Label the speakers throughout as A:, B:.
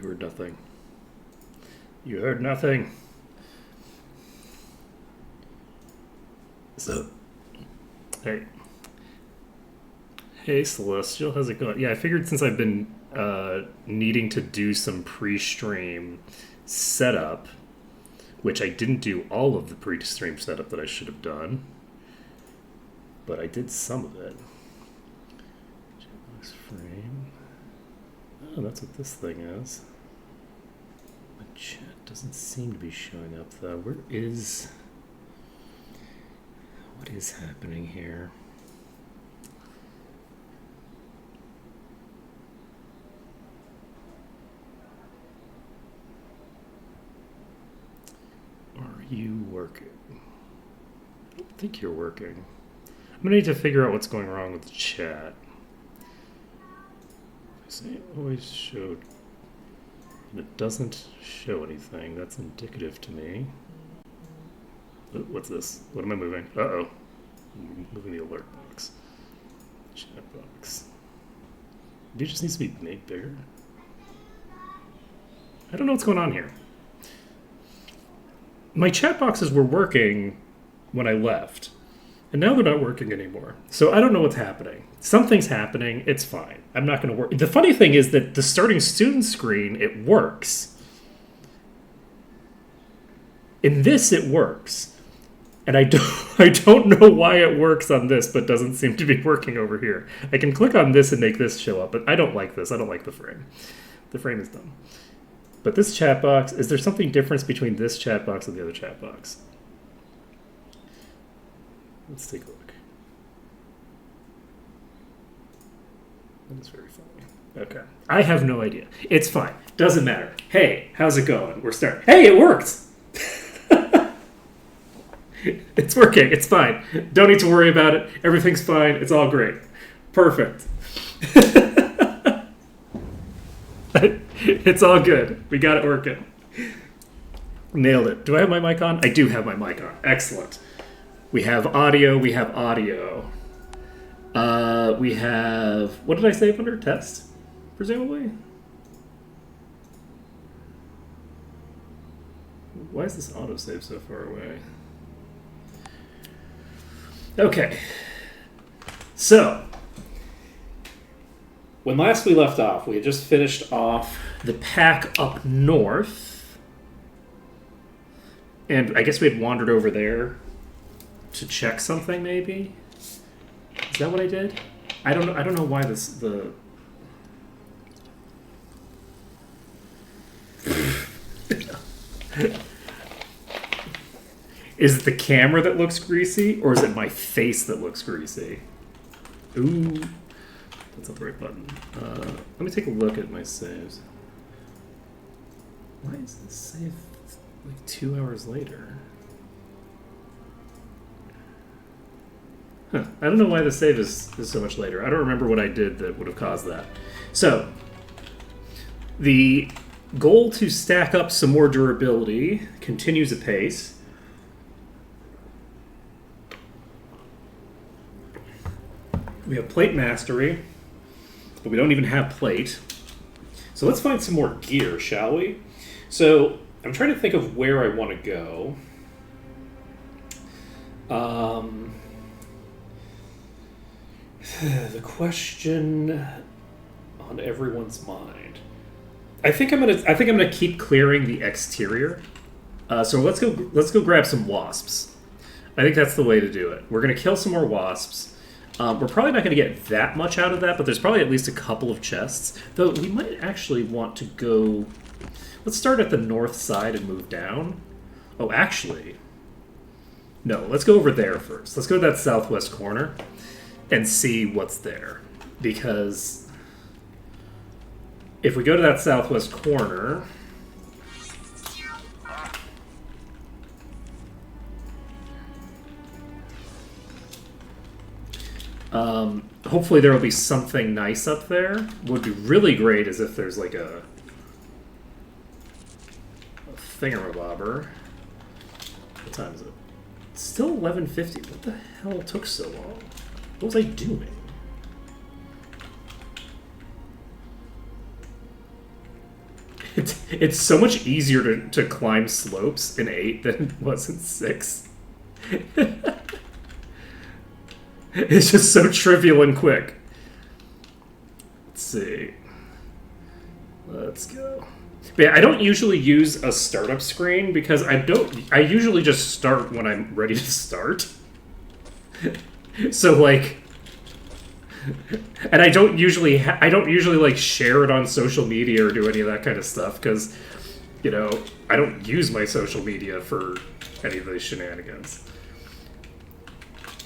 A: heard nothing. You heard nothing. So, hey. Hey, Celestial, how's it going? Yeah, I figured since I've been needing to do some pre-stream setup, which I didn't do all of the pre-stream setup that I should have done, but I did some of it. Chatbox frame. Oh, that's what this thing is. My chat doesn't seem to be showing up though. What is happening here? Are you working? I don't think you're working. I'm gonna need to figure out what's going wrong with the chat. I say it always showed, and it doesn't show anything. That's indicative to me. Oh, what's this? What am I moving? Uh-oh. I'm moving the alert box. Chat box. Maybe it just needs to be made bigger. I don't know what's going on here. My chat boxes were working when I left, and now they're not working anymore. So I don't know what's happening. Something's happening. It's fine. I'm not going to work. The funny thing is that the starting student screen, it works. In this, it works. And I don't know why it works on this, but doesn't seem to be working over here. I can click on this and make this show up, but I don't like this. I don't like the frame. The frame is dumb. But this chat box, is there something different between this chat box and the other chat box? Let's take a look. That is very funny. Okay. I have no idea. It's fine. Doesn't matter. Hey, how's it going? We're starting. Hey, it worked! It's working. It's fine. Don't need to worry about it. Everything's fine. It's all great. Perfect. It's all good. We got it working. Nailed it. Do I have my mic on? I do have my mic on. Excellent. We have audio. We have audio. We have... What did I save under? Test? Presumably? Why is this autosave so far away? Okay. So... When last we left off, we had just finished off the pack up north. And I guess we had wandered over there to check something, maybe? Is that what I did? I don't know why the Is it the camera that looks greasy, or is it my face that looks greasy? Ooh. That's not the right button. Let me take a look at my saves. Why is this save like 2 hours later? Huh. I don't know why the save is so much later. I don't remember what I did that would have caused that. So, the goal to stack up some more durability continues apace. We have plate mastery, but we don't even have plate. So let's find some more gear, shall we? So I'm trying to think of where I want to go. The question on everyone's mind. I think I'm gonna keep clearing the exterior. So let's go grab some wasps. I think that's the way to do it. We're gonna kill some more wasps. We're probably not going to get that much out of that, but there's probably at least a couple of chests. Though we might actually want to go... Let's start at the north side and move down. Oh, actually... No, let's go over there first. Let's go to that southwest corner and see what's there. Because if we go to that southwest corner... hopefully there will be something nice up there. What would be really great is if there's like a thingamabobber. What time is it? It's still 11:50. What the hell took so long? What was I doing? It's so much easier to climb slopes in 8 than it was in 6. It's just so trivial and quick. Let's see. Let's go. But yeah, I don't usually use a startup screen because I usually just start when I'm ready to start. So like, and I don't usually like share it on social media or do any of that kind of stuff because, you know, I don't use my social media for any of those shenanigans.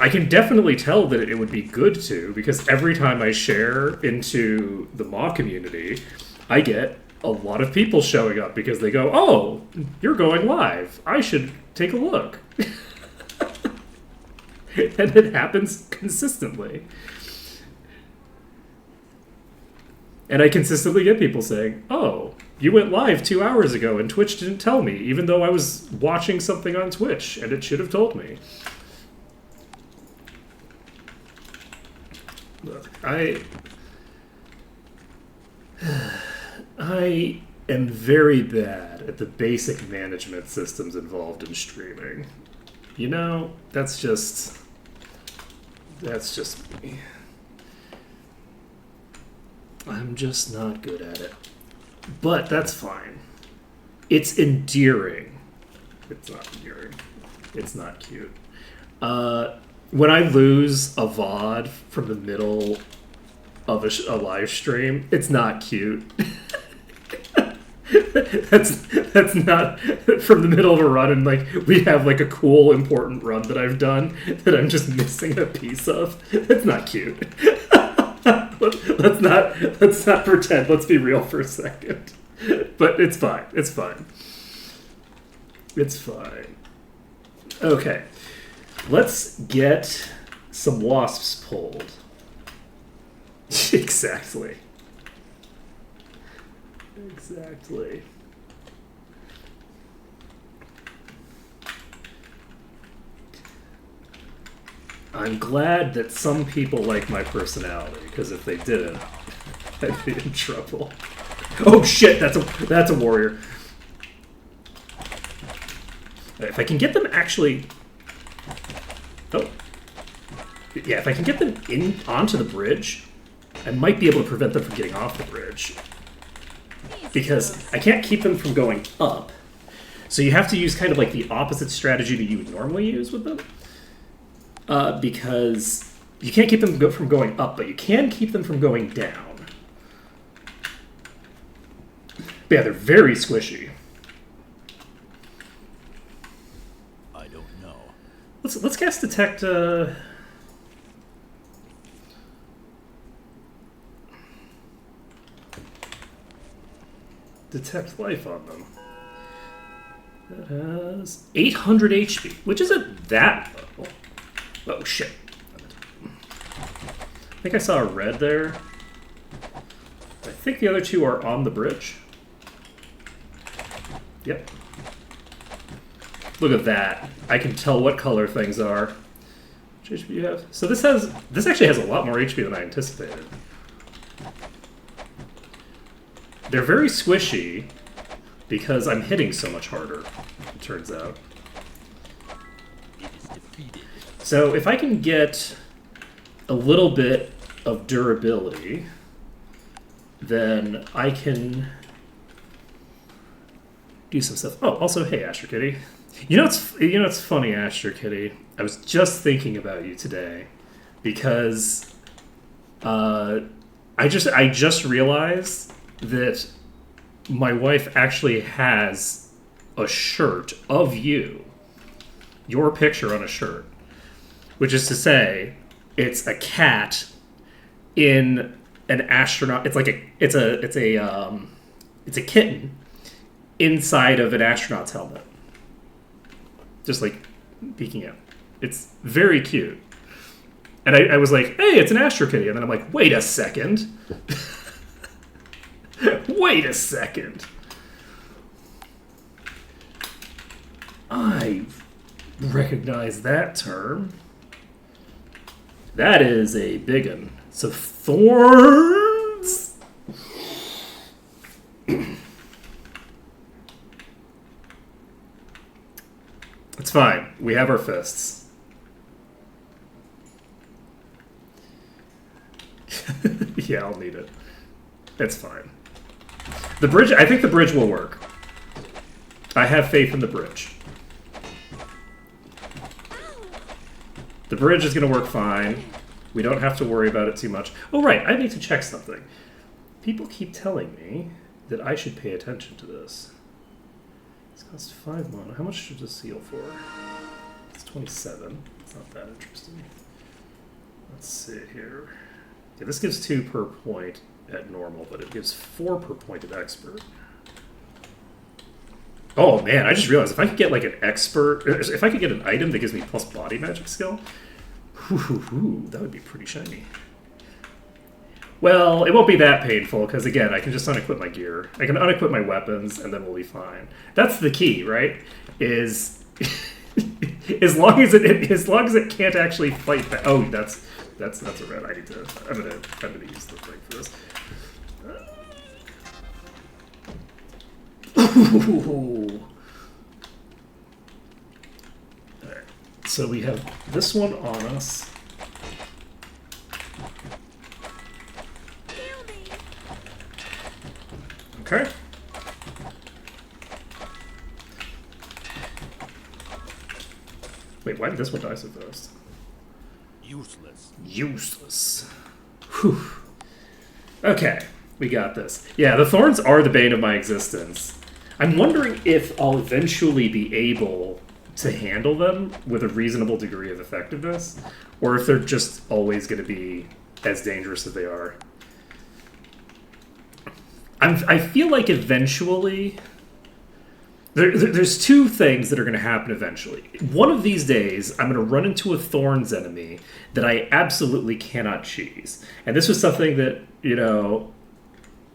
A: I can definitely tell that it would be good to, because every time I share into the MAW community, I get a lot of people showing up because they go, "Oh, you're going live. I should take a look." And it happens consistently. And I consistently get people saying, "Oh, you went live 2 hours ago and Twitch didn't tell me, even though I was watching something on Twitch and it should have told me." Look, I am very bad at the basic management systems involved in streaming. You know, that's just me. I'm just not good at it. But that's fine. It's endearing. It's not endearing. It's not cute. When I lose a VOD from the middle of a live stream, it's not cute. that's not from the middle of a run, and like we have like a cool important run that I've done that I'm just missing a piece of. It's not cute. Let's not pretend. Let's be real for a second. But it's fine. It's fine. It's fine. Okay. Let's get some wasps pulled. Exactly. Exactly. I'm glad that some people like my personality, because if they didn't, I'd be in trouble. Oh shit, that's a warrior. If I can get them actually... Oh. Yeah, if I can get them in onto the bridge, I might be able to prevent them from getting off the bridge. Because I can't keep them from going up. So you have to use kind of like the opposite strategy that you would normally use with them. Because you can't keep them from going up, but you can keep them from going down. But yeah, they're very squishy.
B: I don't know.
A: Let's cast detect. Detect life on them. That has 800 HP, which isn't that low. Oh shit. I think I saw a red there. I think the other two are on the bridge. Yep. Look at that. I can tell what color things are. Which HP do you have? So this actually has a lot more HP than I anticipated. They're very squishy because I'm hitting so much harder, it turns out. So if I can get a little bit of durability, then I can do some stuff. Oh, also, hey, Astro Kitty. You know it's funny, Astro Kitty. I was just thinking about you today because I just realized that my wife actually has a shirt of you, your picture on a shirt, which is to say, it's a cat in an astronaut. It's like it's a kitten inside of an astronaut's helmet, just like peeking out. It's very cute. And I was like, hey, it's an Astro Kitty. And then I'm like, wait a second. Wait a second. I recognize that term. That is a big one. So thorns. It's fine. We have our fists. Yeah, I'll need it. It's fine. The bridge, I think the bridge will work. I have faith in the bridge. The bridge is going to work fine. We don't have to worry about it too much. Oh, right. I need to check something. People keep telling me that I should pay attention to this. This costs 5 mana. How much should this heal for? It's 27. It's not that interesting. Let's see here. Yeah, this gives 2 per point at normal, but it gives 4 per point at expert. Oh man, I just realized if I could get like an expert, if I could get an item that gives me plus body magic skill, that would be pretty shiny. Well, it won't be that painful because again, I can just unequip my gear. I can unequip my weapons, and then we'll be fine. That's the key, right? Is as long as it can't actually fight back. Oh, that's a red. I'm gonna use the thing for this. Ooh. Alright, so we have this one on us. Okay. Wait, why did this one die so fast?
B: Useless.
A: Useless. Whew. Okay, we got this. Yeah, the thorns are the bane of my existence. I'm wondering if I'll eventually be able to handle them with a reasonable degree of effectiveness, or if they're just always going to be as dangerous as they are. I feel like eventually... There's 2 things that are going to happen eventually. One of these days, I'm going to run into a thorns enemy that I absolutely cannot cheese. And this was something that, you know...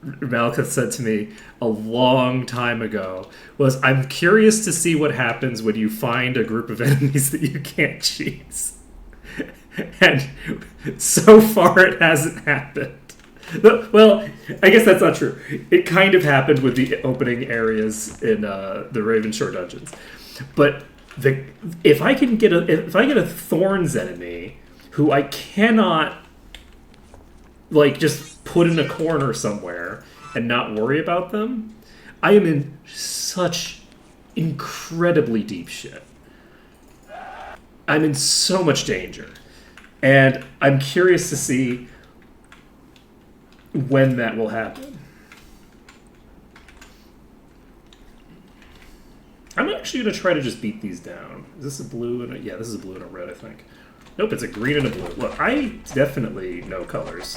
A: Malekith said to me a long time ago, was I'm curious to see what happens when you find a group of enemies that you can't cheese. And so far it hasn't happened. Well, I guess that's not true. It kind of happened with the opening areas in the Ravenshore dungeons. But if I get a thorns enemy who I cannot like just put in a corner somewhere and not worry about them, I am in such incredibly deep shit. I'm in so much danger. And I'm curious to see when that will happen. I'm actually going to try to just beat these down. Is this a blue and a... Yeah, this is a blue and a red, I think. Nope, it's a green and a blue. Look, I definitely know colors.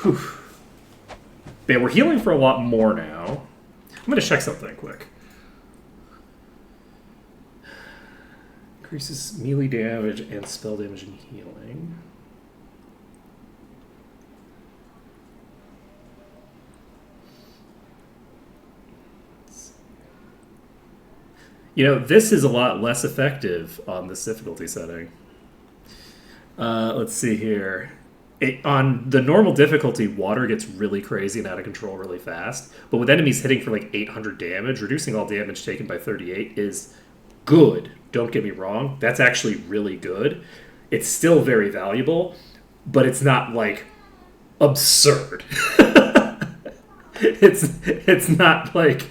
A: Whew. Yeah, we're healing for a lot more now. I'm going to check something quick. Increases melee damage and spell damage and healing. You know, this is a lot less effective on this difficulty setting. Let's see here. On the normal difficulty, water gets really crazy and out of control really fast. But with enemies hitting for like 800 damage, reducing all damage taken by 38 is good. Don't get me wrong. That's actually really good. It's still very valuable, but it's not like absurd. It's not like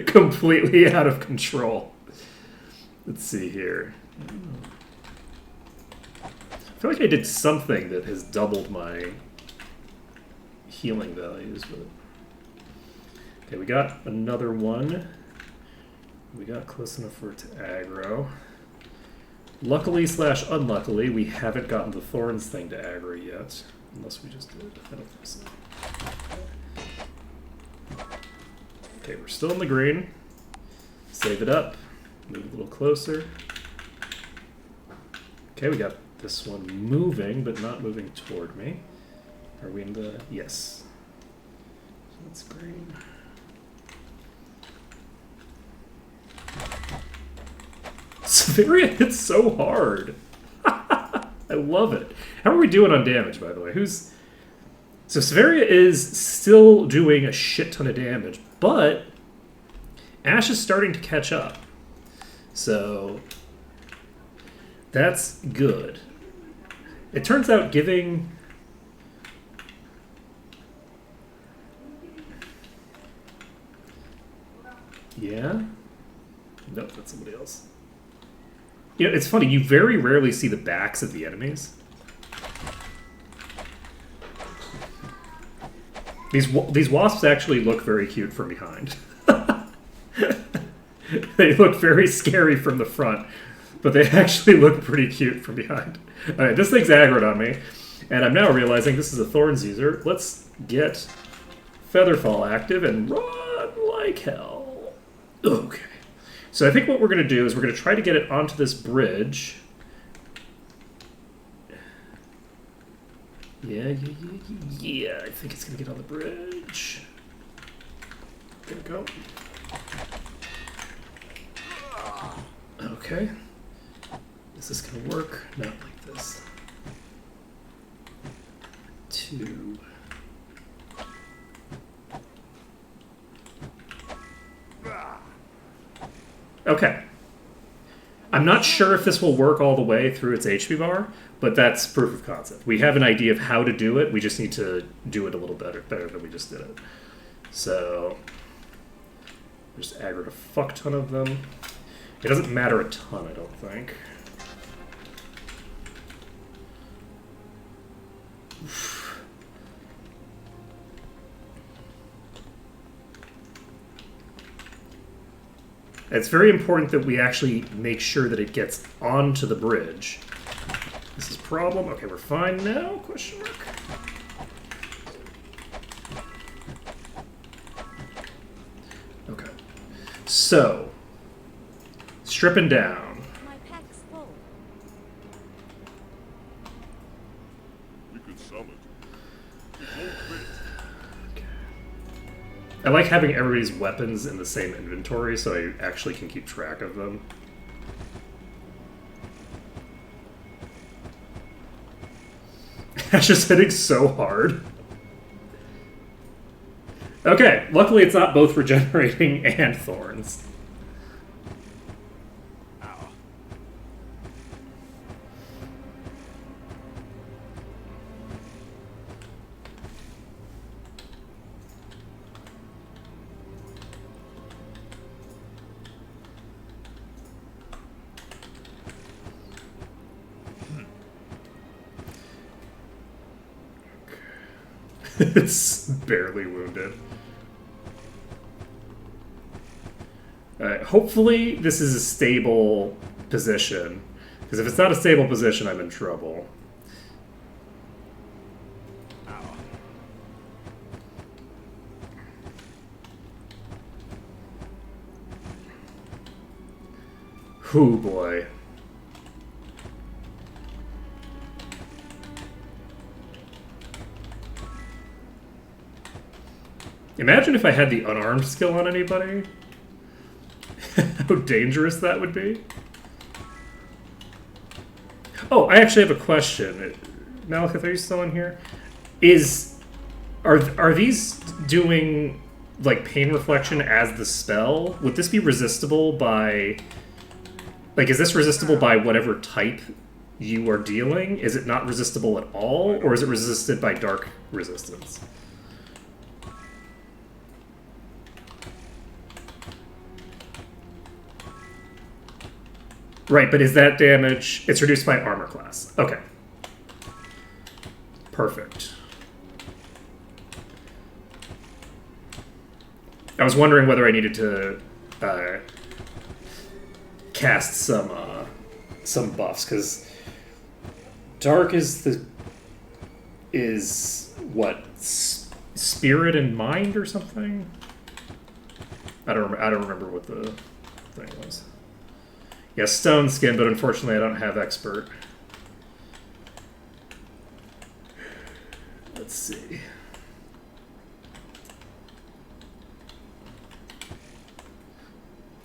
A: completely out of control. Let's see here. I feel like I did something that has doubled my healing values, but... Okay, we got another one. We got close enough for it to aggro. Luckily / unluckily, we haven't gotten the Thorns thing to aggro yet. Unless we just did. I don't think so. Okay, we're still in the green. Save it up. Move a little closer. Okay, we got this one moving, but not moving toward me. Are we in the... Yes. So that's green. Severia hits so hard. I love it. How are we doing on damage, by the way? So Severia is still doing a shit ton of damage, but Ash is starting to catch up. So that's good. It turns out giving... Yeah? Nope, that's somebody else. You know, it's funny, you very rarely see the backs of the enemies. These wasps actually look very cute from behind. They look very scary from the front, but they actually look pretty cute from behind. Alright, this thing's aggroed on me, and I'm now realizing this is a Thorns user. Let's get Featherfall active and run like hell. Okay. So I think what we're going to do is we're going to try to get it onto this bridge. Yeah, I think it's going to get on the bridge. There we go. Okay. Is this going to work? Not like this. 2. Okay. I'm not sure if this will work all the way through its HP bar, but that's proof of concept. We have an idea of how to do it. We just need to do it a little better than we just did it. So, just aggroed a fuck ton of them. It doesn't matter a ton, I don't think. It's very important that we actually make sure that it gets onto the bridge. This is a problem. Okay, we're fine now? Question mark. Okay. So, stripping down.
C: My pack's full.
B: We could sell it. It won't fit.
A: I like having everybody's weapons in the same inventory so I actually can keep track of them. Ash is hitting so hard. Okay, luckily it's not both regenerating and thorns.
B: Ow.
A: It's barely wounded. Alright, hopefully this is a stable position. Because if it's not a stable position, I'm in trouble.
B: Ow.
A: Whoo boy. Imagine if I had the unarmed skill on anybody. How dangerous that would be. Oh, I actually have a question. Malekith, are you still in here? Are these doing like pain reflection as the spell? Would this be resistible by... Like, is this resistible by whatever type you are dealing? Is it not resistible at all? Or is it resisted by dark resistance? Right, but is that damage... It's reduced by armor class. Okay. Perfect. I was wondering whether I needed to cast some buffs, because dark is what, spirit and mind or something? I don't remember what the thing was. Yeah, stone skin, but unfortunately I don't have expert. Let's see.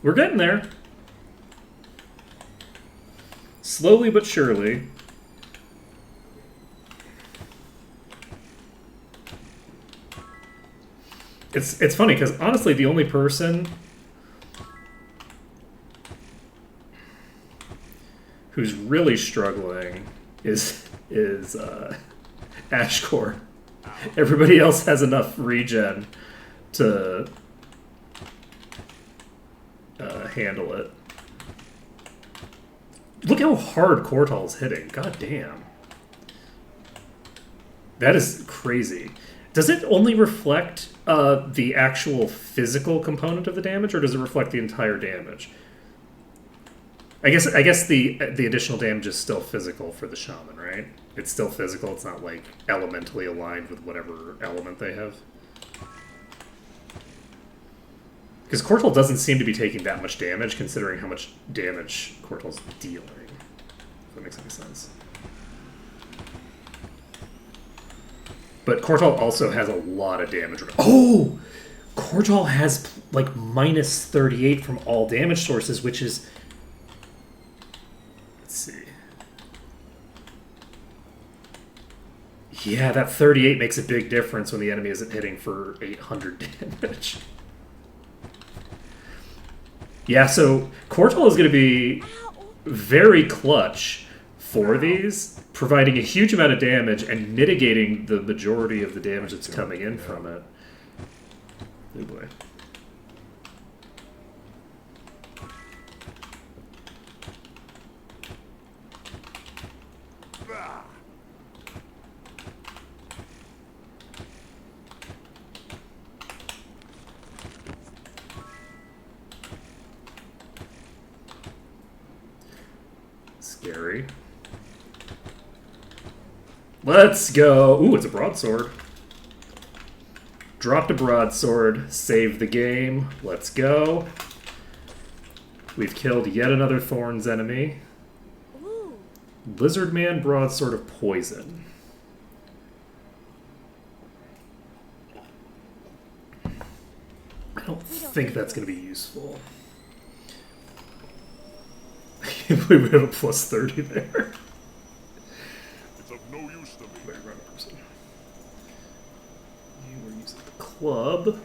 A: We're getting there. Slowly but surely. It's funny because honestly, the only person who's really struggling is Ashcore. Everybody else has enough regen to handle it. Look how hard Cortal's hitting. God damn. That is crazy. Does it only reflect the actual physical component of the damage, or does it reflect the entire damage? I guess the additional damage is still physical for the shaman, right? It's still physical. It's not like elementally aligned with whatever element they have. Because Cortal doesn't seem to be taking that much damage, considering how much damage Cortal's dealing. If that makes any sense. But Cortal also has a lot of damage. Oh! Cortal has, like, minus 38 from all damage sources, which is... Let's see. Yeah, that 38 makes a big difference when the enemy isn't hitting for 800 damage. Yeah, so Cortal is going to be very clutch for these, providing a huge amount of damage and mitigating the majority of the damage that's coming in from it. Oh boy. Scary. Let's go. Ooh, it's a broadsword. Dropped a broadsword. Save the game. Let's go. We've killed yet another Thorns enemy.
C: Ooh.
A: Lizardman broadsword of poison. I don't think that's going to be useful. I can't believe we have a plus 30 there.
B: It's of no use to me.
A: Wait, wrong person. You were using the club.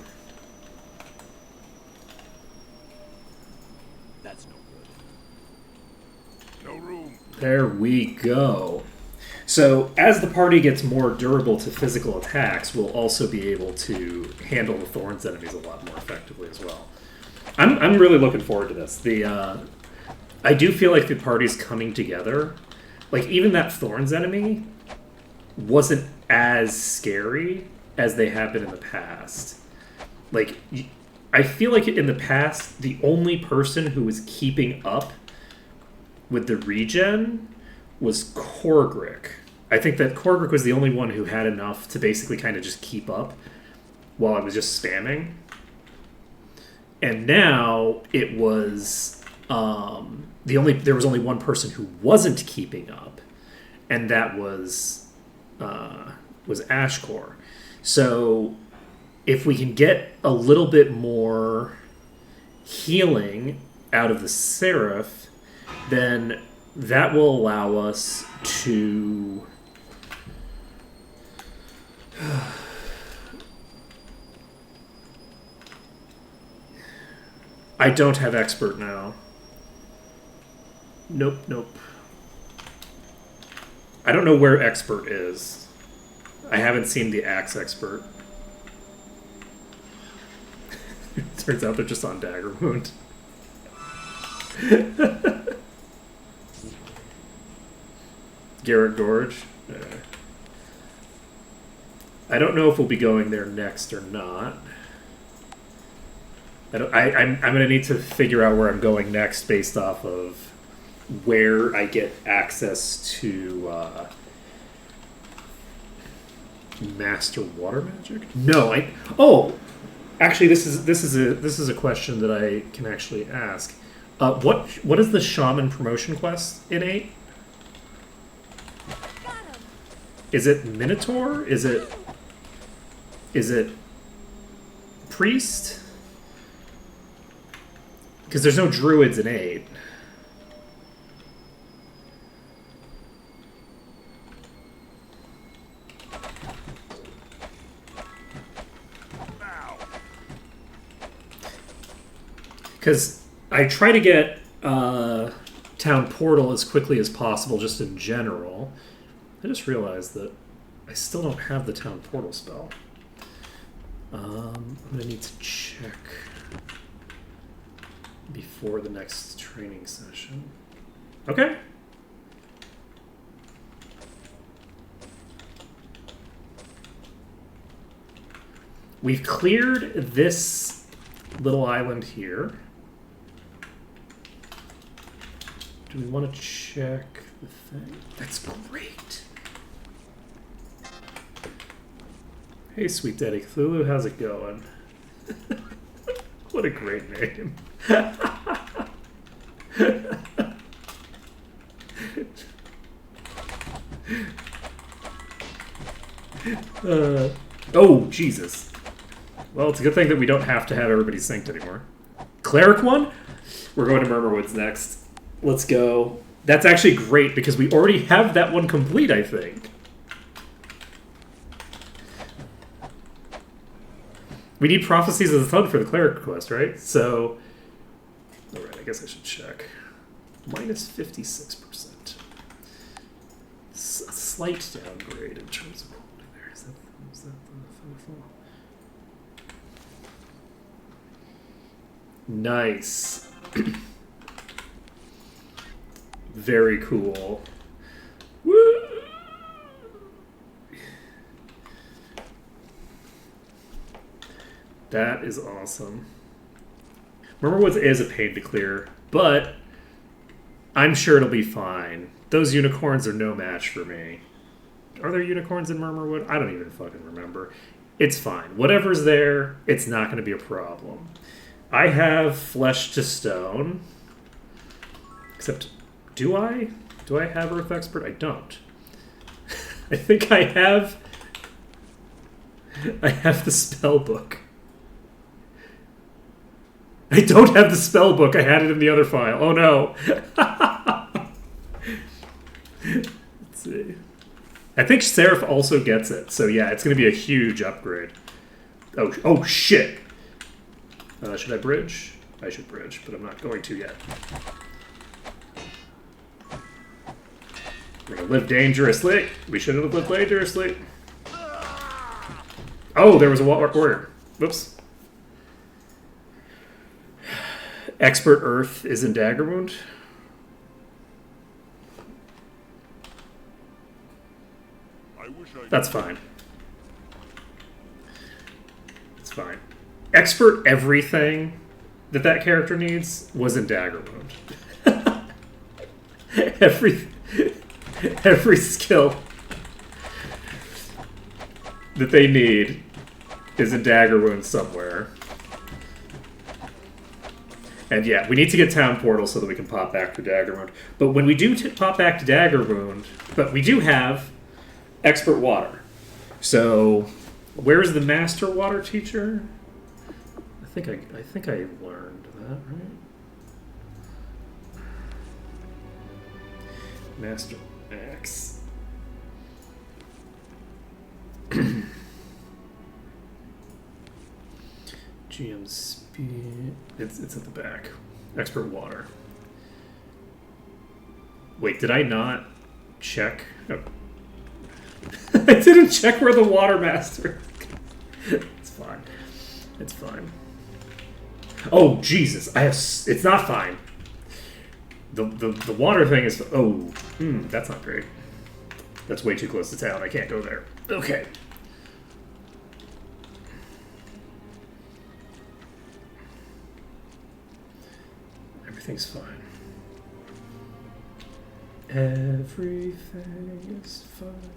D: That's no good.
B: No room.
A: There we go. So, as the party gets more durable to physical attacks, we'll also be able to handle the Thorns enemies a lot more effectively as well. I'm really looking forward to this. I do feel like the party's coming together. Like, even that Thorns enemy wasn't as scary as they have been in the past. Like, I feel like in the past, the only person who was keeping up with the regen was Korgrik. I think that Korgrik was the only one who had enough to basically kind of just keep up while I was just spamming. And now it was there was only one person who wasn't keeping up, and that was Ashcore. So if we can get a little bit more healing out of the Seraph, then that will allow us to I don't have expert now. Nope. I don't know where expert is. I haven't seen the axe expert. Turns out they're just on dagger wound. Garrett Gorge. I don't know if we'll be going there next or not. I'm going to need to figure out where I'm going next based off of where I get access to Master Water Magic. No, actually, this is a question that I can actually ask. What is the Shaman promotion quest in 8?
C: Got him.
A: Is it Minotaur? Is it Priest? Because there's no druids in 8.
B: Now.
A: Because I try to get Town Portal as quickly as possible, just in general. I just realized that I still don't have the Town Portal spell. I'm going to need to check before the next training session. Okay. We've cleared this little island here. Do we want to check the thing? That's great. Hey, Sweet Daddy Cthulhu, how's it going? What a great name. Oh, Jesus. Well, it's a good thing that we don't have to have everybody synced anymore. Cleric one? We're going to Murmurwoods next. Let's go. That's actually great because we already have that one complete, I think. We need Prophecies of the Sun for the Cleric quest, right? So, alright, I guess I should check. Minus 56%. A slight downgrade in terms of quality there. Is that the Nice. Very cool. Woo! That is awesome. Murmurwoods is a pain to clear, but I'm sure it'll be fine. Those unicorns are no match for me. Are there unicorns in Murmurwood? I don't even fucking remember. It's fine. Whatever's there, it's not going to be a problem. I have Flesh to Stone. Except, do I? Do I have Earth Expert? I don't. I think I have the spell book. I don't have the spell book. I had it in the other file. Oh no. Let's see. I think Seraph also gets it. So yeah, it's going to be a huge upgrade. Oh shit. Should I bridge? I should bridge, but I'm not going to yet. We're going to live dangerously. We shouldn't have lived dangerously. Oh, there was a warrior. Whoops. Expert Earth is in Dagger Wound. That's fine. It's fine. Expert everything that character needs was in Dagger Wound. every skill that they need is in Dagger Wound somewhere. And yeah, we need to get Town Portal so that we can pop back to Dagger Wound. But when we do pop back to Dagger Wound, but we do have Expert Water. So, where's the Master Water Teacher? I think I learned that, right? Master X. GM Speed. It's at the back. Expert Water. Wait, did I not check? Oh. I didn't check where the Water Master. It's fine. It's fine. Oh Jesus! It's not fine. The water thing is. Oh, that's not great. That's way too close to town. I can't go there. Okay. Everything's fine. Everything is fine.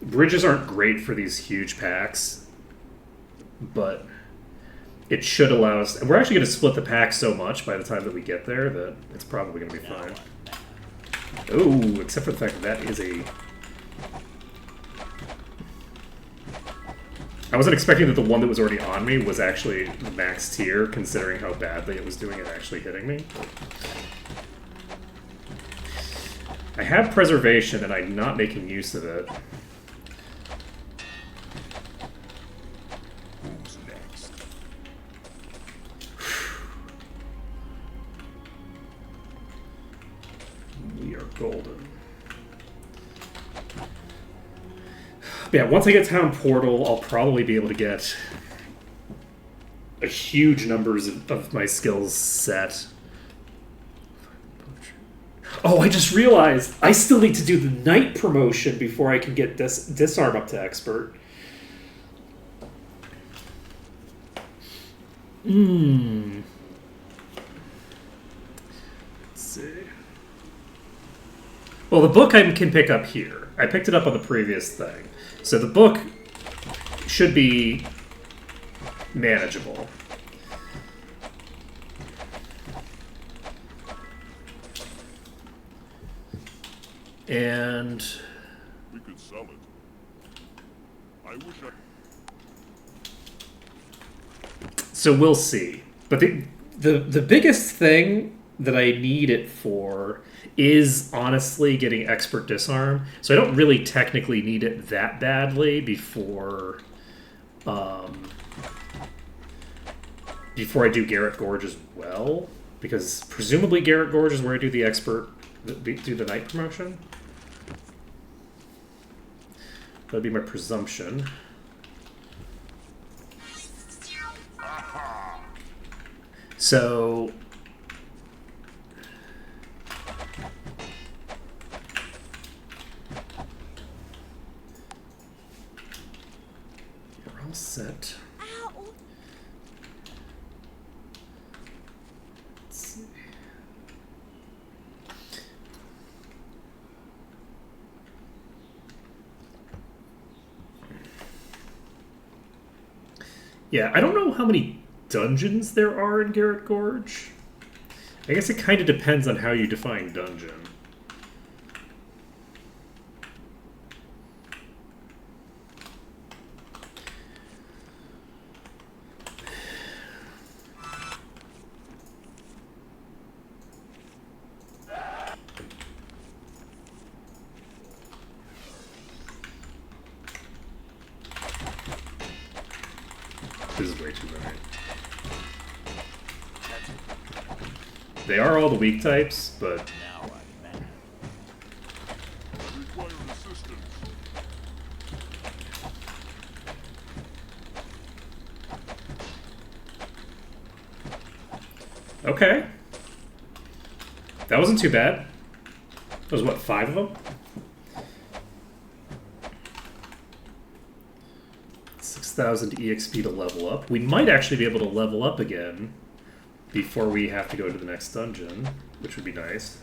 A: Bridges aren't great for these huge packs, but it should allow us... And we're actually going to split the pack so much by the time that we get there that it's probably going to be fine. Oh, except for the fact that is a... I wasn't expecting that the one that was already on me was actually the max tier, considering how badly it was doing it actually hitting me. I have Preservation, and I'm not making use of it.
B: Who's next?
A: No golden. Yeah, once I get Town Portal, I'll probably be able to get a huge numbers of my skills set. Oh, I just realized I still need to do the night promotion before I can get disarm up to expert. Let's see. Well, the book I can pick up here. I picked it up on the previous thing. So the book should be manageable. And
B: We could sell it. I wish I...
A: so we'll see. But the biggest thing that I need it for is honestly getting expert disarm. So I don't really technically need it that badly before before I do Garrett Gorge as well. Because presumably Garrett Gorge is where I do the expert, do the night promotion. That'd be my presumption. So you're all set. Let's see. Yeah, I don't know how many dungeons there are in Garrett Gorge. I guess it kind of depends on how you define dungeon. This is way too many. They are all the weak types, but
B: require assistance.
A: okay. That wasn't too bad. That was what, 5 of them? 6,000 EXP to level up. We might actually be able to level up again before we have to go to the next dungeon, which would be nice.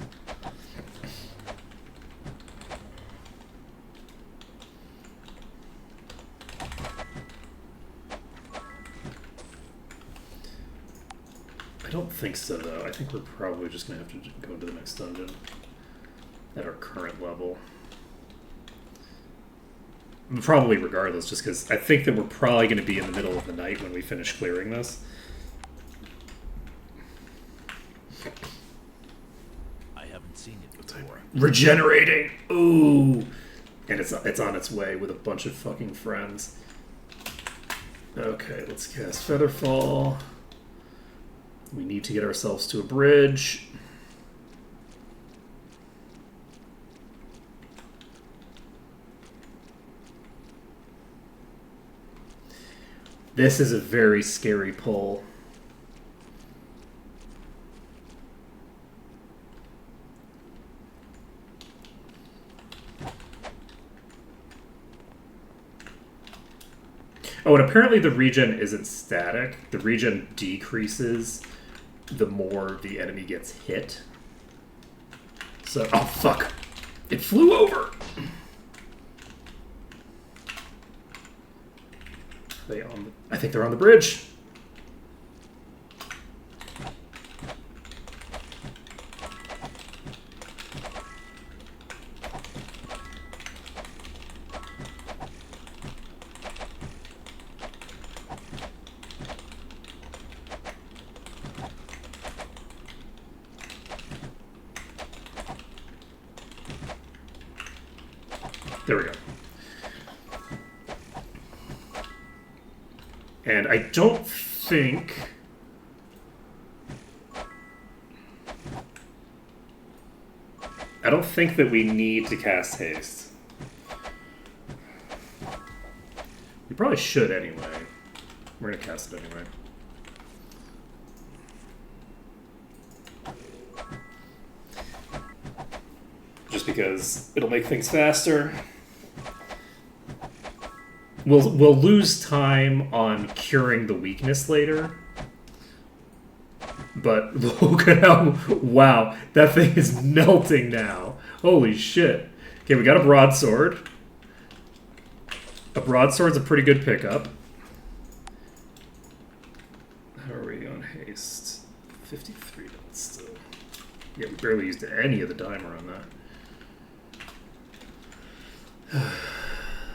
A: I don't think so, though. I think we're probably just going to have to go to the next dungeon at our current level. Probably regardless, just because I think that we're probably going to be in the middle of the night when we finish clearing this.
D: I haven't seen it before.
A: Regenerating! Ooh! And it's on its way with a bunch of fucking friends. Okay, let's cast Featherfall. We need to get ourselves to a bridge. This is a very scary pull. Oh, and apparently the regen isn't static. The regen decreases the more the enemy gets hit. So, oh fuck. It flew over! They on the, I think they're on the bridge. There we go. And I don't think... don't think that we need to cast haste. We probably should anyway. We're gonna cast it anyway. Just because it'll make things faster. We'll lose time on curing the weakness later. But look at how... Wow, that thing is melting now. Holy shit. Okay, we got a broadsword. A broadsword's a pretty good pickup. How are we on haste? 53 minutes still. Yeah, we barely used any of the timer on that.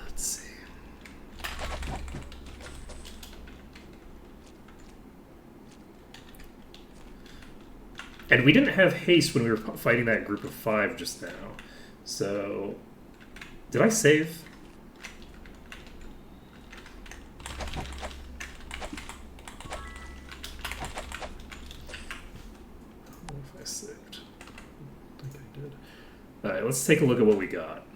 A: Let's see. And we didn't have haste when we were fighting that group of 5 just now. So, did I save? I don't know if I saved. I think I did. Alright, let's take a look at what we got.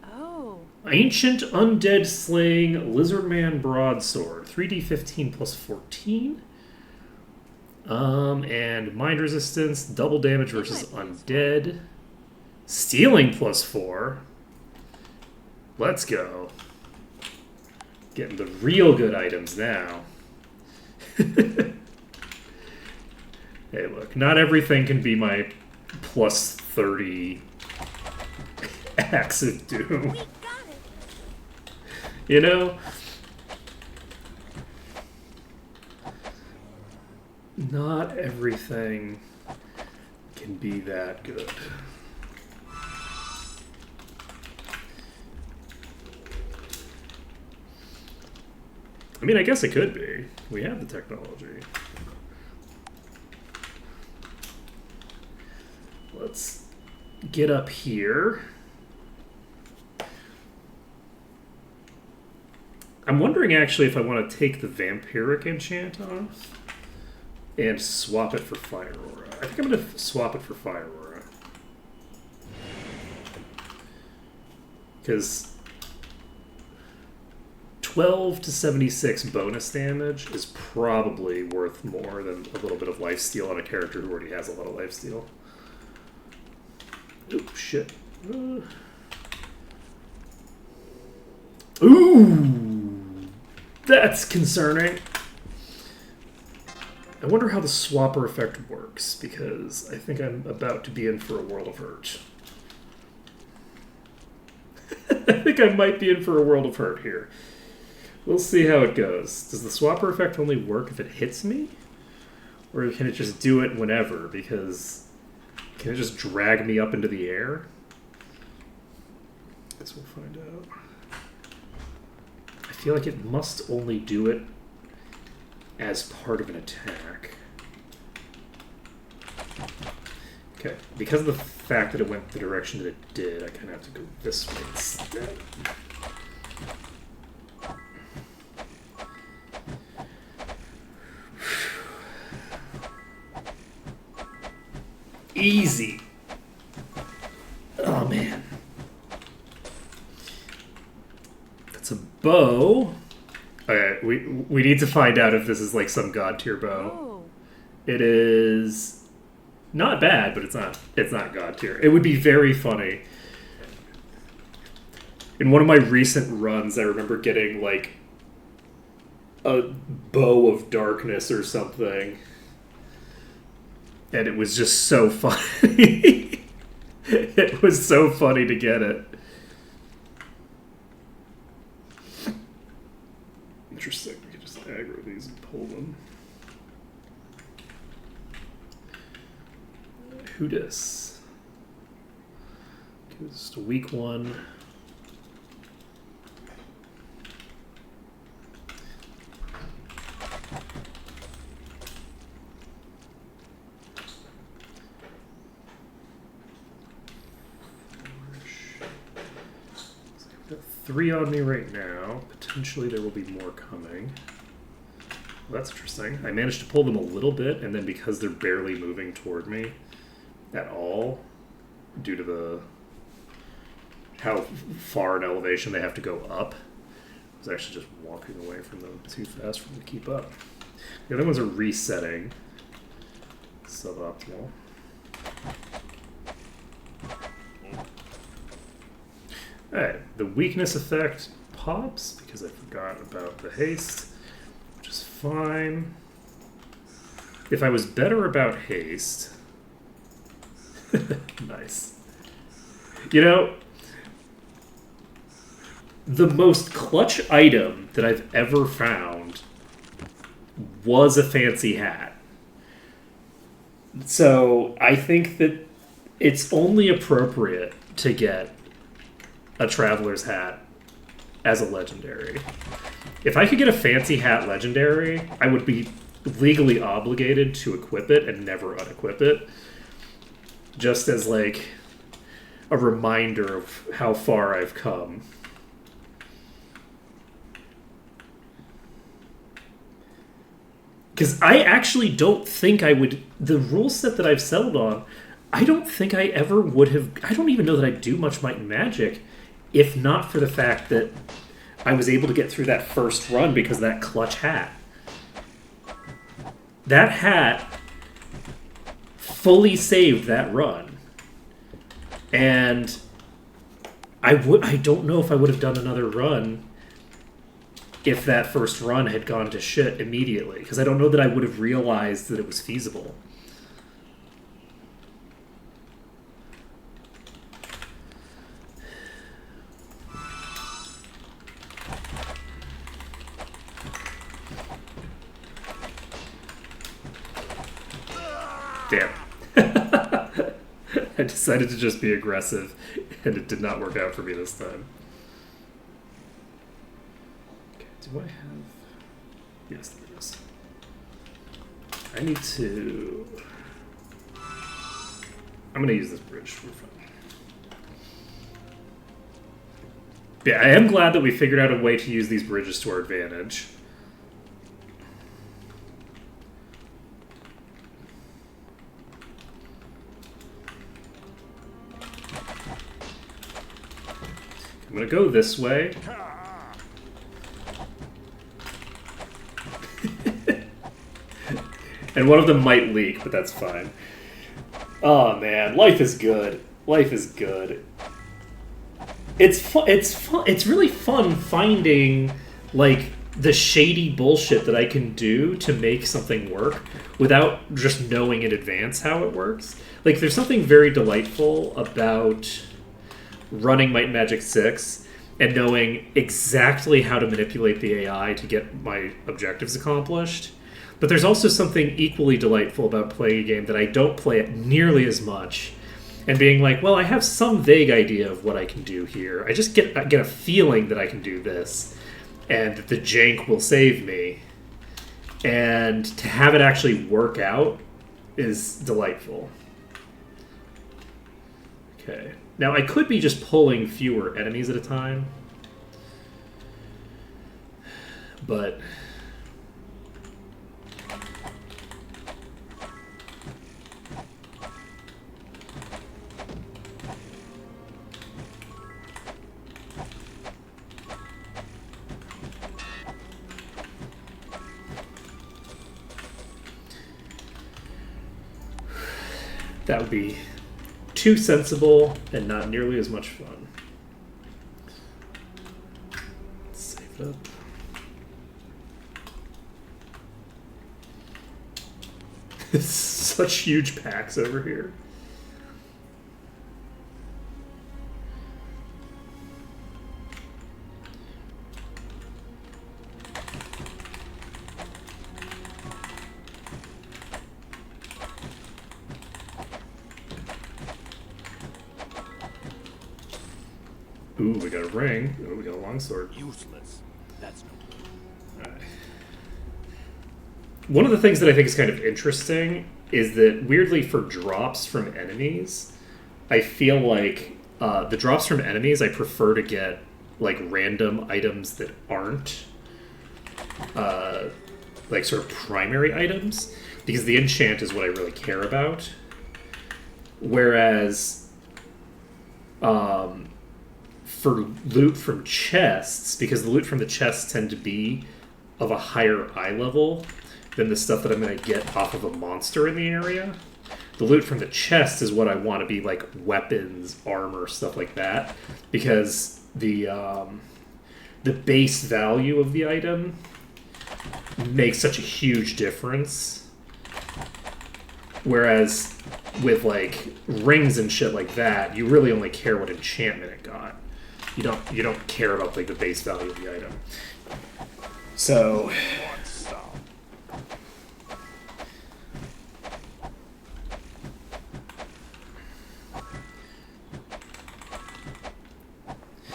C: Oh.
A: Ancient Undead Slaying Lizardman Broadsword. 3d15 plus 14. And mind resistance, double damage versus undead. Stealing plus 4. Let's go. Getting the real good items now. Hey, look, not everything can be my plus 30 Axe of Doom.
C: We got it.
A: You know? Not everything can be that good. I mean, I guess it could be. We have the technology. Let's get up here. I'm wondering actually if I want to take the vampiric enchant off and swap it for Fire Aura. I think I'm going to swap it for Fire Aura. Because 12 to 76 bonus damage is probably worth more than a little bit of lifesteal on a character who already has a lot of lifesteal. Oop, shit. Ooh! That's concerning. I wonder how the swapper effect works, because I think I'm about to be in for a world of hurt. I think I might be in for a world of hurt here. We'll see how it goes. Does the swapper effect only work if it hits me? Or can it just do it whenever? Because can it just drag me up into the air? Guess we'll find out. I feel like it must only do it as part of an attack. Okay, because of the fact that it went the direction that it did, I kind of have to go this way instead. Easy. Oh, man. That's a bow. Okay, we need to find out if this is like some god tier bow.
C: Oh.
A: It is not bad, but it's not god tier. It would be very funny. In one of my recent runs, I remember getting like a bow of darkness or something. And it was just so funny. It was so funny to get it. Interesting. We can just aggro these and pull them. Who dis? Okay, this is just a weak one. Got 3 on me right now. Potentially there will be more coming. Well, that's interesting. I managed to pull them a little bit, and then because they're barely moving toward me at all, due to the how far in elevation they have to go up. I was actually just walking away from them too fast for them to keep up. The other ones are resetting. Suboptimal. Alright, the weakness effect pops because I forgot about the haste, which is fine. If I was better about haste... Nice. You know, the most clutch item that I've ever found was a fancy hat. So I think that it's only appropriate to get a Traveler's Hat as a legendary. If I could get a fancy hat legendary, I would be legally obligated to equip it and never unequip it. Just as, like, a reminder of how far I've come. Because I actually don't think I would... The rule set that I've settled on, I don't think I ever would have... I don't even know that I do much Might and Magic if not for the fact that I was able to get through that first run because of that clutch hat. That hat fully saved that run. And I don't know if I would have done another run if that first run had gone to shit immediately, because I don't know that I would have realized that it was feasible. Damn. I decided to just be aggressive, and it did not work out for me this time. Okay, do I have... Yes, there it is. I need to... I'm going to use this bridge for fun. Yeah, I am glad that we figured out a way to use these bridges to our advantage. I'm going to go this way. And one of them might leak, but that's fine. Oh man, life is good. Life is good. It's fun. It's fun. It's really fun finding like the shady bullshit that I can do to make something work without just knowing in advance how it works. Like there's something very delightful about running Might and Magic 6 and knowing exactly how to manipulate the AI to get my objectives accomplished. But there's also something equally delightful about playing a game that I don't play it nearly as much and being like, well, I have some vague idea of what I can do here. I just get a feeling that I can do this and that the jank will save me. And to have it actually work out is delightful. Okay. Now, I could be just pulling fewer enemies at a time. But... that would be too sensible and not nearly as much fun. Let's save it up. Such huge packs over here. Ooh, we got a ring. Ooh, we got a longsword.
D: Useless. That's no good.
A: Alright. One of the things that I think is kind of interesting is that, weirdly, for drops from enemies, I feel like the drops from enemies, I prefer to get, like, random items that aren't, like, sort of primary items, because the enchant is what I really care about. Whereas For loot from chests, because the loot from the chests tend to be of a higher eye level than the stuff that I'm going to get off of a monster in the area. The loot from the chest is what I want to be like weapons, armor, stuff like that, because the base value of the item makes such a huge difference. Whereas with like rings and shit like that, you really only care what enchantment it got. You don't care about like the base value of the item. So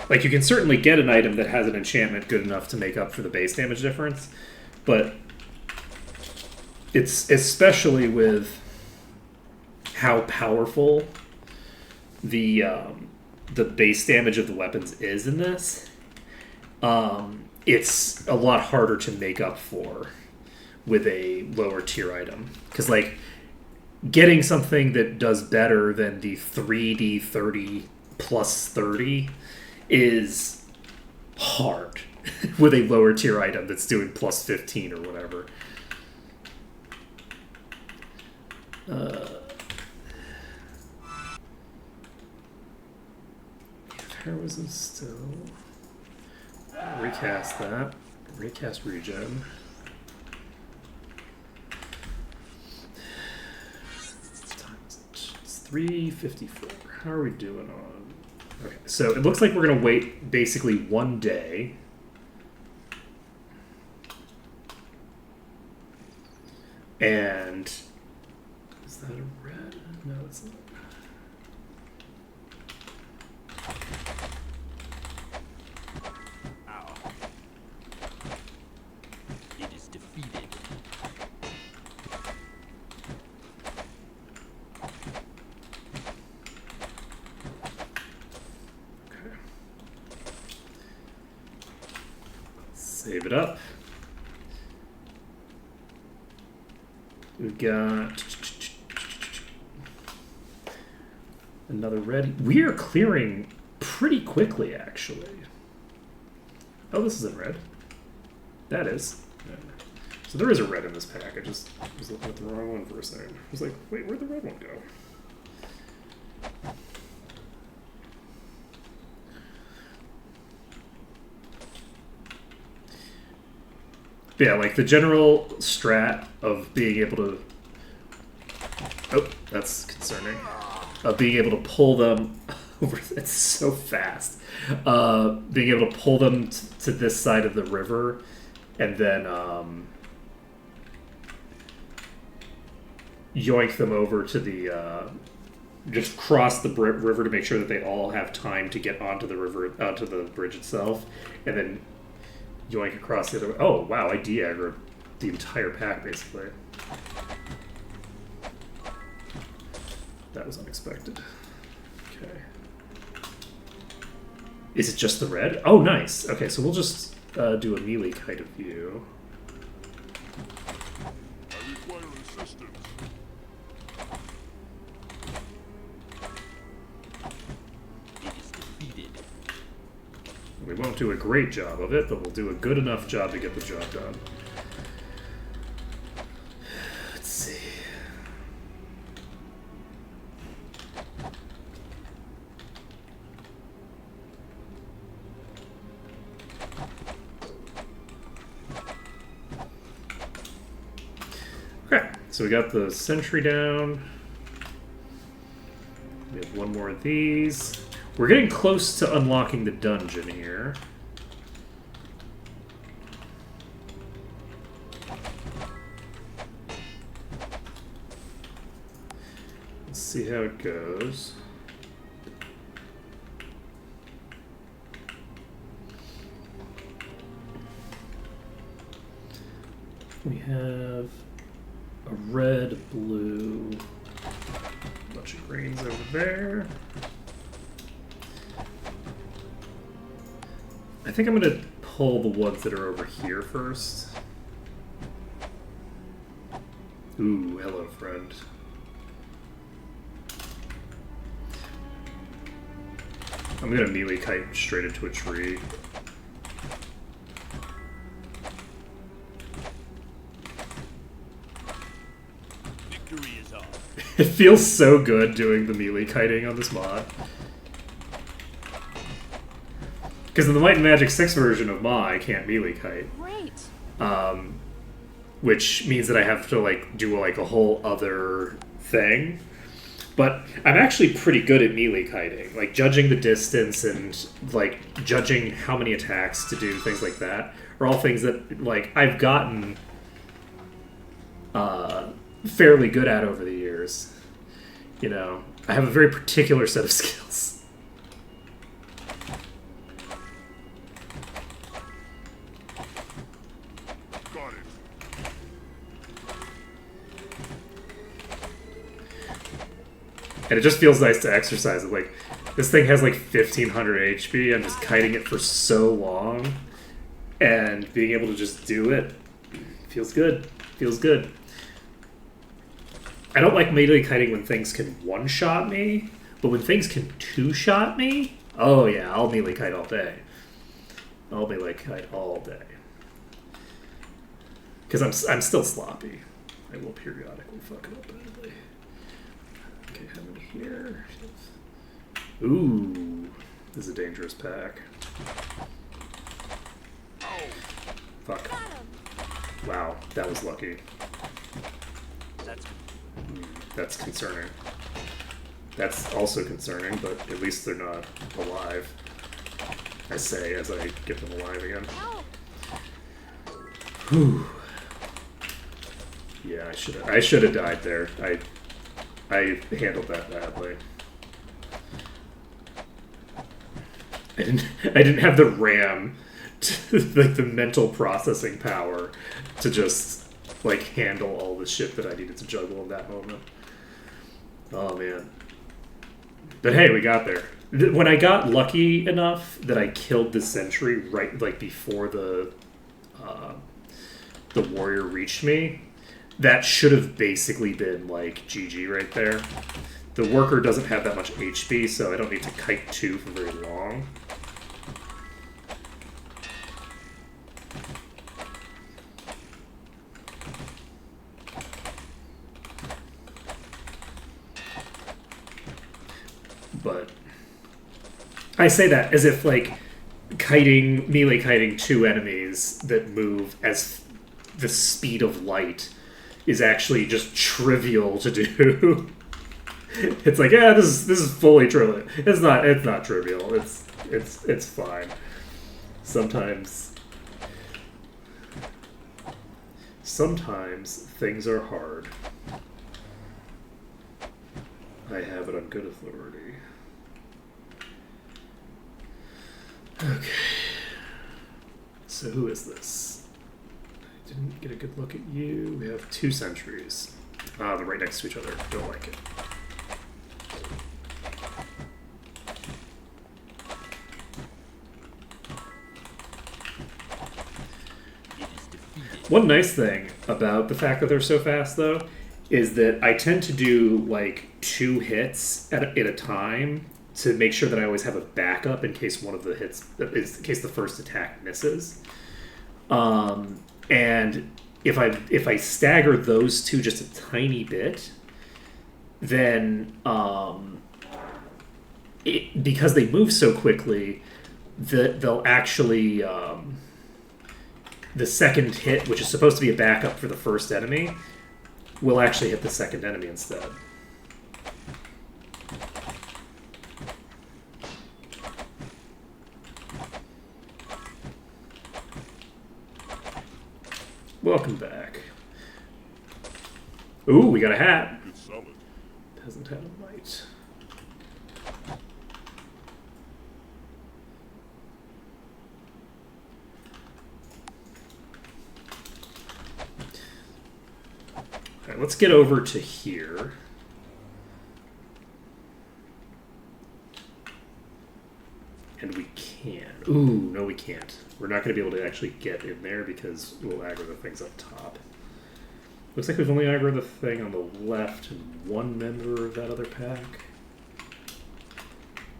A: like you can certainly get an item that has an enchantment good enough to make up for the base damage difference, but it's especially with how powerful the base damage of the weapons is in this. It's a lot harder to make up for with a lower tier item, because like getting something that does better than the 3d30 plus 30 is hard with a lower tier item that's doing plus 15 or whatever. Heroism still. Recast that. Recast regen. What time is it? It's 3:54. How are we doing on? Okay, so it looks like we're gonna wait basically 1 day. And is that a red? No, it's not.
D: It is defeated.
A: Okay. Save it up. We've got another red. We are clearing pretty quickly, actually. Oh, this isn't red. That is. Yeah. So there is a red in this pack. I just was looking at the wrong one for a second. I was like, wait, where'd the red one go? But yeah, like the general strat of being able to... Oh, that's concerning. Of being able to pull them over... It's so fast. Being able to pull them to this side of the river and then yoink them over to the... just cross the river to make sure that they all have time to get onto the river, onto the bridge itself, and then yoink across the other way. Oh, wow, I de-aggroed the entire pack, basically. That was unexpected. Okay. Is it just the red? Oh, nice. Okay, so we'll just do a melee kind of view.
B: I require assistance.
D: It is defeated.
A: We won't do a great job of it, but we'll do a good enough job to get the job done. Let's see. Okay, so we got the sentry down. We have one more of these. We're getting close to unlocking the dungeon here. Let's see how it goes. We have a red, blue, bunch of greens over there. I think I'm going to pull the ones that are over here first. Ooh, hello, friend. I'm gonna melee kite straight into a tree.
B: Victory is ours.
A: It feels so good doing the melee kiting on this mod. Because in the Might and Magic 6 version of MAW, I can't melee kite.
C: Great.
A: Which means that I have to like do like a whole other thing. But I'm actually pretty good at melee kiting. Like judging the distance and like judging how many attacks to do, things like that, are all things that like I've gotten fairly good at over the years. You know, I have a very particular set of skills.
B: Got it.
A: And it just feels nice to exercise it. Like, this thing has like 1500 HP. I'm just kiting it for so long. And being able to just do it feels good. Feels good. I don't like melee kiting when things can one-shot me. But when things can two-shot me, oh yeah, I'll melee kite all day. I'll melee kite all day. Because I'm still sloppy. I will periodically fuck it up badly. Okay, how many here? Ooh, this is a dangerous pack. Fuck. Wow, that was lucky. That's concerning. That's also concerning, but at least they're not alive. I say as I get them alive again. Whew. Yeah, I should have died there. I handled that badly. I didn't have the RAM, like the mental processing power to just like handle all the shit that I needed to juggle in that moment. Oh man. But hey, we got there. When I got lucky enough that I killed the sentry right like before the warrior reached me, that should have basically been like GG right there. The worker doesn't have that much HP, so I don't need to kite 2 for very long. But I say that as if like melee kiting 2 enemies that move as the speed of light is actually just trivial to do. It's like, yeah, this is fully trivial. It's not trivial. It's fine. Sometimes things are hard. I have it on good authority. Okay. So who is this? I didn't get a good look at you. We have 2 sentries. They're right next to each other. Don't like it. One nice thing about the fact that they're so fast, though, is that I tend to do like 2 hits at a time to make sure that I always have a backup in case one of the hits, in case the first attack misses. And if I stagger those 2 just a tiny bit, then because they move so quickly, they'll actually the second hit, which is supposed to be a backup for the first enemy, will actually hit the second enemy instead. Welcome back. Ooh, we got a hat.
B: Good summon.
A: Peasant hat of might. Alright, let's get over to here. And we can. Ooh, no we can't. We're not going to be able to actually get in there because we'll aggro the things up top. Looks like we've only aggroed the thing on the left and 1 member of that other pack.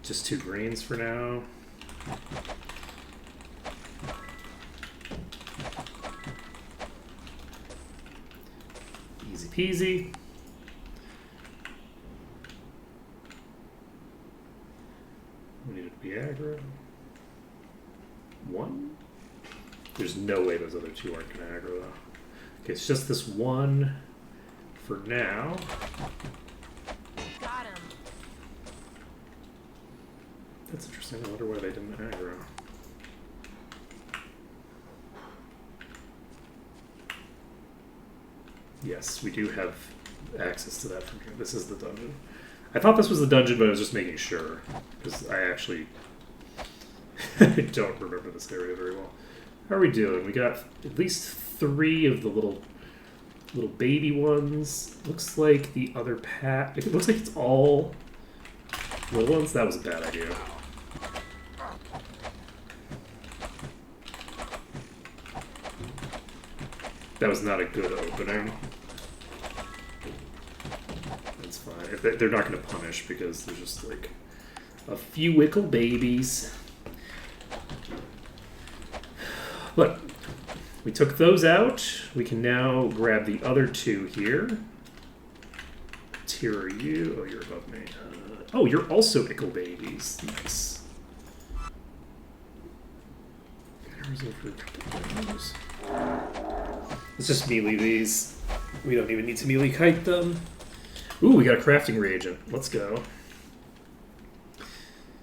A: Just 2 greens for now. Easy peasy. We need to be aggro. 1? There's no way those other 2 aren't going to aggro though. Okay, it's just this 1 for now.
C: Got him.
A: That's interesting. I wonder why they didn't aggro. Yes, we do have access to that from here. This is the dungeon. I thought this was the dungeon, but I was just making sure. Because I actually I don't remember this area very well. How are we doing? We got at least 3 of the little baby ones. Looks like the other pack. It looks like it's all little ones. That was a bad idea. That was not a good opening. That's fine. If they're not going to punish because they're just like a few wickle babies. But we took those out. We can now grab the other 2 here. Tier are you? Oh, you're above me. Oh, you're also ickle babies. Nice. Let's just melee these. We don't even need to melee kite them. Ooh, we got a crafting reagent. Let's go.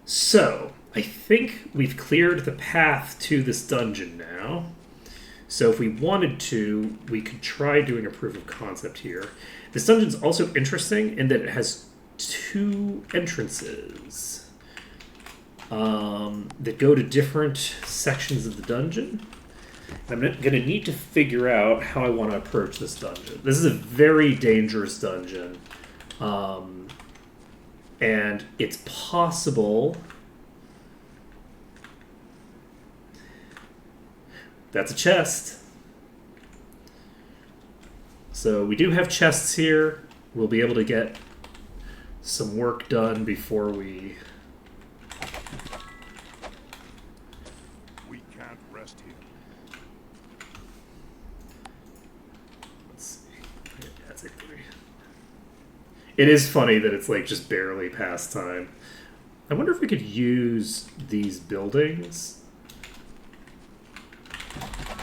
A: So, I think we've cleared the path to this dungeon now. So if we wanted to, we could try doing a proof of concept here. This dungeon's also interesting in that it has 2 entrances that go to different sections of the dungeon. And I'm going to need to figure out how I want to approach this dungeon. This is a very dangerous dungeon. And it's possible... That's a chest. So we do have chests here. We'll be able to get some work done before we...
B: We can't rest here.
A: Let's see. Yeah, that's a 3. It is funny that it's like just barely past time. I wonder if we could use these buildings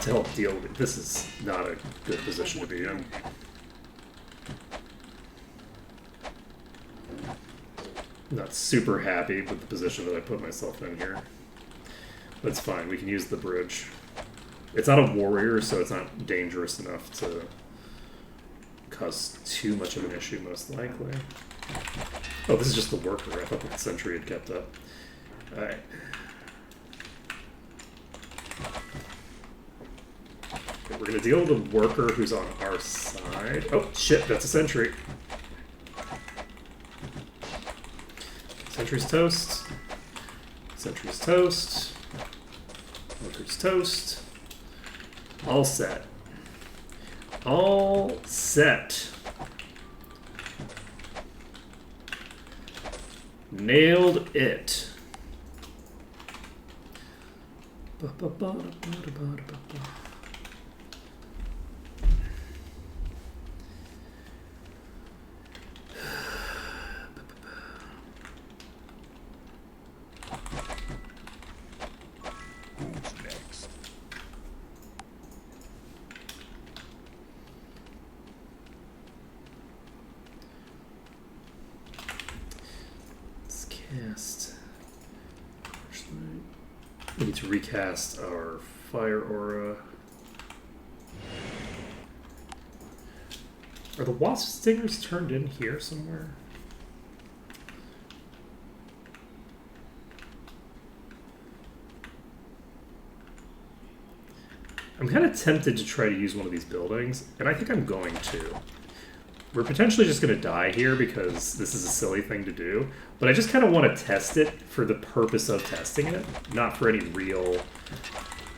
A: to help deal with it. This is not a good position to be in. Not super happy with the position that I put myself in here. That's fine, we can use the bridge. It's not a warrior, so it's not dangerous enough to cause too much of an issue, most likely. Oh, this is just the worker. I thought the sentry had kept up. Alright. We're going to deal with the worker who's on our side. Oh, shit, that's a sentry. Sentry's toast. Sentry's toast. Worker's toast. All set. All set. Nailed it.
B: Who's next?
A: Let's cast. We need to recast our fire aura. Are the wasp stingers turned in here somewhere? I'm kind of tempted to try to use one of these buildings, and I think I'm going to. We're potentially just going to die here because this is a silly thing to do, but I just kind of want to test it for the purpose of testing it, not for any real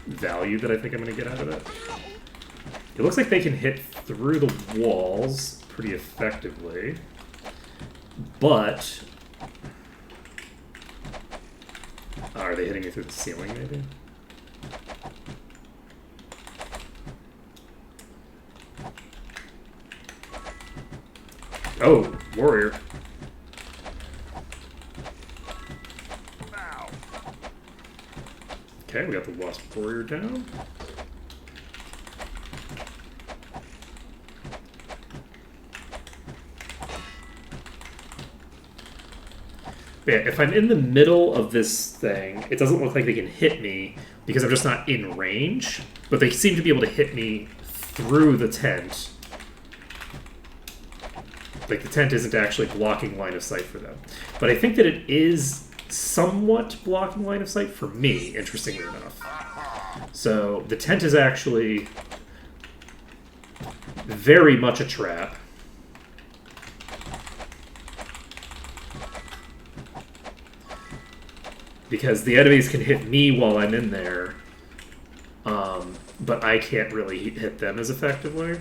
A: value that I think I'm going to get out of it. It looks like they can hit through the walls pretty effectively, but Are they hitting me through the ceiling, maybe? Oh, warrior.
B: Now.
A: Okay, we got the wasp warrior down. But yeah, if I'm in the middle of this thing, it doesn't look like they can hit me because I'm just not in range. But they seem to be able to hit me through the tent. Like, the tent isn't actually blocking line of sight for them. But I think that it is somewhat blocking line of sight for me, interestingly enough. So, the tent is actually very much a trap. Because the enemies can hit me while I'm in there, but I can't really hit them as effectively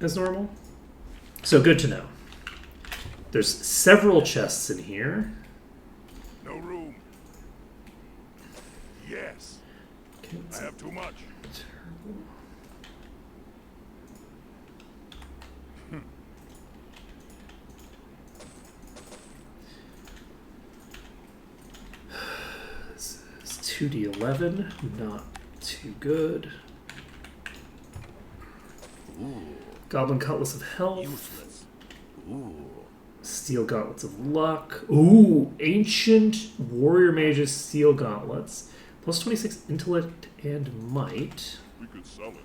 A: as normal. So good to know. There's several chests in here.
B: No room. Yes.
A: Okay,
B: I have too much.
A: terrible. This is 2d11, not too good.
D: Ooh.
A: Goblin Cutlass of Health.
D: Useless. Ooh.
A: Steel Gauntlets of Luck. Ooh, Ancient Warrior Mage's Steel Gauntlets. Plus 26 Intellect and Might.
B: We could sell it.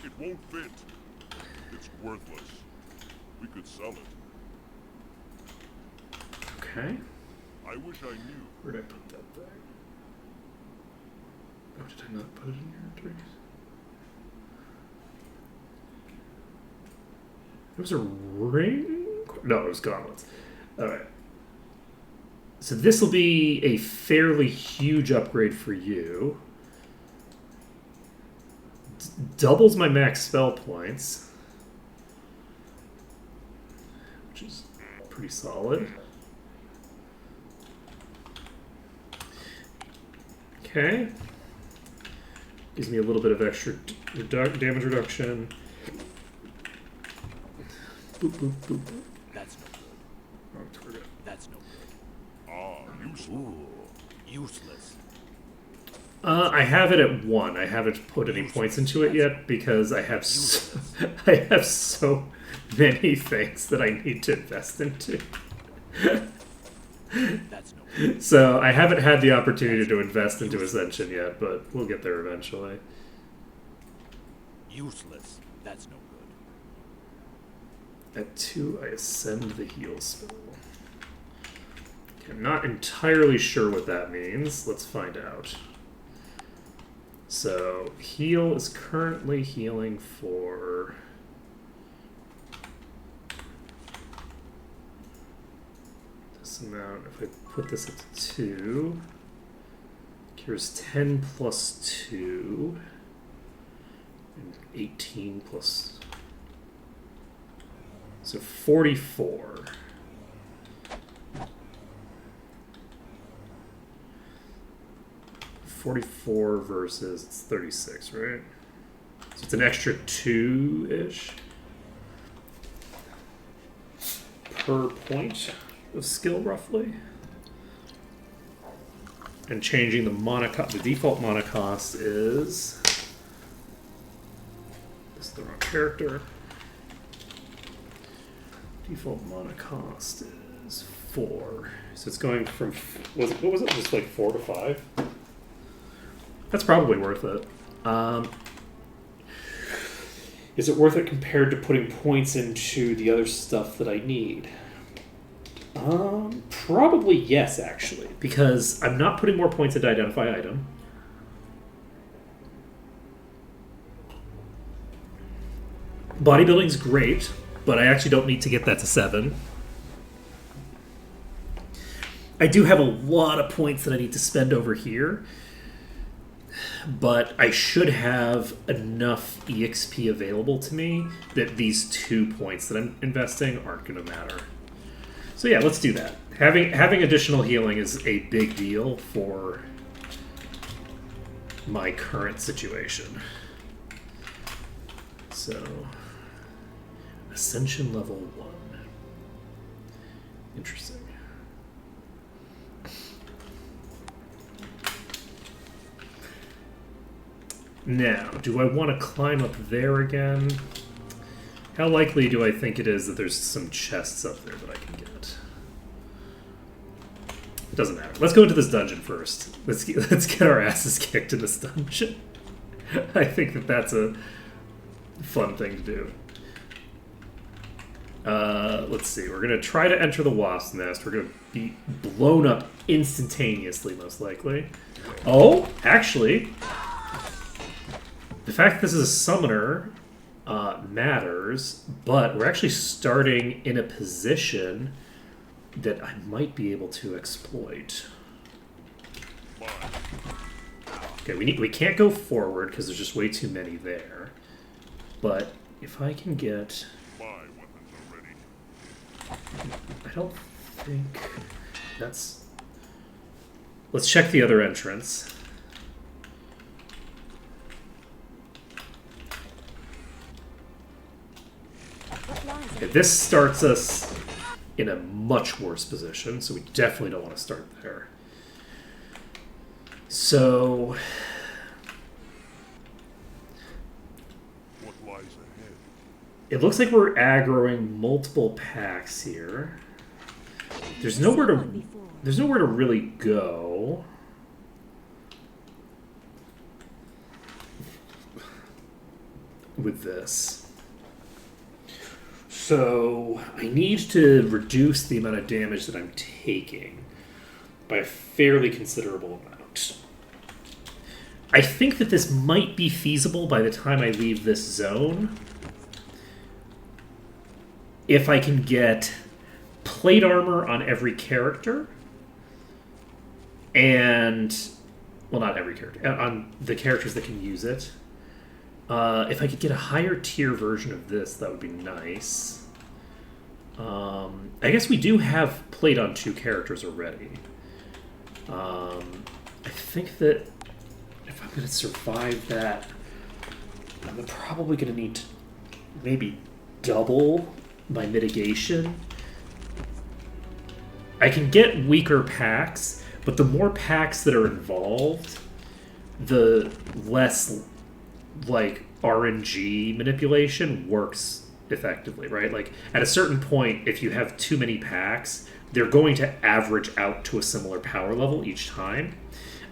B: It won't fit. It's worthless. We could sell it.
A: Okay.
B: I wish I knew.
A: Where did I put that thing? Oh, did I not put it in your inventory? It was a ring? No, it was gauntlets. Alright. So this will be a fairly huge upgrade for you. Doubles my max spell points, which is pretty solid. Okay. Gives me a little bit of extra damage reduction. Boop, boop, boop.
D: That's no good.
A: Oh, we're good.
D: That's no good.
B: Ah, useless.
D: Ooh. Useless.
A: I have it at 1. I haven't put any points into it yet because I have I have so many things that I need to invest into.
D: That's no good.
A: So I haven't had the opportunity to invest into Ascension yet, but we'll get there eventually.
D: Useless. That's no good.
A: At 2, I ascend the heal spell. Okay, I'm not entirely sure what that means. Let's find out. So, heal is currently healing for... this amount. If I put this at 2, cures 10 plus 2, and 18 plus... so 44. Versus it's 36, right? So it's an extra 2-ish per point of skill, roughly. And changing the default mana cost is... this is the wrong character. Default mana cost is 4. So it's going from... what was it? Just like 4 to 5? That's probably worth it. Is it worth it compared to putting points into the other stuff that I need? Probably yes, actually. Because I'm not putting more points into Identify Item. Bodybuilding's great, but I actually don't need to get that to 7. I do have a lot of points that I need to spend over here, but I should have enough EXP available to me that these 2 points that I'm investing aren't going to matter. So yeah, let's do that. Having additional healing is a big deal for my current situation. So, Ascension level 1. Interesting. Now, do I want to climb up there again? How likely do I think it is that there's some chests up there that I can get? It doesn't matter. Let's go into this dungeon first. Let's get our asses kicked in this dungeon. I think that that's a fun thing to do. Let's see. We're going to try to enter the wasp's nest. We're going to be blown up instantaneously, most likely. Oh, actually, the fact that this is a summoner matters, but we're actually starting in a position that I might be able to exploit. Okay, we can't go forward because there's just way too many there. But if I can get... I don't think that's... Let's check the other entrance. Okay, this starts us in a much worse position, so we definitely don't want to start there. So...
B: What lies ahead?
A: It looks like we're aggroing multiple packs here. There's nowhere to really go. With this. So I need to reduce the amount of damage that I'm taking by a fairly considerable amount. I think that this might be feasible by the time I leave this zone. If I can get plate armor on every character, and, well, not every character, on the characters that can use it. If I could get a higher tier version of this, that would be nice. I guess we do have plate on 2 characters already. I think that if I'm going to survive that, I'm probably going to need to maybe double my mitigation. I can get weaker packs, but the more packs that are involved, the less, like, RNG manipulation works effectively, right? Like, at a certain point, if you have too many packs, they're going to average out to a similar power level each time.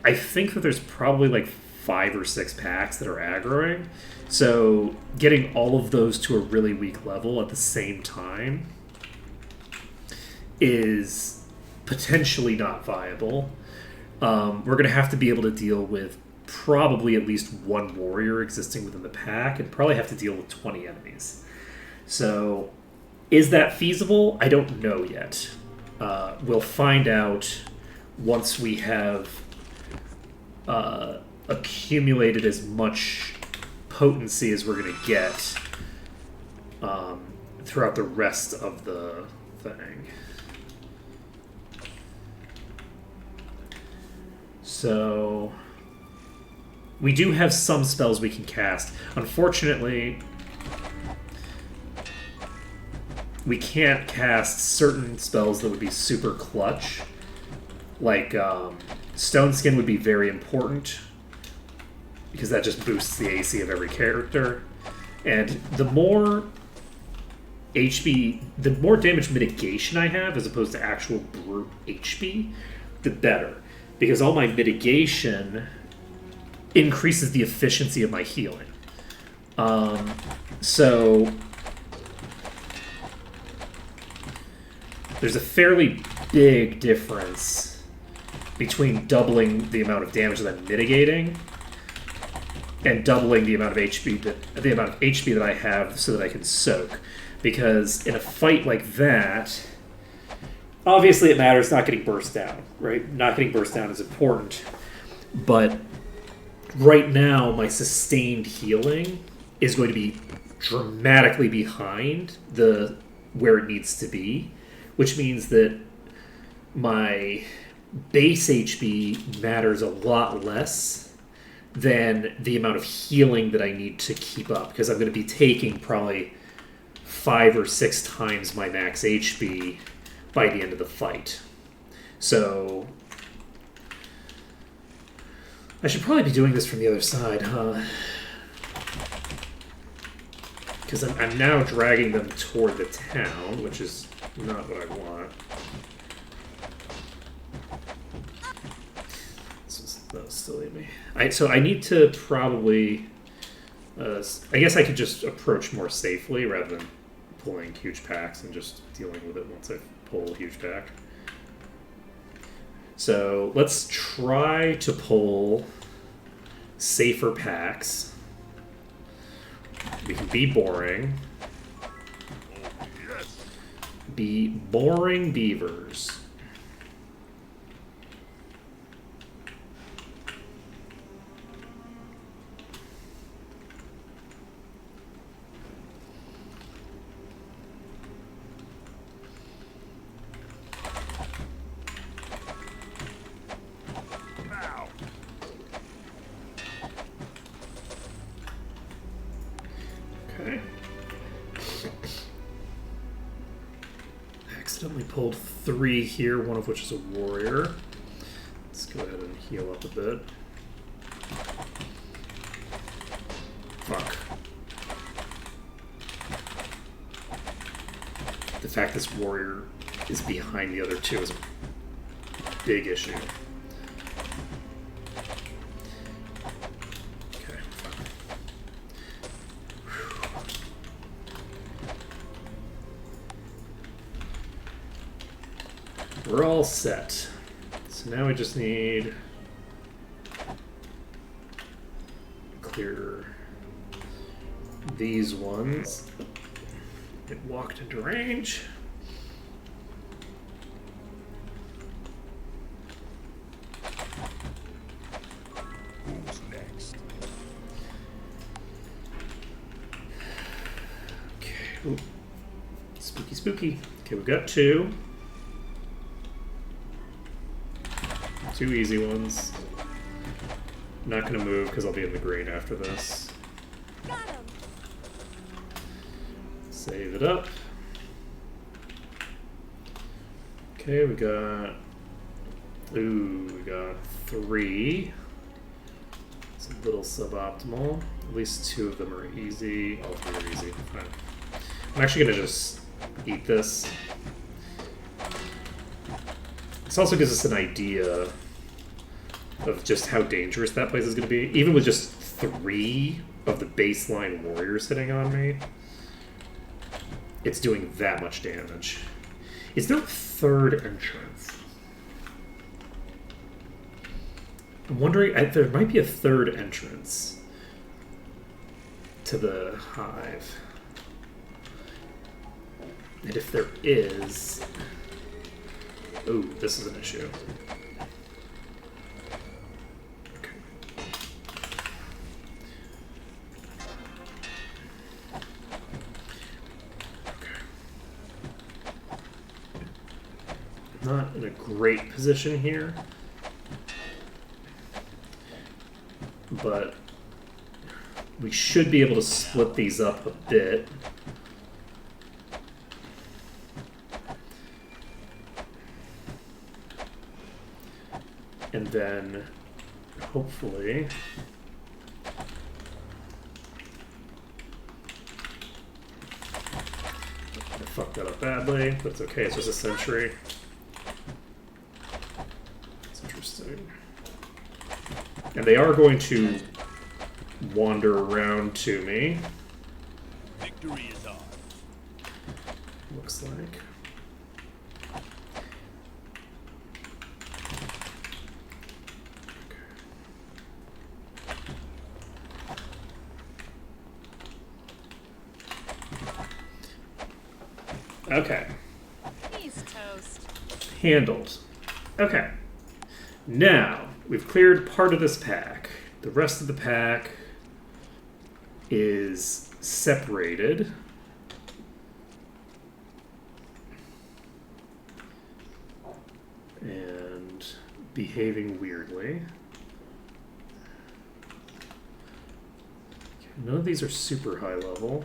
A: I think that there's probably, like, 5 or 6 packs that are aggroing, so getting all of those to a really weak level at the same time is potentially not viable. We're going to have to be able to deal with probably at least 1 warrior existing within the pack, and probably have to deal with 20 enemies. So, is that feasible? I don't know yet. We'll find out once we have accumulated as much potency as we're going to get throughout the rest of the thing. So, we do have some spells we can cast. Unfortunately, we can't cast certain spells that would be super clutch. Like, Stone Skin would be very important, because that just boosts the AC of every character. And the more HP, the more damage mitigation I have, as opposed to actual brute HP, the better. Because all my mitigation increases the efficiency of my healing. So there's a fairly big difference between doubling the amount of damage that I'm mitigating and doubling the amount of HP that I have so that I can soak. Because in a fight like that, obviously it matters not getting burst down, right? Not getting burst down is important, but right now my sustained healing is going to be dramatically behind where it needs to be, which means that my base HP matters a lot less than the amount of healing that I need to keep up, because I'm going to be taking probably 5 or 6 times my max HP by the end of the fight. So I should probably be doing this from the other side, huh? Because I'm now dragging them toward the town, which is not what I want. That'll still leave me. So I need to probably... I guess I could just approach more safely rather than pulling huge packs and just dealing with it once I pull a huge pack. So let's try to pull safer packs. We can be boring.
B: Yes.
A: Be boring beavers.
B: Now.
A: Okay. Accidentally pulled 3 here, one of which is a warrior. Let's go ahead and heal up a bit. Fuck. The fact this warrior is behind the other 2 is a big issue. Okay, fine. We're all set. So now we just need clear these ones. It walked into range.
B: Who's next?
A: Okay. Ooh. Spooky, spooky. Okay, we've got 2. 2 easy ones. Not going to move because I'll be in the green after this.
C: Got him.
A: Save it up. Okay, we got... Ooh, we got 3. It's a little suboptimal. At least 2 of them are easy. All 3 are easy. Fine. I'm actually going to just eat this. This also gives us an idea of just how dangerous that place is going to be. Even with just 3 of the baseline warriors hitting on me, it's doing that much damage. Is there a 3rd entrance? I'm wondering, there might be a 3rd entrance to the hive. And if there is... Ooh, this is an issue. Not in a great position here, but we should be able to split these up a bit. And then hopefully I fucked that up badly, but it's okay, it's just a sentry. And they are going to wander around to me.
D: Victory is ours.
A: Looks like. Okay.
C: He's toast.
A: Handled. Okay. Now, we've cleared part of this pack. The rest of the pack is separated. and behaving weirdly. None of these are super high level.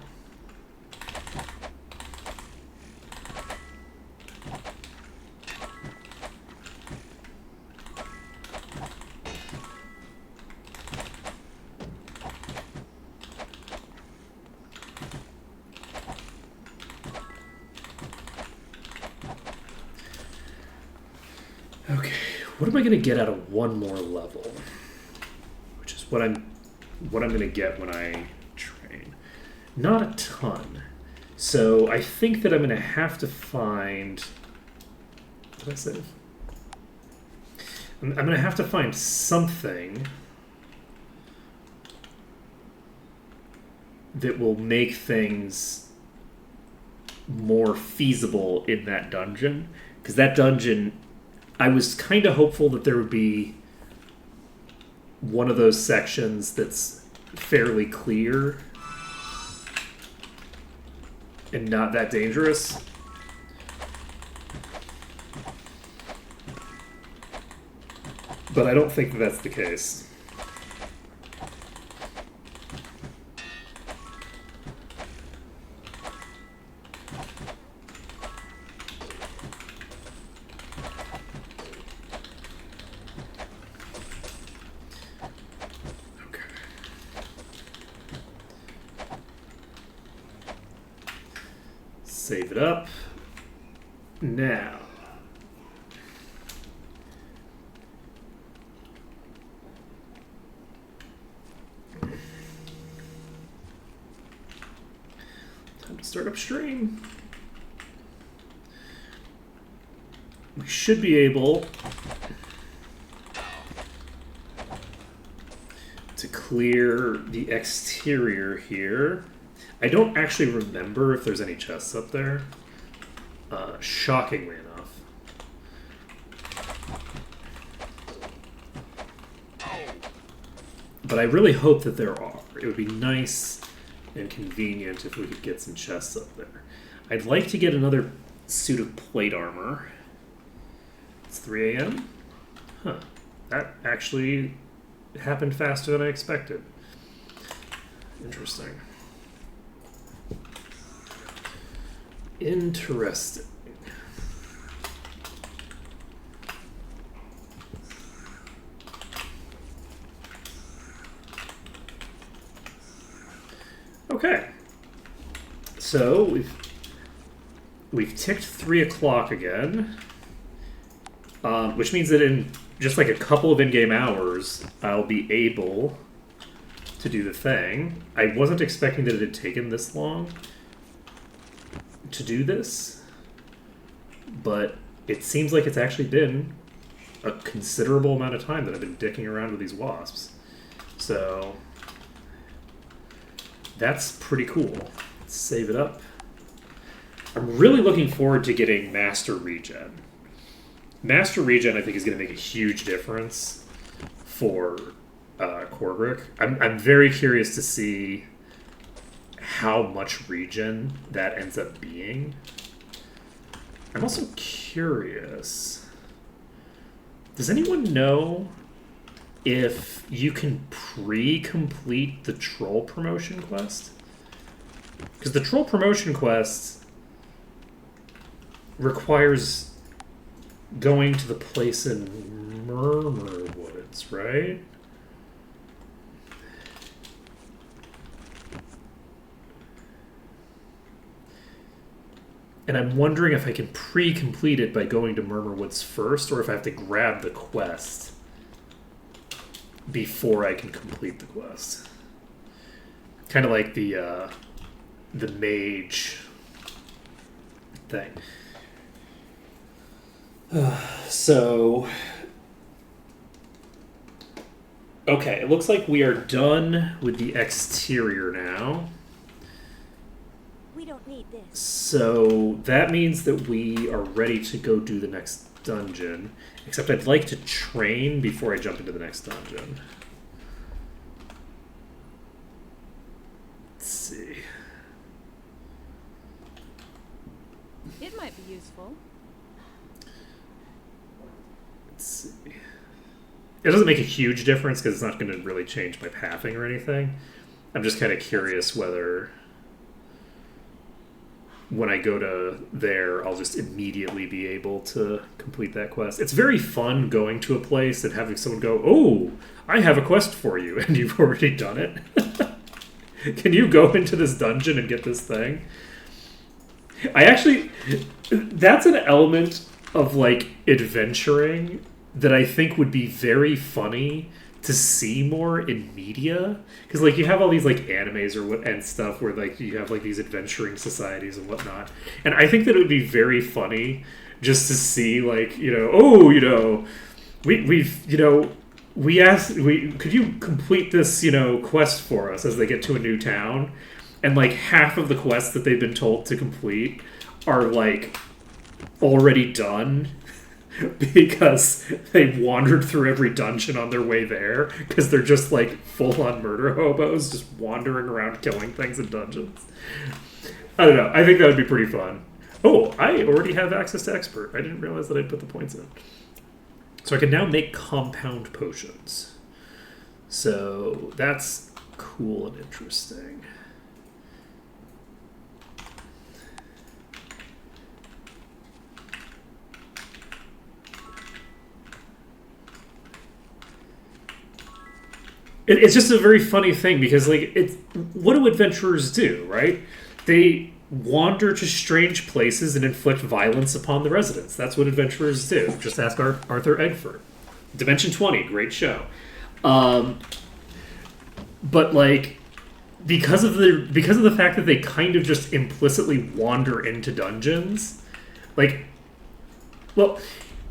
A: Okay, what am I going to get out of one more level? Which is what I'm going to get when I train. Not a ton. So I think that I'm going to have to find... What did I say? I'm going to have to find something that will make things more feasible in that dungeon. Because that dungeon... I was kind of hopeful that there would be one of those sections that's fairly clear and not that dangerous. But I don't think that that's the case. Save it up. Now. Time to start upstream. We should be able to clear the exterior here. I don't actually remember if there's any chests up there. Shockingly enough. But I really hope that there are. It would be nice and convenient if we could get some chests up there. I'd like to get another suit of plate armor. It's 3 a.m.? Huh. That actually happened faster than I expected. Interesting. Interesting. Okay. So we've ticked 3 o'clock again, which means that in just like a couple of in-game hours, I'll be able to do the thing. I wasn't expecting that it had taken this long to do this, but it seems like it's actually been a considerable amount of time that I've been dicking around with these wasps. So that's pretty cool. Let's save it up. I'm really looking forward to getting Master Regen. Master Regen, I think, is going to make a huge difference for Korgrik. I'm very curious to see how much regen that ends up being. I'm also curious. Does anyone know if you can pre-complete the troll promotion quest? Because the troll promotion quest requires going to the place in Murmur Woods, right? And I'm wondering if I can pre-complete it by going to Murmur Woods first, or if I have to grab the quest before I can complete the quest. Kind of like the mage thing. So, okay, it looks like we are done with the exterior now.
C: We don't need this.
A: So that means that we are ready to go do the next dungeon. Except I'd like to train before I jump into the next dungeon. Let's see.
C: It might be useful.
A: Let's see. It doesn't make a huge difference because it's not going to really change my pathing or anything. I'm just kind of curious whether when I go to there, I'll just immediately be able to complete that quest. It's very fun going to a place and having someone go, "Oh, I have a quest for you," and you've already done it. Can you go into this dungeon and get this thing? That's an element of like adventuring that I think would be very funny to see more in media, because like you have all these like animes and stuff where like you have like these adventuring societies and whatnot, and I think that it would be very funny just to see like, you know, oh, you know, we asked, could you complete this, you know, quest for us, as they get to a new town, and like half of the quests that they've been told to complete are like already done because they've wandered through every dungeon on their way there, because they're just like full-on murder hobos just wandering around killing things in dungeons. I don't know. I think that would be pretty fun. Oh, I already have access to expert. I didn't realize that I'd put the points in. So I can now make compound potions. So that's cool and interesting. It's just a very funny thing because, like, what do adventurers do, right? They wander to strange places and inflict violence upon the residents. That's what adventurers do. Just ask Arthur Eggford. Dimension 20, great show. But like, because of the fact that they kind of just implicitly wander into dungeons, like, well,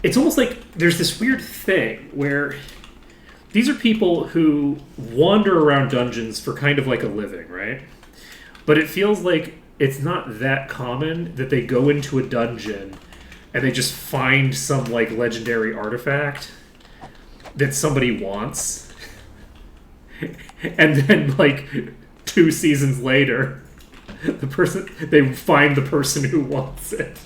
A: it's almost like there's this weird thing where these are people who wander around dungeons for kind of like a living, right? But it feels like it's not that common that they go into a dungeon and they just find some like legendary artifact that somebody wants. And then like 2 seasons later, they find the person who wants it.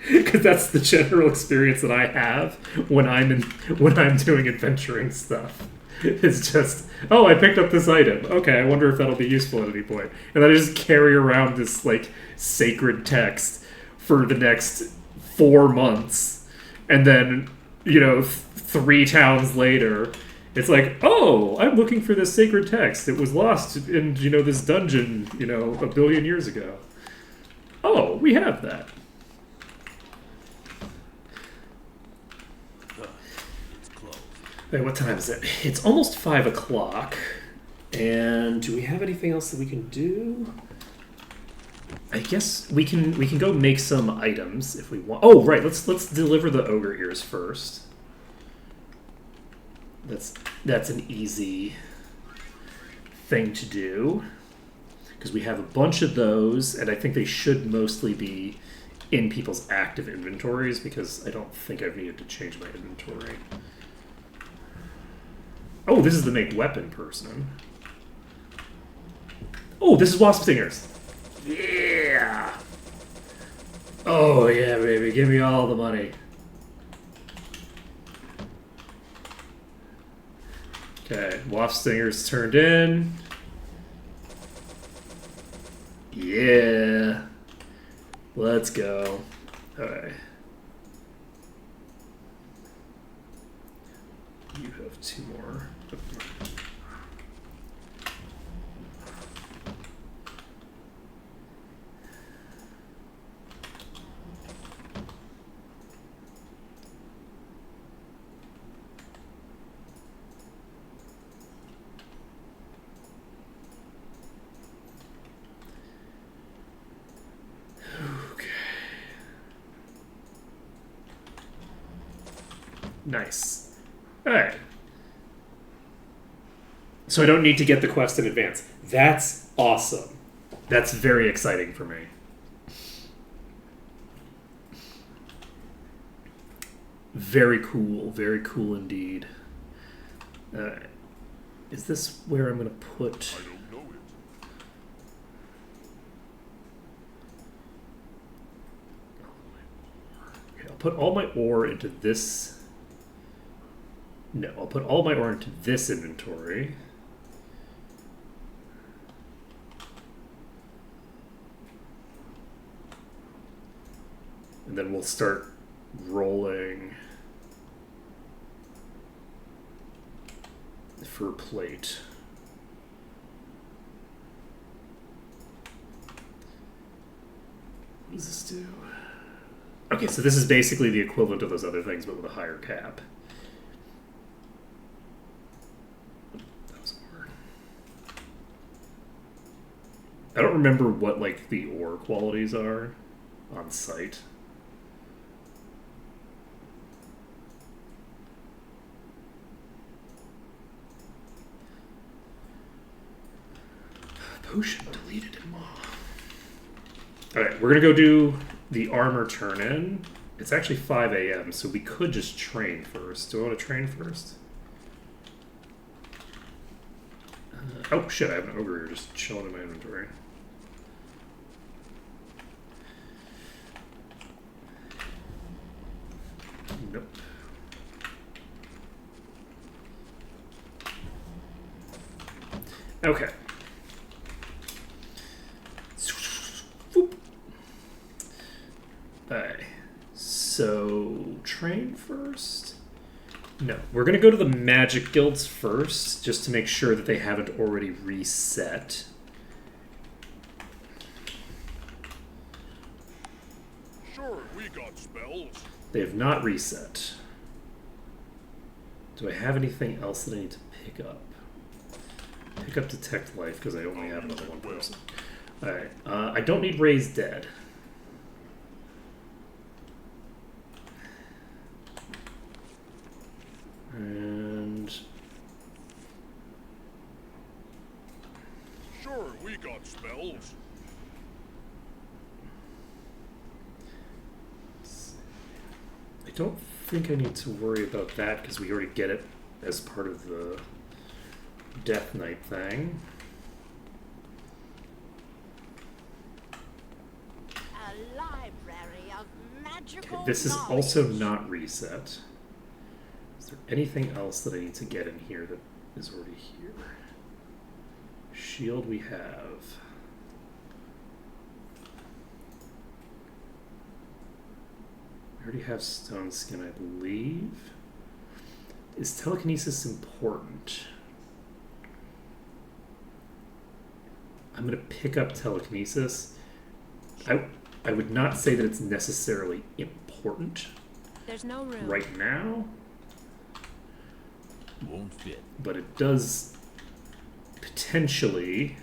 A: Because that's the general experience that I have when I'm doing adventuring stuff. It's just, oh, I picked up this item. Okay, I wonder if that'll be useful at any point. And then I just carry around this like sacred text for the next 4 months, and then, you know, 3 towns later, it's like, oh, I'm looking for this sacred text. It was lost in, you know, this dungeon, you know, 1 billion years ago. Oh, we have that. Wait, what time is it? It's almost 5 o'clock. And do we have anything else that we can do? I guess we can go make some items if we want. Oh, right. Let's deliver the ogre ears first. That's an easy thing to do, because we have a bunch of those, and I think they should mostly be in people's active inventories, because I don't think I've needed to change my inventory. Oh, this is the make weapon person. Oh, this is wasp stingers. Yeah. Oh yeah, baby, give me all the money. Okay, wasp stingers turned in. Yeah. Let's go. Okay. You have 2 more. Okay. Nice. All right. So I don't need to get the quest in advance. That's awesome. That's very exciting for me. Very cool indeed. Is this where I'm going to put...
B: I don't know it.
A: Okay, I'll put all my ore into this No, I'll put all my ore into this inventory. And then we'll start rolling for plate. What does this do? Okay, so this is basically the equivalent of those other things, but with a higher cap. That was ore. I don't remember what like the ore qualities are on site. Potion deleted in MAW. Alright, we're gonna go do the armor turn in. It's actually 5 a.m., so we could just train first. Do I want to train first? Oh shit, I have an ogre here just chilling in my inventory. Nope. Okay. Alright, so train first? No, we're gonna go to the magic guilds first, just to make sure that they haven't already reset.
B: Sure, we got spells.
A: They have not reset. Do I have anything else that I need to pick up? Pick up Detect Life, because I only have another one person. Alright, I don't need Raise Dead. And
B: Sure, we got spells.
A: I don't think I need to worry about that because we already get it as part of the Death Knight thing.
C: A library of magical
A: Okay, this is
C: knowledge.
A: also not reset. Is there anything else that I need to get in here that is already here? Shield we have. I already have Stone Skin, I believe. Is telekinesis important? I'm going to pick up telekinesis. I would not say that it's necessarily important
C: There's no room.
A: right now,
D: Won't fit.
A: but it does potentially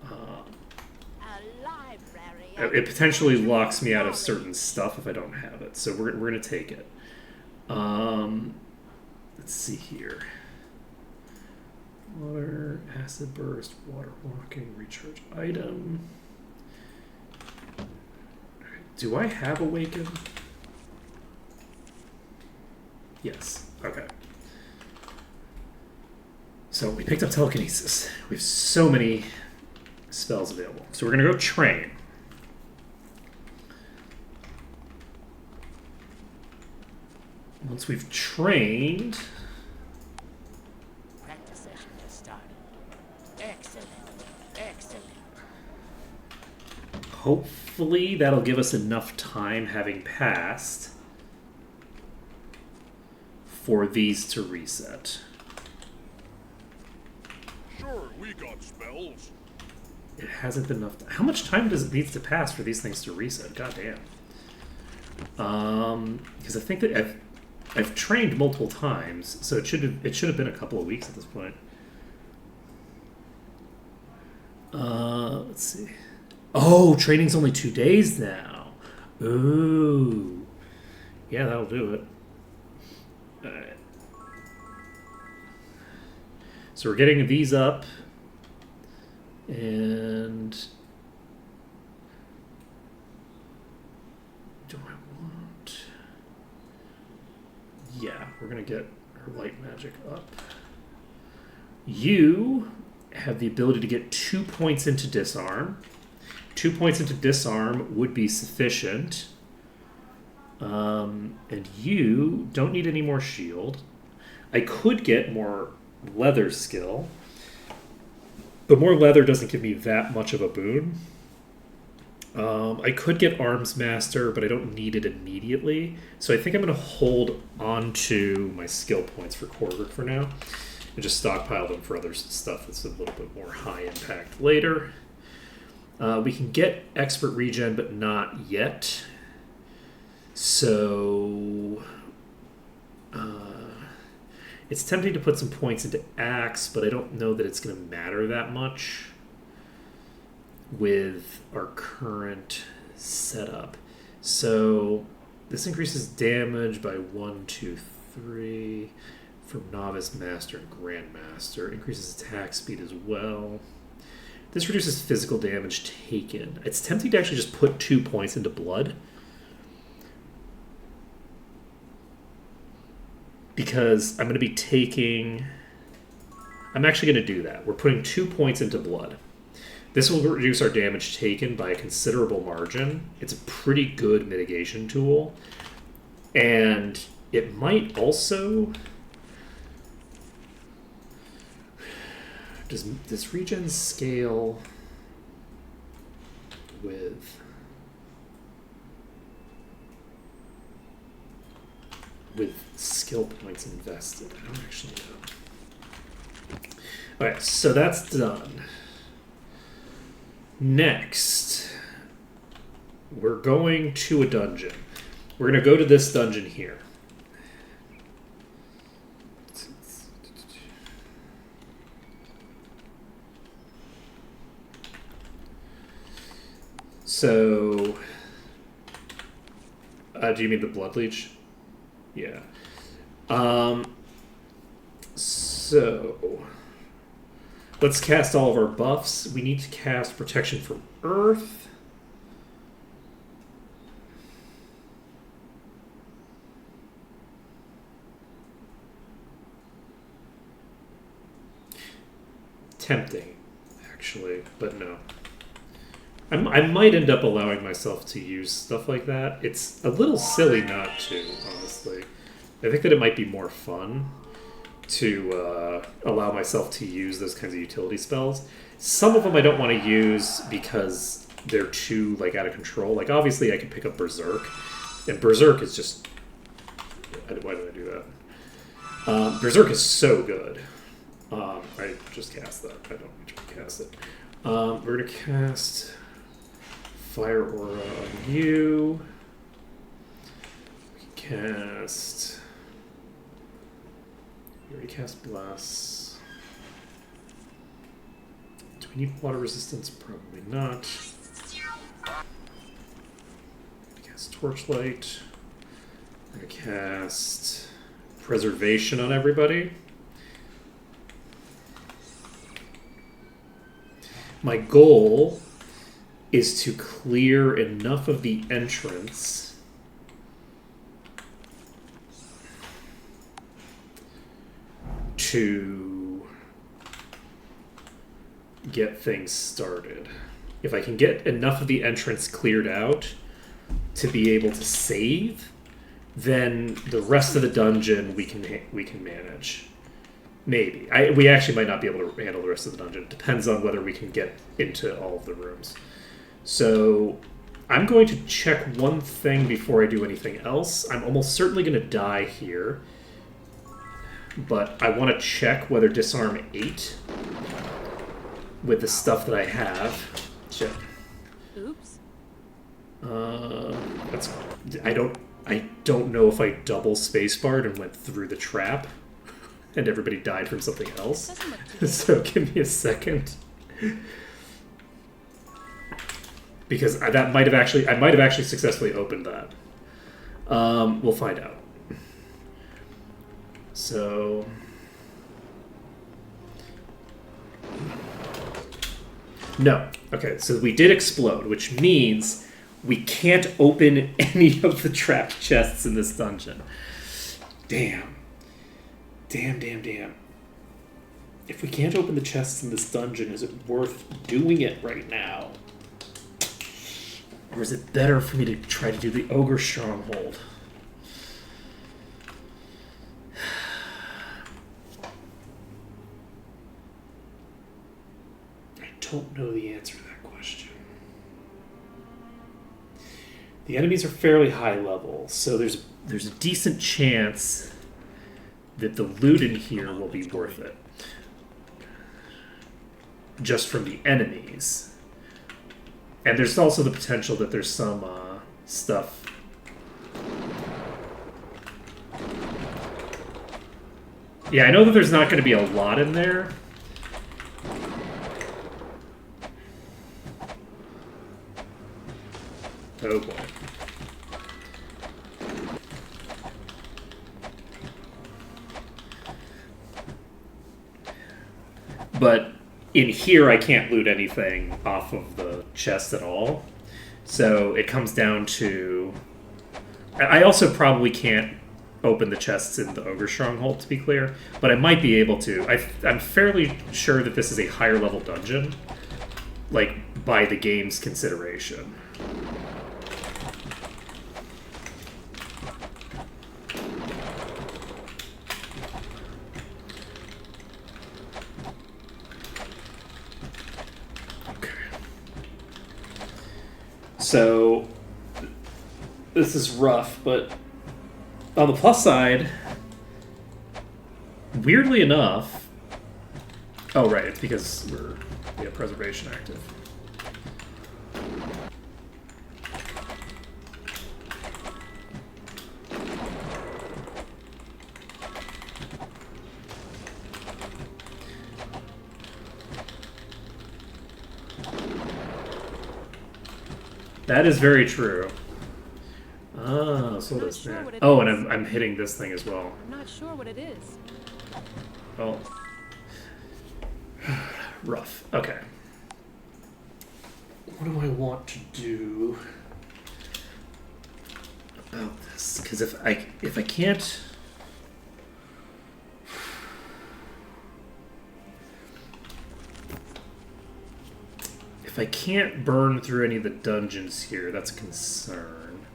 C: A library.
A: it potentially
C: magical
A: locks me out of
C: knowledge.
A: certain stuff if I don't have it. So we're going to take it. Let's see here. Water, acid burst, water walking, recharge item. Do I have Awaken? Yes. Okay. So we picked up telekinesis. We have so many spells available. So we're gonna go train. Once we've trained,
D: Practice session has started. Excellent. Excellent.
A: hopefully that'll give us enough time having passed for these to reset.
B: Sure, we got spells.
A: It hasn't been enough. How much time does it need to pass for these things to reset? God damn. Because I think that I've trained multiple times, so it should have been a couple of weeks at this point. Let's see. Oh, training's only 2 days now. Ooh, yeah, that'll do it. All right. So we're getting these up, and do I want? Yeah, we're gonna get her light magic up. You have the ability to get 2 points into disarm. 2 points into disarm would be sufficient And you don't need any more shield. I could get more leather skill, but more leather doesn't give me that much of a boon. I could get arms master, but I don't need it immediately. So I think I'm going to hold on to my skill points for Korvik for now and just stockpile them for other stuff that's a little bit more high impact later. We can get expert regen, but not yet. So it's tempting to put some points into axe, but I don't know that it's going to matter that much with our current setup. So this increases damage by 1, 2, 3 from novice, master, and grandmaster. Increases attack speed as well. This reduces physical damage taken. It's tempting to actually just put 2 points into blood, because I'm going to be taking... I'm actually going to do that. We're putting 2 points into blood. This will reduce our damage taken by a considerable margin. It's a pretty good mitigation tool. And it might also... Does regen scale with skill points invested? I don't actually know. Alright, so that's done. Next, we're going to a dungeon. We're going to go to this dungeon here. So, do you mean the Blood Leech? Yeah. So, let's cast all of our buffs. We need to cast Protection from Earth. Tempting, actually, but no. I might end up allowing myself to use stuff like that. It's a little silly not to, honestly. I think that it might be more fun to allow myself to use those kinds of utility spells. Some of them I don't want to use because they're too out of control. Like, obviously I can pick up Berserk, and Berserk is just... Why did I do that? Berserk is so good. I just cast that. I don't need to cast it. We're going to cast Fire Aura on you. We can cast... We already cast Bless. Do we need water resistance? Probably not. Cast Torchlight. We're going to cast Preservation on everybody. My goal is to clear enough of the entrance to get things started. If I can get enough of the entrance cleared out to be able to save, then the rest of the dungeon we can manage. Maybe. We actually might not be able to handle the rest of the dungeon. It depends on whether we can get into all of the rooms. So I'm going to check one thing before I do anything else. I'm almost certainly going to die here. But I want to check whether Disarm 8 with the stuff that I have. Shit.
C: Oops.
A: That's... I don't know if I double spacebarred and went through the trap and everybody died from something else. So give me a second. Because I might have actually successfully opened that. We'll find out. So no. Okay, so we did explode, which means we can't open any of the trapped chests in this dungeon. Damn. If we can't open the chests in this dungeon, is it worth doing it right now? Or is it better for me to try to do the Ogre Stronghold? I don't know the answer to that question. The enemies are fairly high level, so there's a decent chance that the loot in here will be worth it. Just from the enemies. And there's also the potential that there's some stuff. Yeah, I know that there's not going to be a lot in there. Oh boy. But in here, I can't loot anything off of the chest at all. So it comes down to... I also probably can't open the chests in the Ogre Stronghold, to be clear. But I might be able to. I'm fairly sure that this is a higher level dungeon. Like, by the game's consideration. So, this is rough, but on the plus side, weirdly enough... Oh, right, it's because we have preservation active. That is very true. Ah, so that's
C: sure what it
A: Oh,
C: is.
A: and I'm hitting this thing as well.
C: I'm not sure what it is.
A: Well, rough. Okay. What do I want to do about this? Because if I can't... If I can't burn through any of the dungeons here, that's a concern.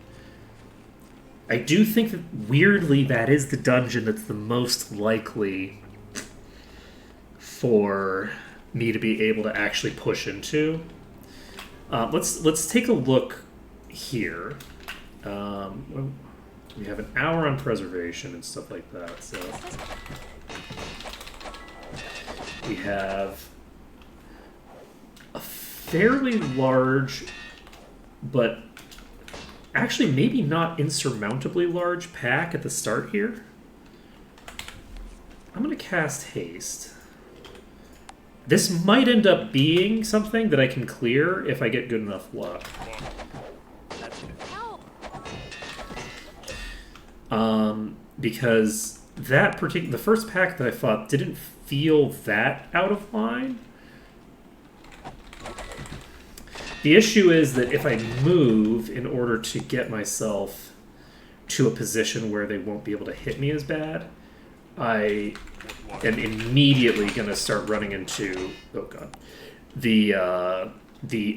A: I do think that, weirdly, that is the dungeon that's the most likely for me to be able to actually push into. Let's take a look here. We have an hour on preservation and stuff like that, so... We have a fairly large, but actually maybe not insurmountably large pack at the start here. I'm going to cast Haste. This might end up being something that I can clear if I get good enough luck.
C: Help!
A: Because that the first pack that I fought didn't feel that out of line. The issue is that if I move in order to get myself to a position where they won't be able to hit me as bad, I am immediately going to start running into, oh god, the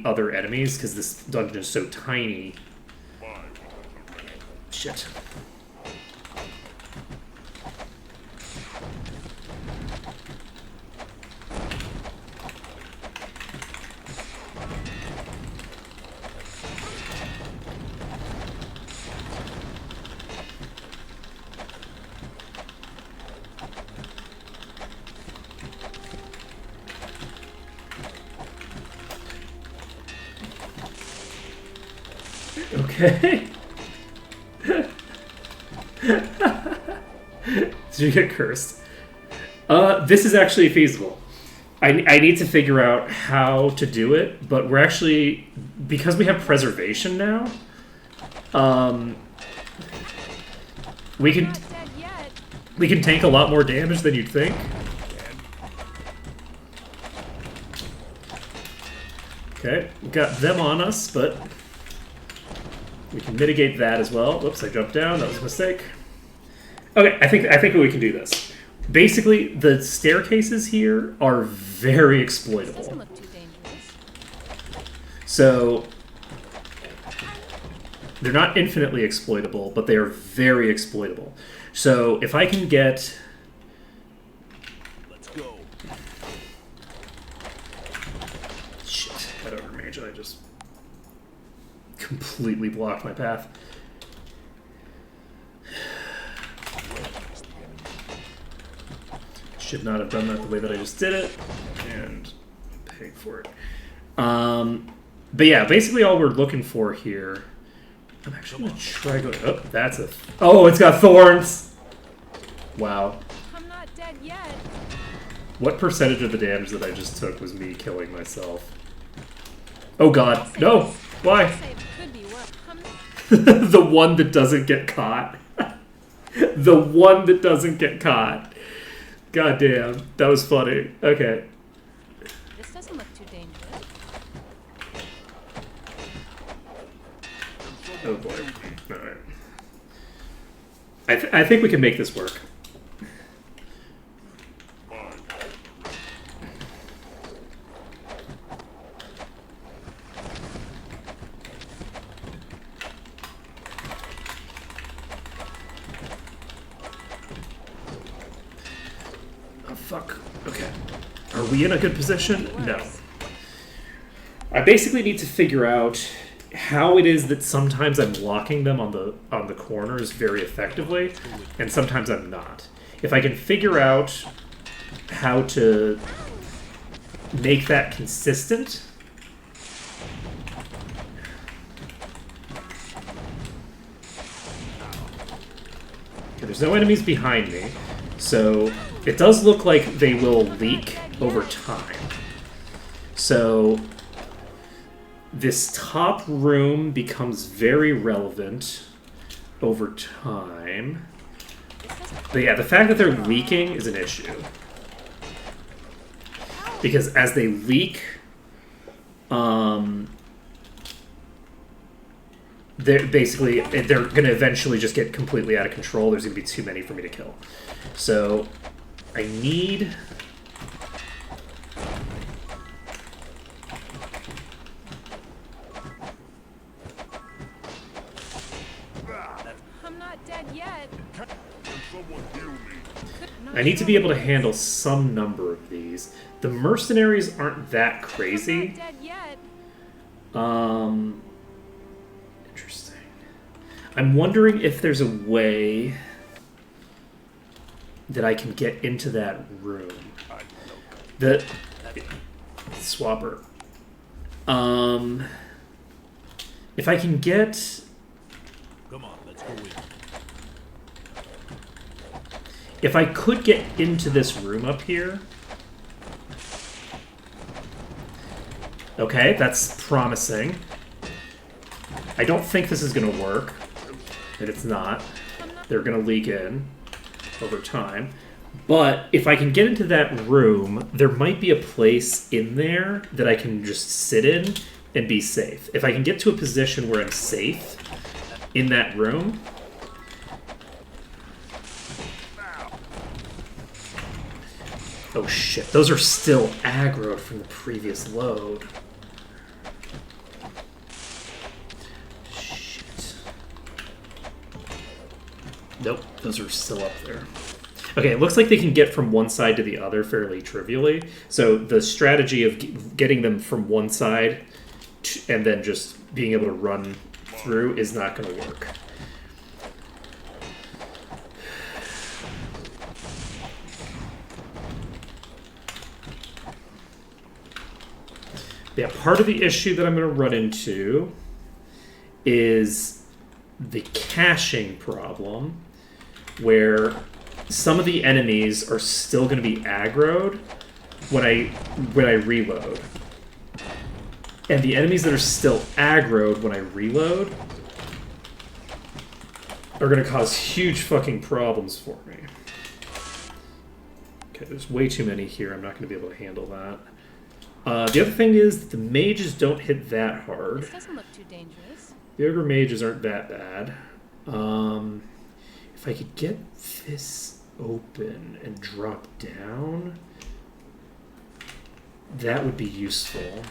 A: other enemies, because this dungeon is so tiny. Shit. Okay. Did you get cursed? This is actually feasible. I need to figure out how to do it, but we're actually, because we have preservation now, we can
C: Not dead yet.
A: tank a lot more damage than you'd think. Okay, we got them on us, but we can mitigate that as well. Whoops, I jumped down. That was a mistake. Okay, I think we can do this. Basically, the staircases here are very
C: This doesn't
A: exploitable.
C: look too dangerous.
A: So They're not infinitely exploitable, but they are very exploitable. So if I can get...
B: Let's go.
A: Shit, head over mage, I just completely blocked my path. Should not have done that the way that I just did it, and pay for it. But yeah, basically all we're looking for here... I'm actually going to try going... Oh, that's a... Oh, it's got thorns! Wow.
C: I'm not dead yet.
A: What percentage of the damage that I just took was me killing myself? Oh god, no! Why?
C: Say it could be worse. I'm
A: The one that doesn't get caught. The one that doesn't get caught. God damn, that was funny. Okay.
C: This doesn't look too dangerous.
A: Oh boy. Alright. I think we can make this work. Oh fuck. Okay. Are we in a good position? No. I basically need to figure out how it is that sometimes I'm locking them on the corners very effectively, and sometimes I'm not. If I can figure out how to make that consistent, okay, there's no enemies behind me, so it does look like they will leak over time. So this top room becomes very relevant over time. But yeah, the fact that they're leaking is an issue. Because as they leak, they're going to eventually just get completely out of control. There's going to be too many for me to kill. So I need...
C: I'm not dead yet.
B: Can someone heal me?
A: I need to be able to handle some number of these. The mercenaries aren't that
C: I'm
A: crazy.
C: not dead yet.
A: Interesting. I'm wondering if there's a way that I can get into that room. The swapper. If I can get...
B: Come on, let's go in.
A: If I could get into this room up here... Okay, that's promising. I don't think this is going to work. And it's not. They're going to leak in over time. But if I can get into that room, there might be a place in there that I can just sit in and be safe. If I can get to a position where I'm safe in that room... Oh shit, those are still aggroed from the previous load. Shit. Nope, those are still up there. Okay, it looks like they can get from one side to the other fairly trivially. So the strategy of getting them from one side and then just being able to run through is not going to work. Yeah, part of the issue that I'm going to run into is the caching problem, where some of the enemies are still going to be aggroed when I reload. And the enemies that are still aggroed when I reload are going to cause huge fucking problems for me. Okay, there's way too many here. I'm not going to be able to handle that. The other thing is that the mages don't hit that hard.
C: This doesn't look too dangerous.
A: The ogre mages aren't that bad. If I could get this open and drop down, that would be useful.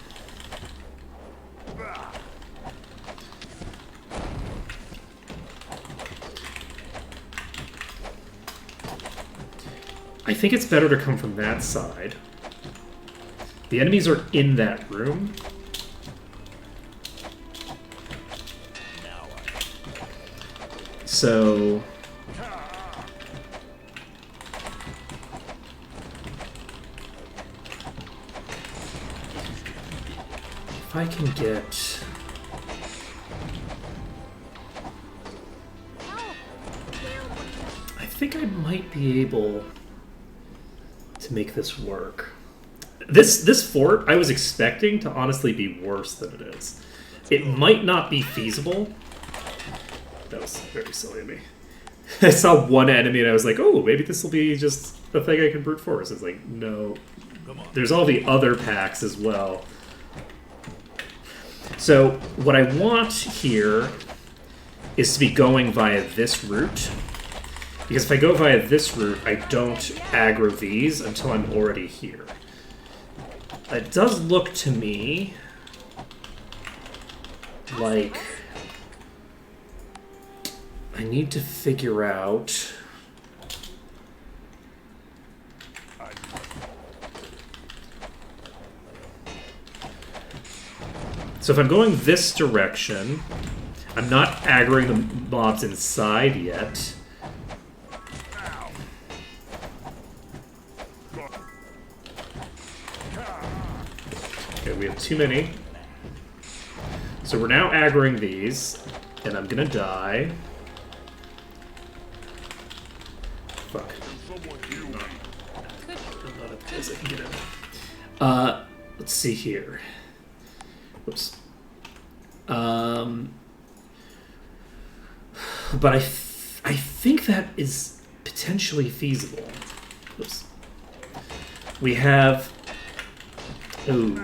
A: I think it's better to come from that side. The enemies are in that room.
D: Now
A: So... if I can get... I think I might be able to make this work. This fort, I was expecting to honestly be worse than it is. It might not be feasible. That was very silly of me. I saw one enemy and I was like, oh, maybe this will be just a thing I can brute force. It's like, no. There's all the other packs as well. So what I want here is to be going via this route. Because if I go via this route, I don't aggro these until I'm already here. It does look to me like I need to figure out... So if I'm going this direction, I'm not aggroing the mobs inside yet. Okay, we have too many. So we're now aggroing these, and I'm gonna die. Fuck. A lot of kills I can get in. Let's see here. Whoops. But I think that is potentially feasible. Whoops. We have... Ooh.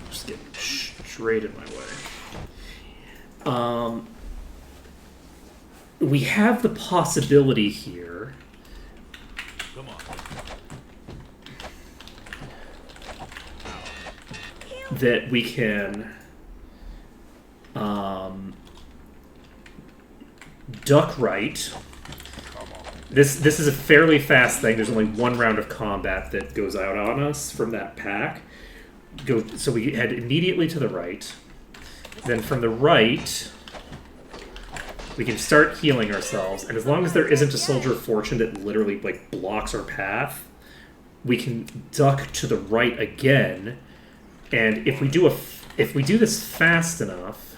A: Just getting straight in my way. We have the possibility here...
D: Come on.
A: that we can duck right. This is a fairly fast thing. There's only one round of combat that goes out on us from that pack. So we head immediately to the right. Then from the right, we can start healing ourselves. And as long as there isn't a Soldier of Fortune that literally like blocks our path, we can duck to the right again. And if we do this fast enough,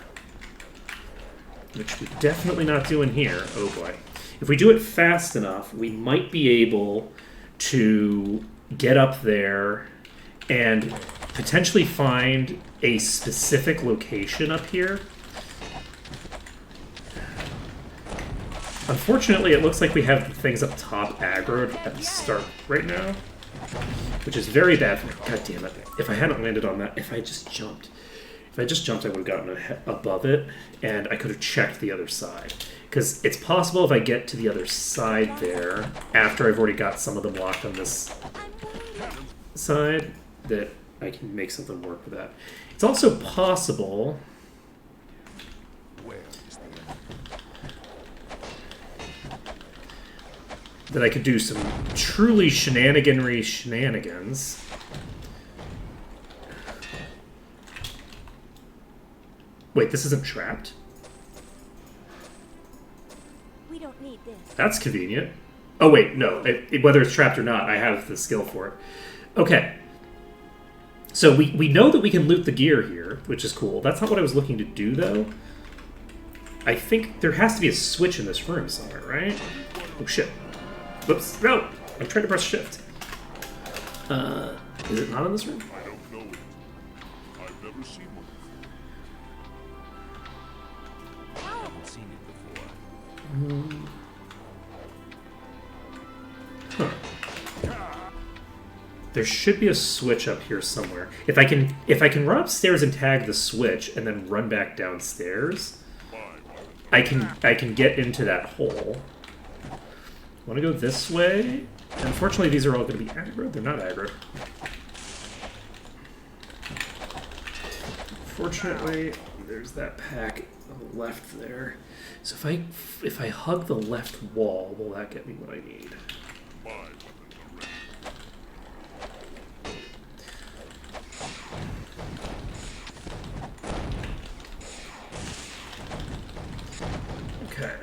A: which we're definitely not doing here, oh boy. If we do it fast enough, we might be able to get up there and potentially find a specific location up here. Unfortunately, it looks like we have things up top aggroed at the start right now, which is very bad for me. God damn it. If I hadn't landed on that, if I just jumped, I would have gotten above it, and I could have checked the other side. Because it's possible if I get to the other side there, after I've already got some of them locked on this side, that I can make something work with that. It's also possible... that I could do some truly shenanigans. Wait, this isn't trapped?
E: We don't need this.
A: That's convenient. Oh wait, no. Whether it's trapped or not, I have the skill for it. Okay. So we know that we can loot the gear here, which is cool. That's not what I was looking to do, though. I think there has to be a switch in this room somewhere, right? Oh shit. Whoops. No! I'm trying to press shift. Is it not in this room?
B: I don't know it. I've never seen one.
D: I haven't seen it before.
A: Huh. There should be a switch up here somewhere. If I can run upstairs and tag the switch and then run back downstairs, I can get into that hole. Want to go this way? Unfortunately, these are all going to be aggro. They're not aggro. Fortunately, there's that pack on the left there. So if I hug the left wall, will that get me what I need?
B: My weapons are ready.
A: Okay.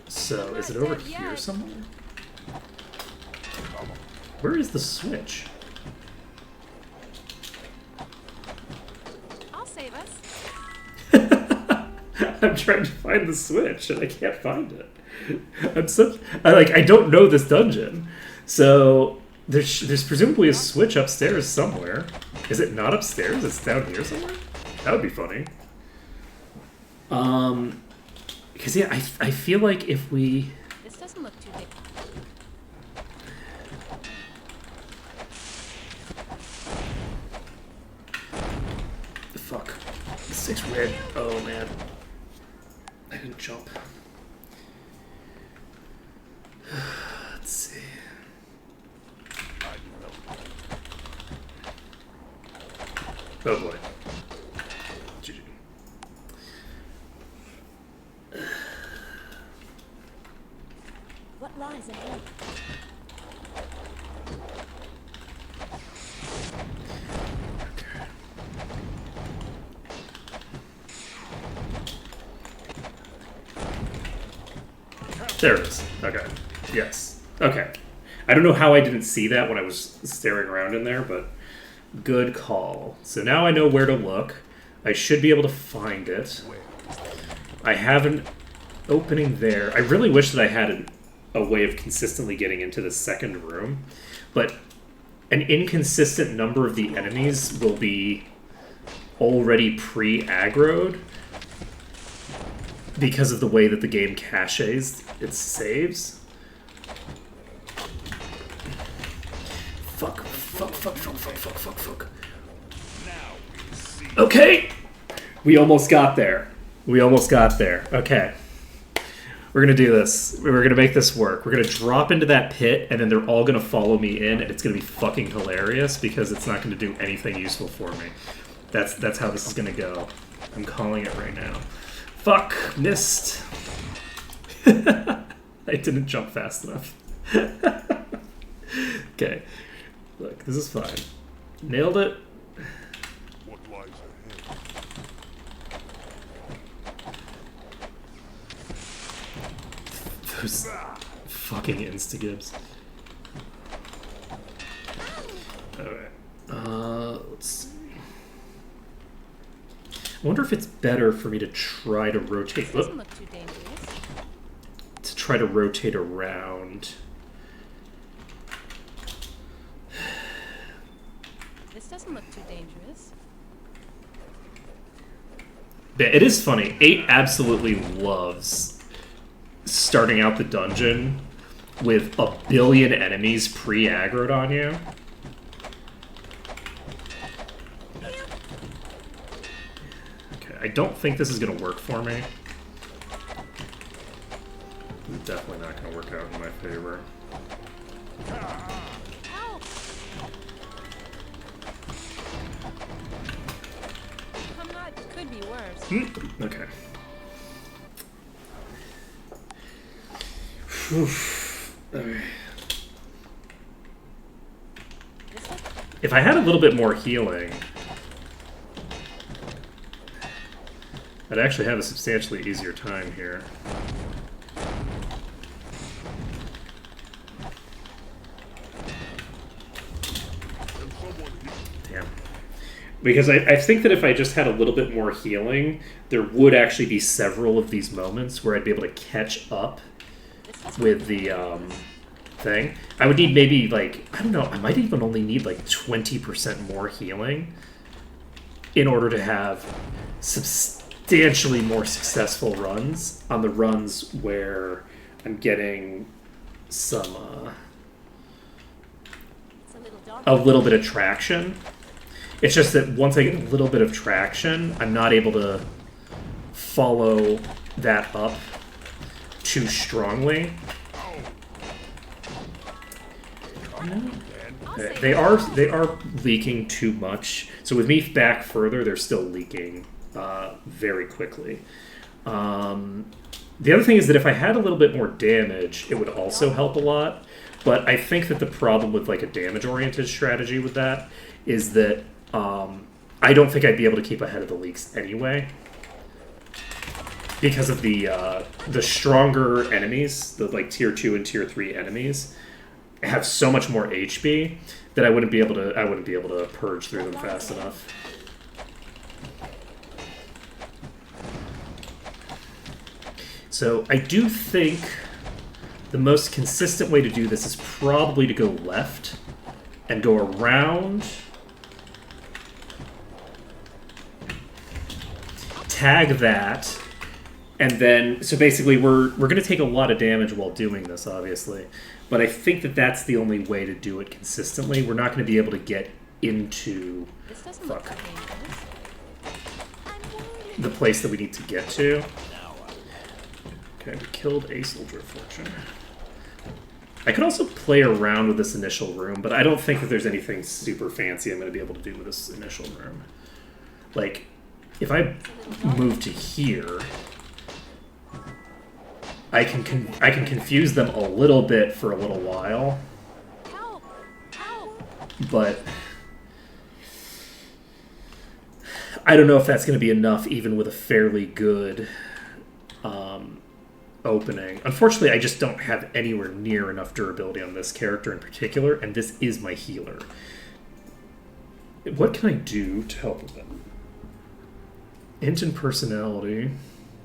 A: So is it over here somewhere? Where is the switch?
C: I'll save us.
A: I'm trying to find the switch and I can't find it. I don't know this dungeon. So there's presumably a switch upstairs somewhere. Is it not upstairs? It's down here somewhere? That would be funny. Because yeah, I feel like if we...
C: This doesn't look too big.
A: Fuck. The stick's red. Oh man. I didn't jump. Let's see. Oh boy. GG.
E: What lies ahead?
A: There it is. Okay. Yes. Okay. I don't know how I didn't see that when I was staring around in there, but good call. So now I know where to look. I should be able to find it. I have an opening there. I really wish that I had a way of consistently getting into the second room, but an inconsistent number of the enemies will be already pre-aggroed because of the way that the game caches its saves. Fuck. Okay! We almost got there. Okay. We're gonna do this. We're gonna make this work. We're gonna drop into that pit, and then they're all gonna follow me in, and it's gonna be fucking hilarious because it's not gonna do anything useful for me. That's how this is gonna go. I'm calling it right now. Fuck! Missed! I didn't jump fast enough. Okay. Look, this is fine. Nailed it.
B: What lies ahead?
A: Those fucking instagibs. Alright. Let's see. I wonder if it's better for me to try to rotate.
C: This doesn't look too dangerous.
A: To try to rotate around.
C: This doesn't look too dangerous.
A: Yeah, it is funny. 8 absolutely loves starting out the dungeon with a billion enemies pre-aggroed on you. Okay, I don't think this is going to work for me. It's definitely not going to work out in my favor.
C: Ow! I'm not. Could be worse.
A: Okay. Whew. Okay.
C: This look.
A: If I had a little bit more healing, I'd actually have a substantially easier time here. Damn. Because I think that if I just had a little bit more healing, there would actually be several of these moments where I'd be able to catch up with the thing. I would need maybe, like, I don't know, I might even only need like 20% more healing in order to have substantially more successful runs on the runs where I'm getting some
E: It's a little dark.
A: a little bit of traction. It's just that once I get a little bit of traction, I'm not able to follow that up too strongly. They are leaking too much. So with me back further, they're still leaking very quickly. The other thing is that if I had a little bit more damage, it would also help a lot. But I think that the problem with like a damage-oriented strategy with that is that I don't think I'd be able to keep ahead of the leaks anyway, because of the stronger enemies, the like tier 2 and tier 3 enemies, have so much more HP that I wouldn't be able to purge through them fast enough. So I do think the most consistent way to do this is probably to go left and go around, tag that, and then, so basically we're going to take a lot of damage while doing this, obviously, but I think that that's the only way to do it consistently. We're not going to be able to get into
C: This doesn't look too dangerous.
A: the place that we need to get to. Okay, we killed a soldier of fortune. I could also play around with this initial room, but I don't think that there's anything super fancy I'm going to be able to do with this initial room. Like, if I move to here, I can confuse them a little bit for a little while,
C: Help! Help!
A: but I don't know if that's going to be enough even with a fairly good opening. Unfortunately, I just don't have anywhere near enough durability on this character in particular, and this is my healer. What can I do to help with them? Int and personality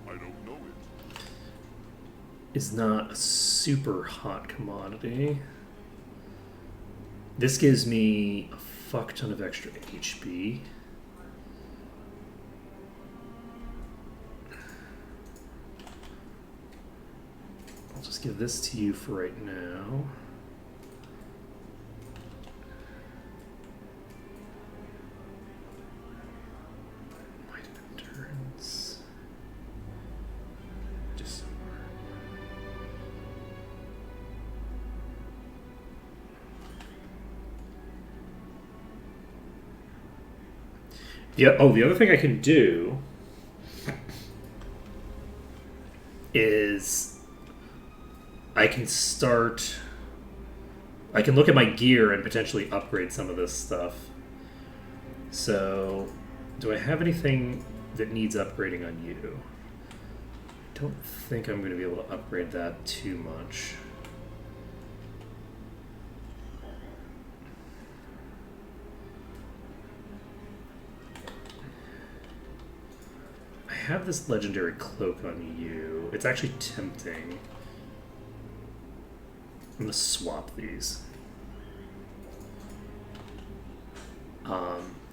B: I don't know it.
A: is not a super hot commodity. This gives me a fuck ton of extra HP. I'll just give this to you for right now. Might have endurance. Just yeah. Oh, the other thing I can do is I can look at my gear and potentially upgrade some of this stuff. So, do I have anything that needs upgrading on you? I don't think I'm going to be able to upgrade that too much. I have this legendary cloak on you. It's actually tempting. I'm going to swap these.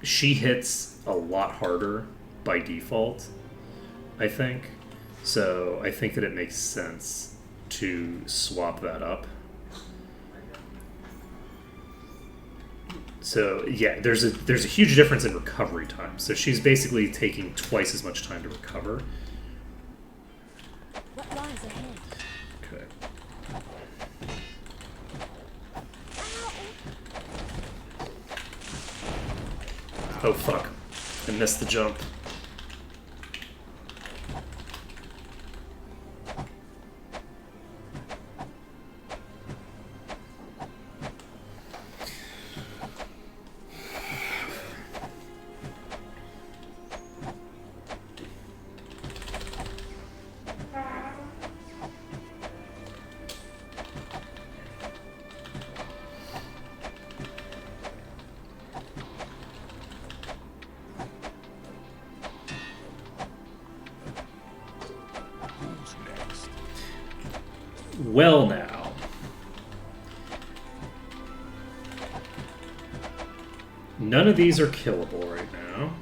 A: She hits a lot harder by default, I think. So I think that it makes sense to swap that up. So yeah, there's a huge difference in recovery time. So she's basically taking twice as much time to recover.
E: What lies ahead?
A: Okay. Oh fuck. I missed the jump.
B: Who's next?
A: Well now. None of these are killable right now.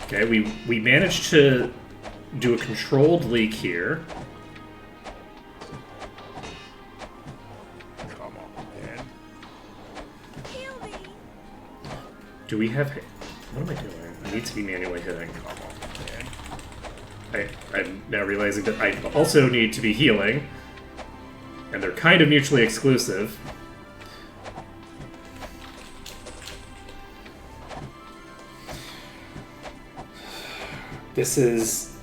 A: Okay, we managed to do a controlled leak here.
B: Come on, man.
E: Kill me!
A: Do we have... What am I doing? need to be manually hitting. I'm now realizing that I also need to be healing, and they're kind of mutually exclusive. This is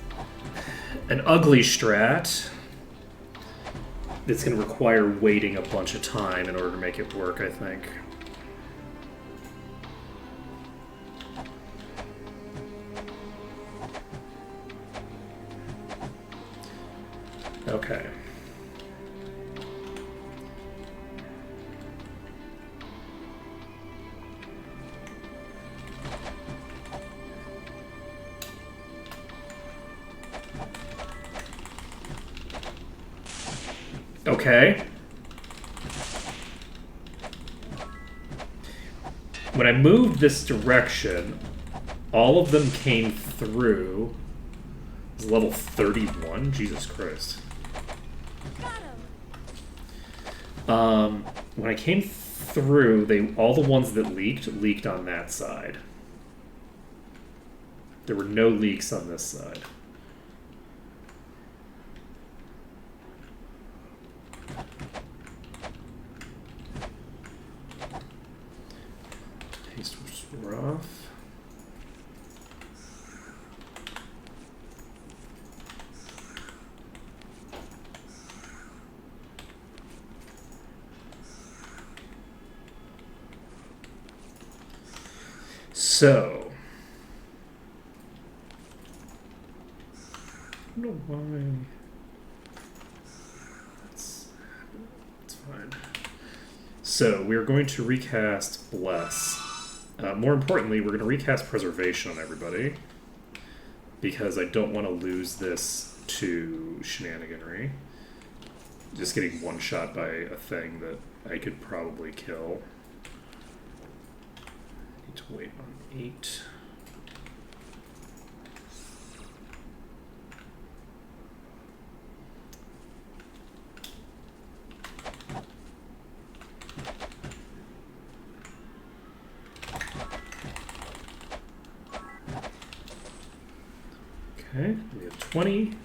A: an ugly strat that's going to require waiting a bunch of time in order to make it work, I think. Okay. Okay. When I moved this direction, all of them came through. It's level 31? Jesus Christ. When I came through, all the ones that leaked on that side. There were no leaks on this side. Taste was rough. So, I don't know why. It's fine. So, we're going to recast Bless. More importantly, we're going to recast Preservation on everybody, because I don't want to lose this to shenaniganry. Just getting one shot by a thing that I could probably kill. To wait on 8. Okay, we have 20.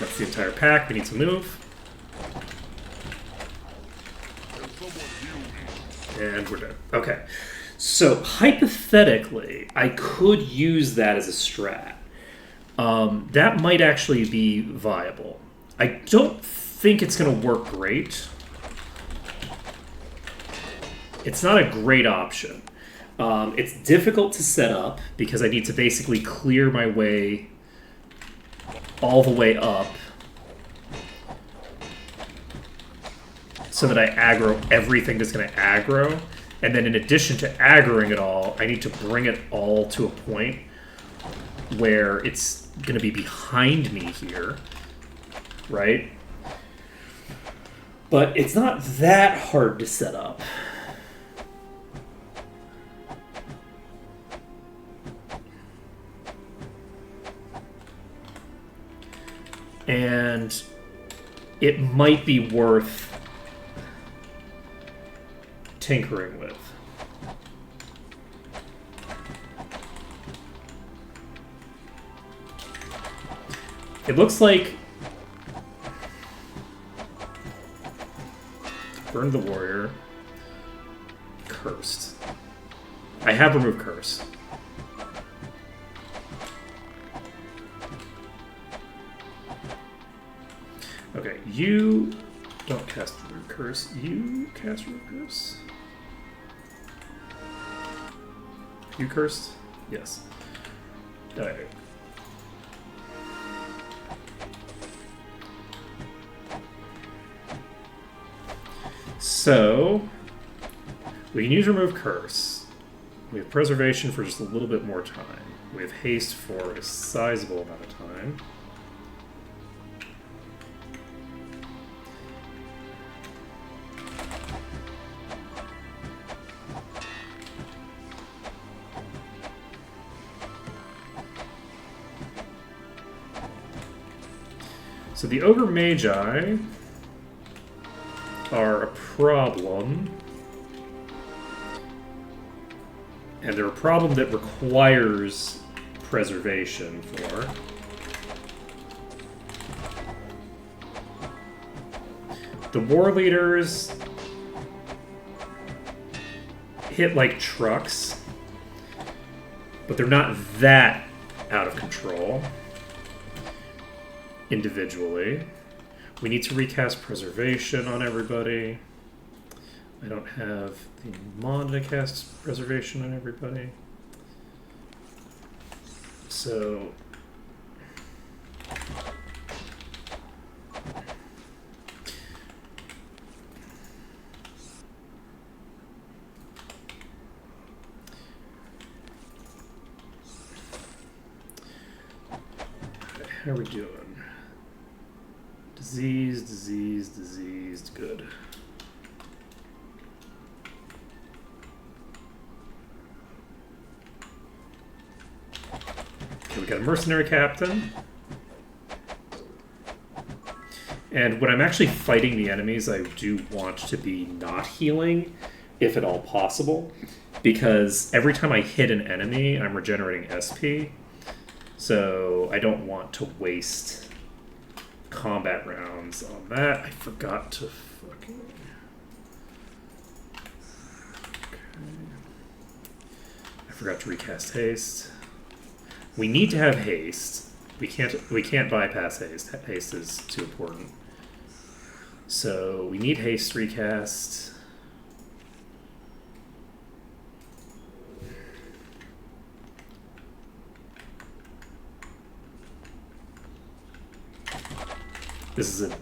A: That's the entire pack. We need to move. And we're done. Okay. So, hypothetically, I could use that as a strat. That might actually be viable. I don't think it's going to work great. It's not a great option. It's difficult to set up because I need to basically clear my way all the way up so that I aggro everything that's going to aggro. And then in addition to aggroing it all, I need to bring it all to a point where it's going to be behind me here, right? But it's not that hard to set up. And it might be worth tinkering with. It looks like Burn the Warrior, Cursed. I have removed Curse. Okay, you don't cast Root Curse. You cast Root Curse. You cursed? Yes. Alright. So, we can use Remove Curse. We have Preservation for just a little bit more time. We have Haste for a sizable amount of time. So the Ogre Magi problem. And they're a problem that requires preservation for. The war leaders hit like trucks, but they're not that out of control individually. We need to recast preservation on everybody. I don't have the mod to cast preservation on everybody. So how are we doing? Diseased, good. Okay, we got a mercenary captain. And when I'm actually fighting the enemies, I do want to be not healing, if at all possible. Because every time I hit an enemy, I'm regenerating SP. So I don't want to waste combat rounds on that. I forgot to fucking... Okay. I forgot to recast haste. We need to have haste. We can't bypass haste. Haste is too important. So we need haste recast. This is a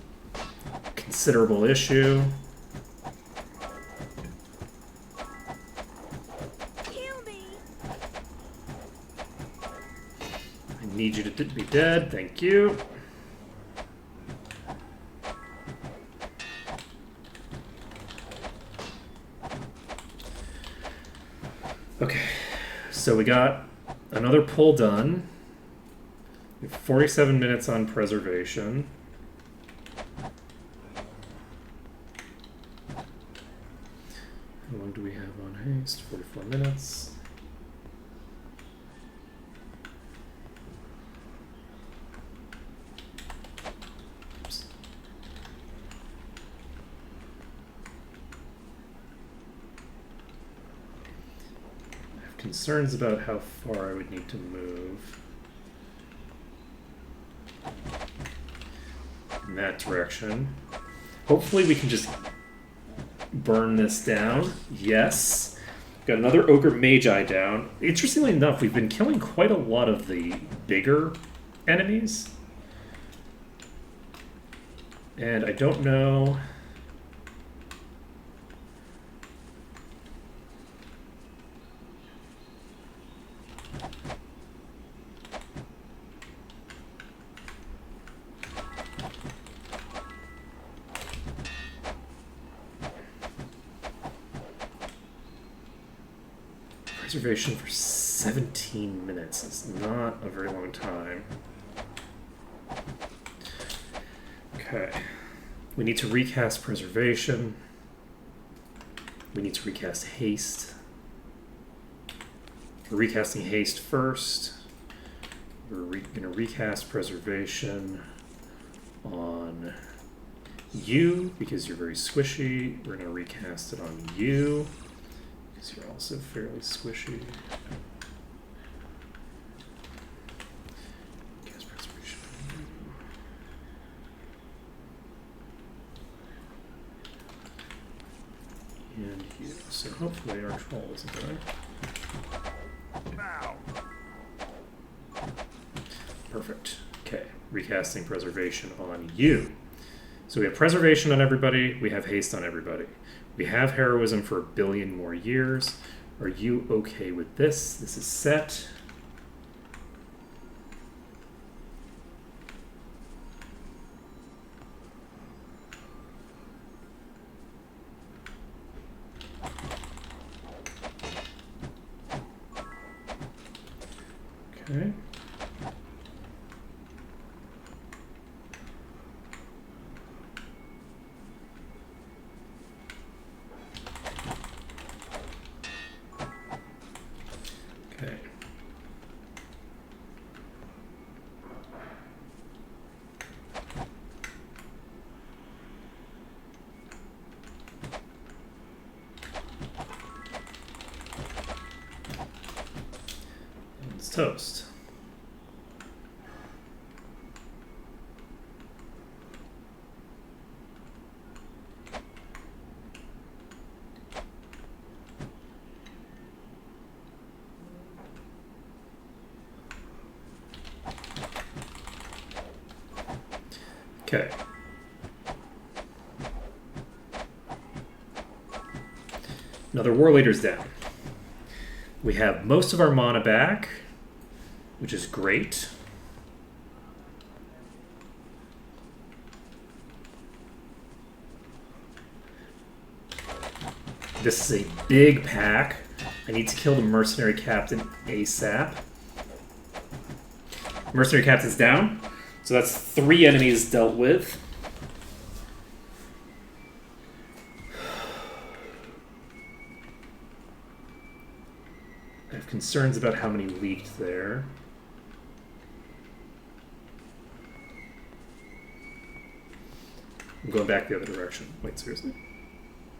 A: considerable issue.
E: Kill me.
A: I need you to be dead. Thank you. Okay, so we got another pull done. We have 47 minutes on preservation. How long do we have on haste? 44 minutes. Oops. I have concerns about how far I would need to move in that direction. Hopefully we can just burn this down. Yes. Got another Ogre Magi down. Interestingly enough, we've been killing quite a lot of the bigger enemies. And I don't know... Preservation for 17 minutes is not a very long time. Okay. We need to recast preservation. We need to recast haste. We're recasting haste first. We're going to recast preservation on you because you're very squishy. We're going to recast it on you. You're also fairly squishy. Cast preservation. And you. So hopefully our troll isn't there.
B: Now.
A: Perfect. Okay. Recasting preservation on you. So we have preservation on everybody. We have haste on everybody. We have heroism for 1 billion more years. Are you okay with this? This is set. Okay. toast. Okay. Another war leader's down. We have most of our mana back, which is great. This is a big pack. I need to kill the mercenary captain ASAP. Mercenary captain's down. So that's 3 enemies dealt with. I have concerns about how many leaked there. I'm going back the other direction. Wait, seriously?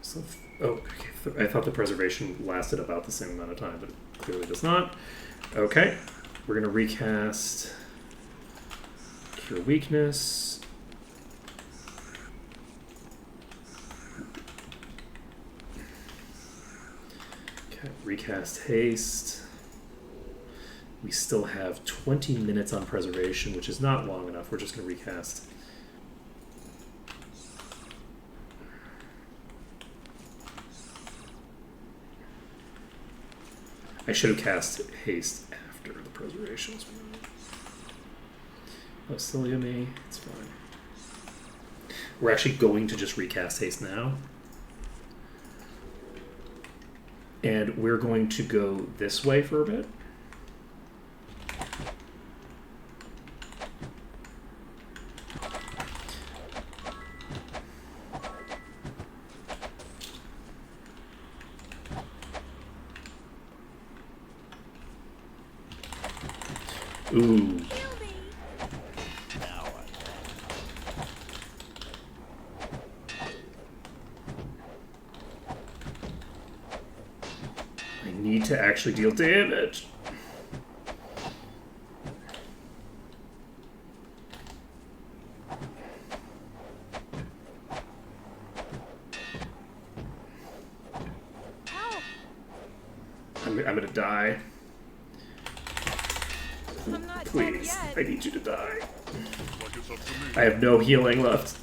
A: So, oh, okay. I thought the preservation lasted about the same amount of time, but it clearly does not. Okay, we're going to recast Cure Weakness. Okay, recast Haste. We still have 20 minutes on preservation, which is not long enough. We're just going to recast. I should have cast Haste after the preservations. Oh, silly of me. It's fine. We're actually going to just recast Haste now. And we're going to go this way for a bit. Ooh. I need to actually deal damage. I'm gonna die.
C: I'm not dead
A: Please,
C: yet.
A: I need you to die.
B: Like it's up to me.
A: I have no healing left.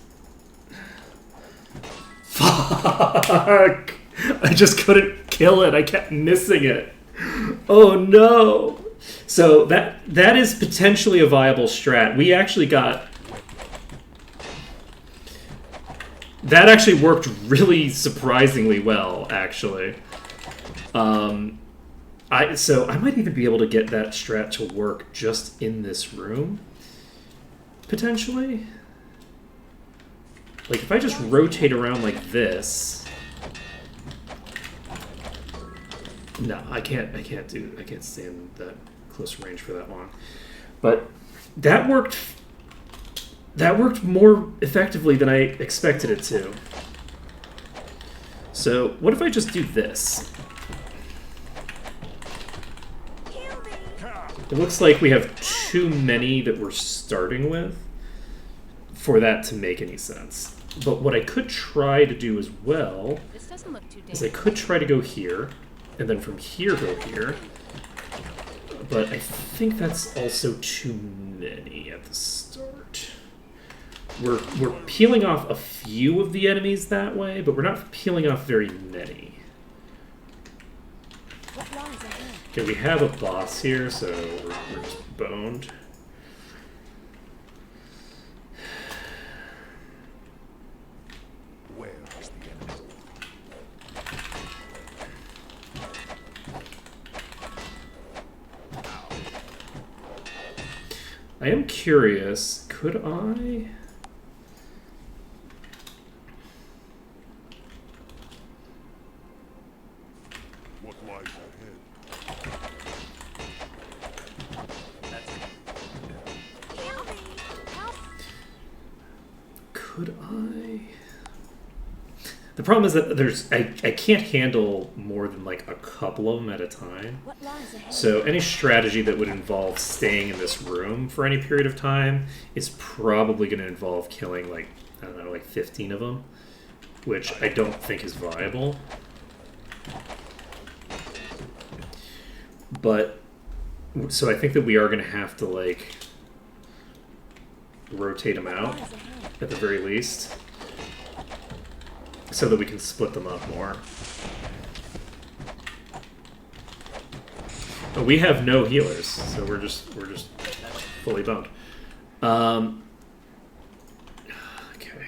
A: Fuck! I just couldn't kill it. I kept missing it. Oh no! So that is potentially a viable strat. We actually got... That actually worked really surprisingly well, actually. So I might even be able to get that strat to work just in this room, potentially. Like if I just rotate around like this. No, I can't stay in that close range for that long. But that worked more effectively than I expected it to. So what if I just do this? It looks like we have too many that we're starting with for that to make any sense. But what I could try to do as well
C: This doesn't look too
A: is I
C: dangerous.
A: could try to go here, and then from here go here. But I think that's also too many at the start. We're peeling off a few of the enemies that way, but we're not peeling off very many.
E: What lies ahead?
A: Okay, we have a boss here, so we're just boned.
B: Where is the enemy?
A: I am curious, could I...
B: What lies ahead?
E: Help me! Help!
A: Could I... The problem is that I can't handle more than like a couple of them at a time.
E: What lies ahead?
A: So any strategy that would involve staying in this room for any period of time is probably going to involve killing like, I don't know, like 15 of them, which I don't think is viable. But so I think that we are going to have to like rotate them out
E: Lies ahead.
A: at the very least, so that we can split them up more. But we have no healers, so we're just fully boned. Okay.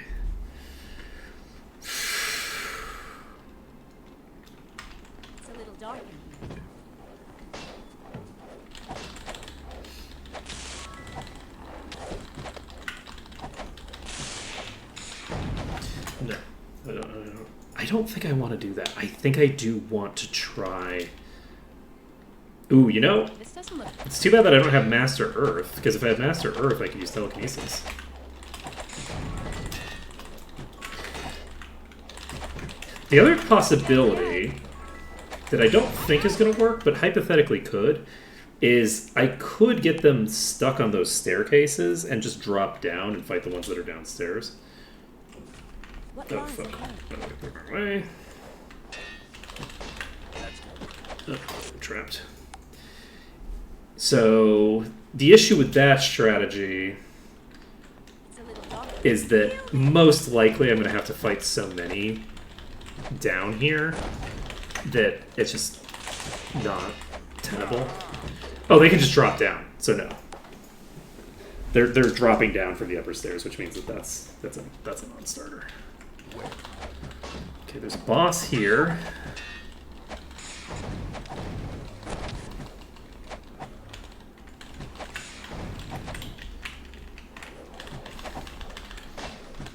E: It's a little dark in here.
A: No, I don't think I want to do that. I think I do want to try. Ooh, you know,
C: This doesn't look.
A: it's too bad that I don't have Master Earth, because if I had Master Earth, I could use telekinesis. The other possibility that I don't think is going to work, but hypothetically could, is I could get them stuck on those staircases and just drop down and fight the ones that are downstairs.
E: What
A: Oh,
E: lies
A: fuck.
E: ahead?
A: Away. Oh, trapped. So, the issue with that strategy
E: It's a little dark.
A: is that most likely I'm going to have to fight so many down here that it's just not tenable. Oh, they can just drop down, so no. They're dropping down from the upper stairs, which means that that's a non-starter. Okay, there's a boss here.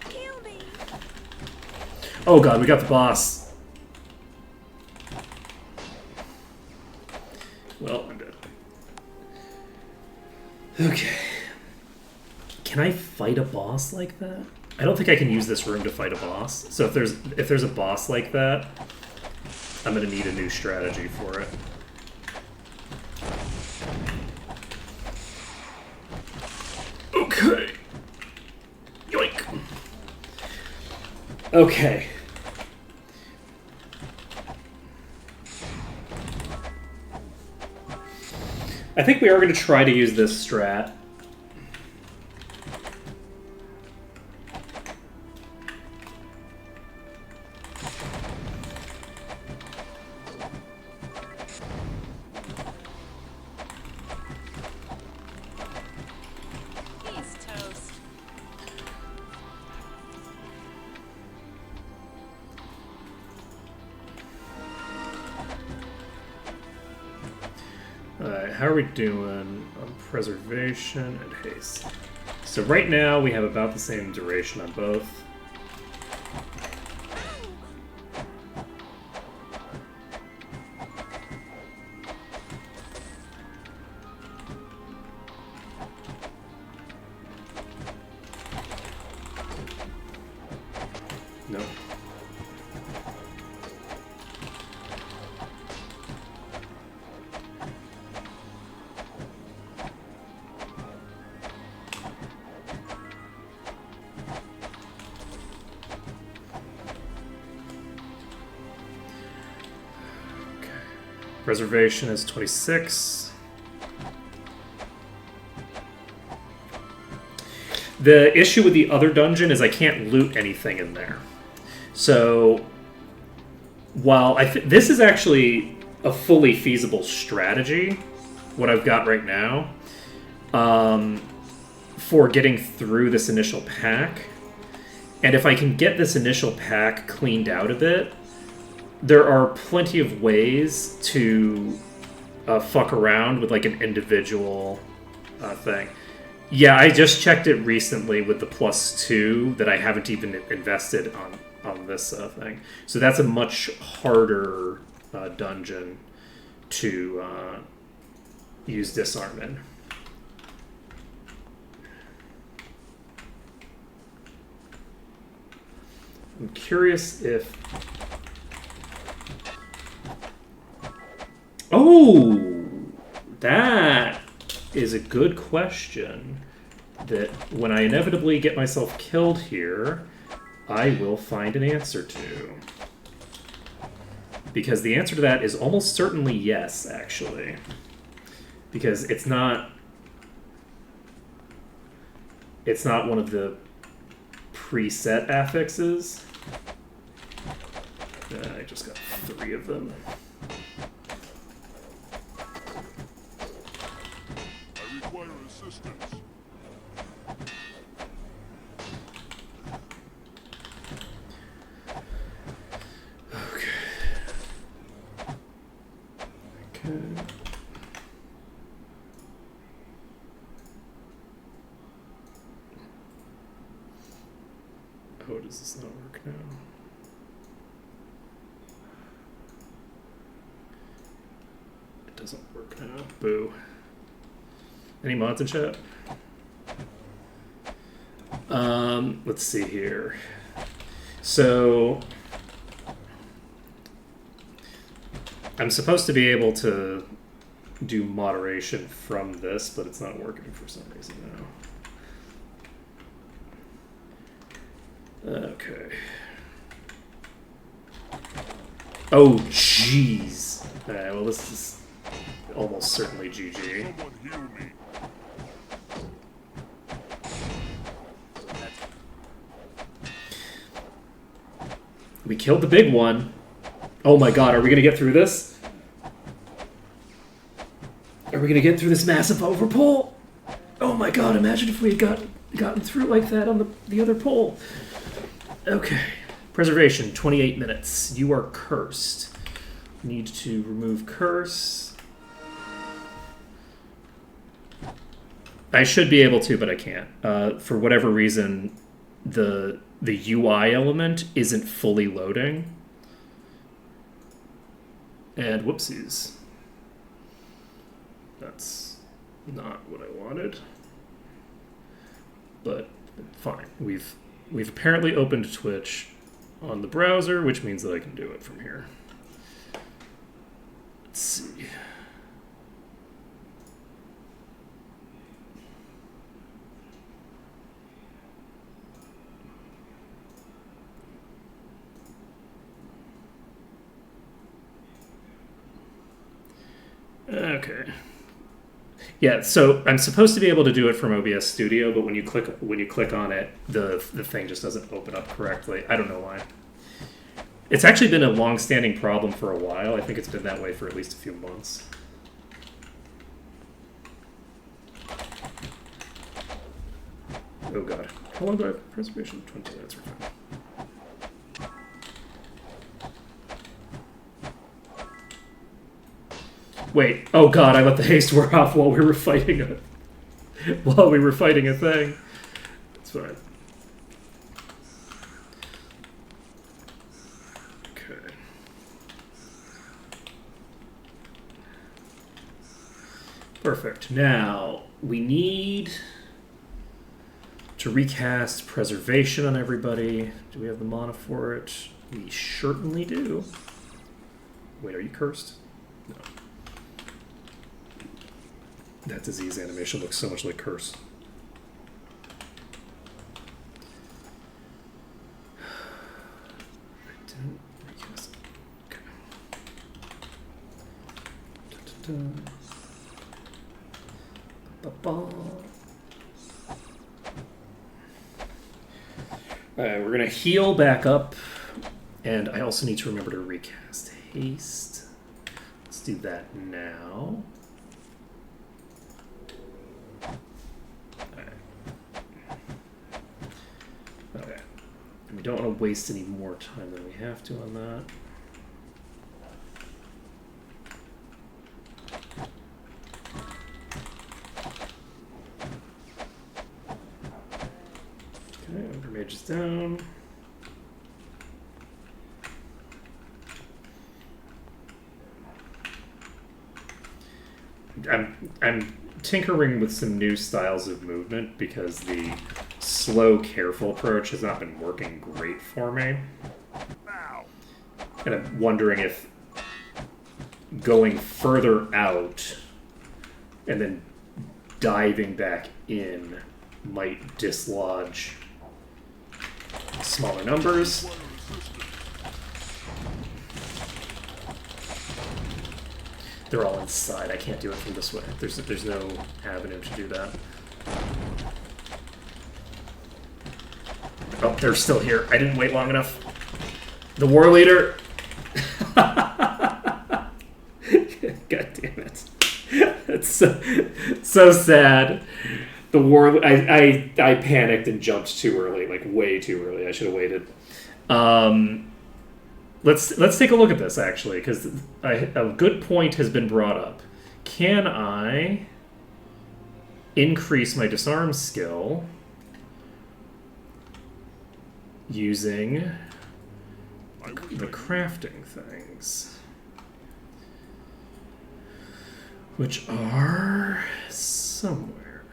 E: Kill me.
A: Oh god, we got the boss. Well, I'm dead. Okay. Can I fight a boss like that? I don't think I can use this room to fight a boss. So if there's a boss like that, I'm gonna need a new strategy for it. Okay. Yoink. Okay. I think we are going to try to use this strat.
C: He's toast.
A: Alright, how are we doing on preservation and haste? So right now we have about the same duration on both. Nope. Preservation is 26. The issue with the other dungeon is I can't loot anything in there. So, while this is actually a fully feasible strategy, what I've got right now, for getting through this initial pack, and if I can get this initial pack cleaned out a bit, there are plenty of ways to fuck around with like an individual thing. Yeah, I just checked it recently with the +2 that I haven't even invested on this thing. So that's a much harder dungeon to use disarm in. I'm curious if... Oh! That is a good question that when I inevitably get myself killed here, I will find an answer to. Because the answer to that is almost certainly yes, actually. Because it's not one of the preset affixes. I just got 3 of them.
B: I require assistance.
A: Okay. Oh, does this not work now? It doesn't work now. Boo. Any mods in chat? Let's see here. So I'm supposed to be able to do moderation from this, but it's not working for some reason now. Okay. Oh, jeez. Well, this is almost certainly GG.
B: Someone heal me.
A: We killed the big one. Oh my god, are we gonna get through this? Are we gonna get through this massive overpull? Oh my god, imagine if we had gotten through like that on the other pole. Okay. Preservation, 28 minutes. You are cursed. Need to remove curse. I should be able to, but I can't. For whatever reason, the UI element isn't fully loading. And whoopsies. That's not what I wanted. But fine. We've apparently opened Twitch on the browser, which means that I can do it from here. Let's see. Okay. Yeah, so I'm supposed to be able to do it from OBS Studio, but when you click on it, the thing just doesn't open up correctly. I don't know why. It's actually been a long-standing problem for a while. I think it's been that way for at least a few months. Oh god. How long do I have preservation? 20 minutes. We're fine. Wait. Oh god, I let the haste wear off while we were fighting a thing. It's fine. Okay. Perfect. Now we need to recast preservation on everybody. Do we have the mana for it? We certainly do. Wait, are you cursed? No. That disease animation looks so much like Curse. I didn't recast it. Okay. Alright, we're gonna heal back up, and I also need to remember to recast haste. Let's do that now. We don't want to waste any more time than we have to on that. Okay, Ogre Mage is down. I'm tinkering with some new styles of movement because the slow, careful approach has not been working great for me.
B: Now.
A: And I'm wondering if going further out and then diving back in might dislodge smaller numbers. They're all inside. I can't do it from this way. There's no avenue to do that. Oh, they're still here. I didn't wait long enough. The war leader. God damn it. It's so sad. The war. I panicked and jumped too early, like way too early. I should have waited. Let's take a look at this actually, because a good point has been brought up. Can I increase my disarm skill using the crafting things, which are somewhere?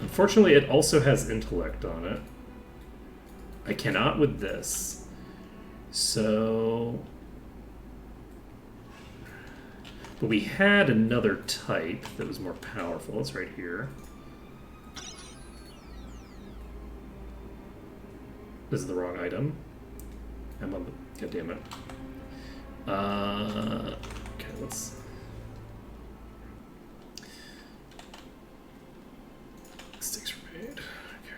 A: Unfortunately, it also has intellect on it. I cannot with this. So... But we had another type that was more powerful. It's right here. This is the wrong item. I'm on the... God damn it. Okay, let's... Sticks remade. Okay.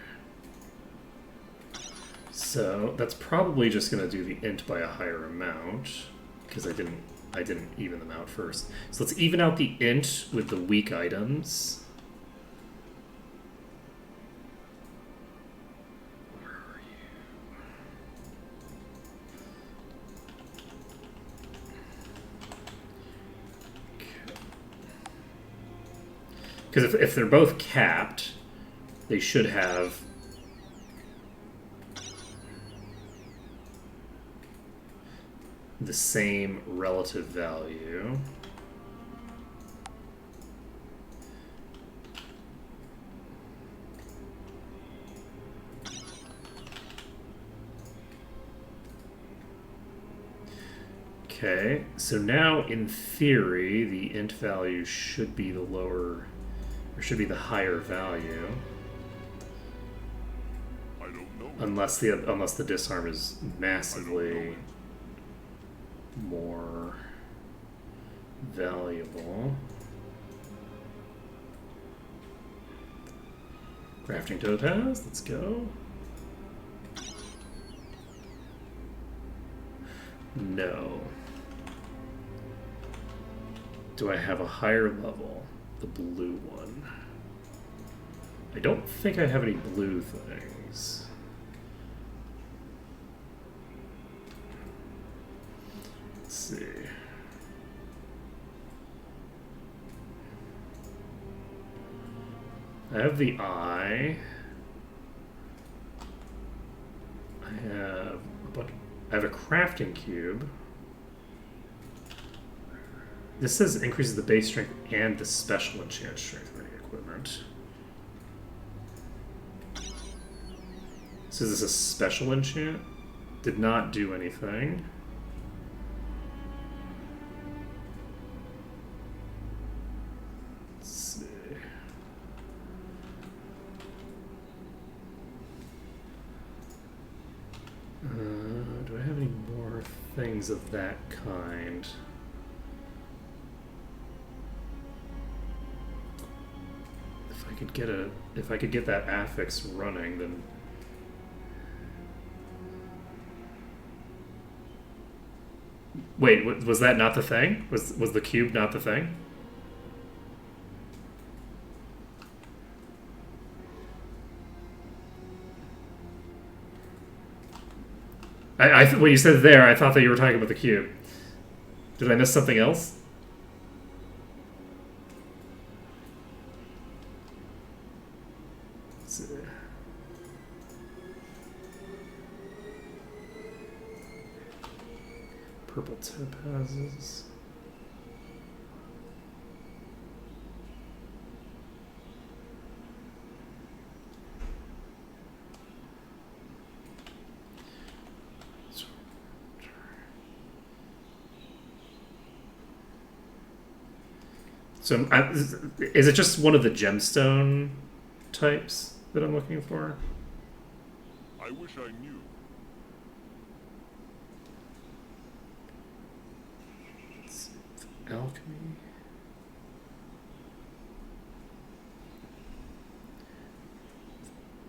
A: So that's probably just going to do the int by a higher amount because I didn't even them out first. So let's even out the int with the weak items. Where are you? Because if they're both capped, they should have the same relative value. Okay, so now in theory, the int value should be the lower, or should be the higher value.
B: I don't know.
A: Unless the disarm is massively more valuable. Crafting topaz, let's go. No. Do I have a higher level? The blue one. I don't think I have any blue things. Let's see. I have the eye. I have a crafting cube. This says it increases the base strength and the special enchant strength of any equipment. So is this a special enchant? Did not do anything. Let's see. Do I have any more things of that kind? If I could get that affix running, then wait, was that not the thing? Was the cube not the thing? When you said there, I thought that you were talking about the cube. Did I miss something else? Purple topazes. So, is it just one of the gemstone types that I'm looking for?
B: I wish I knew.
A: Alchemy.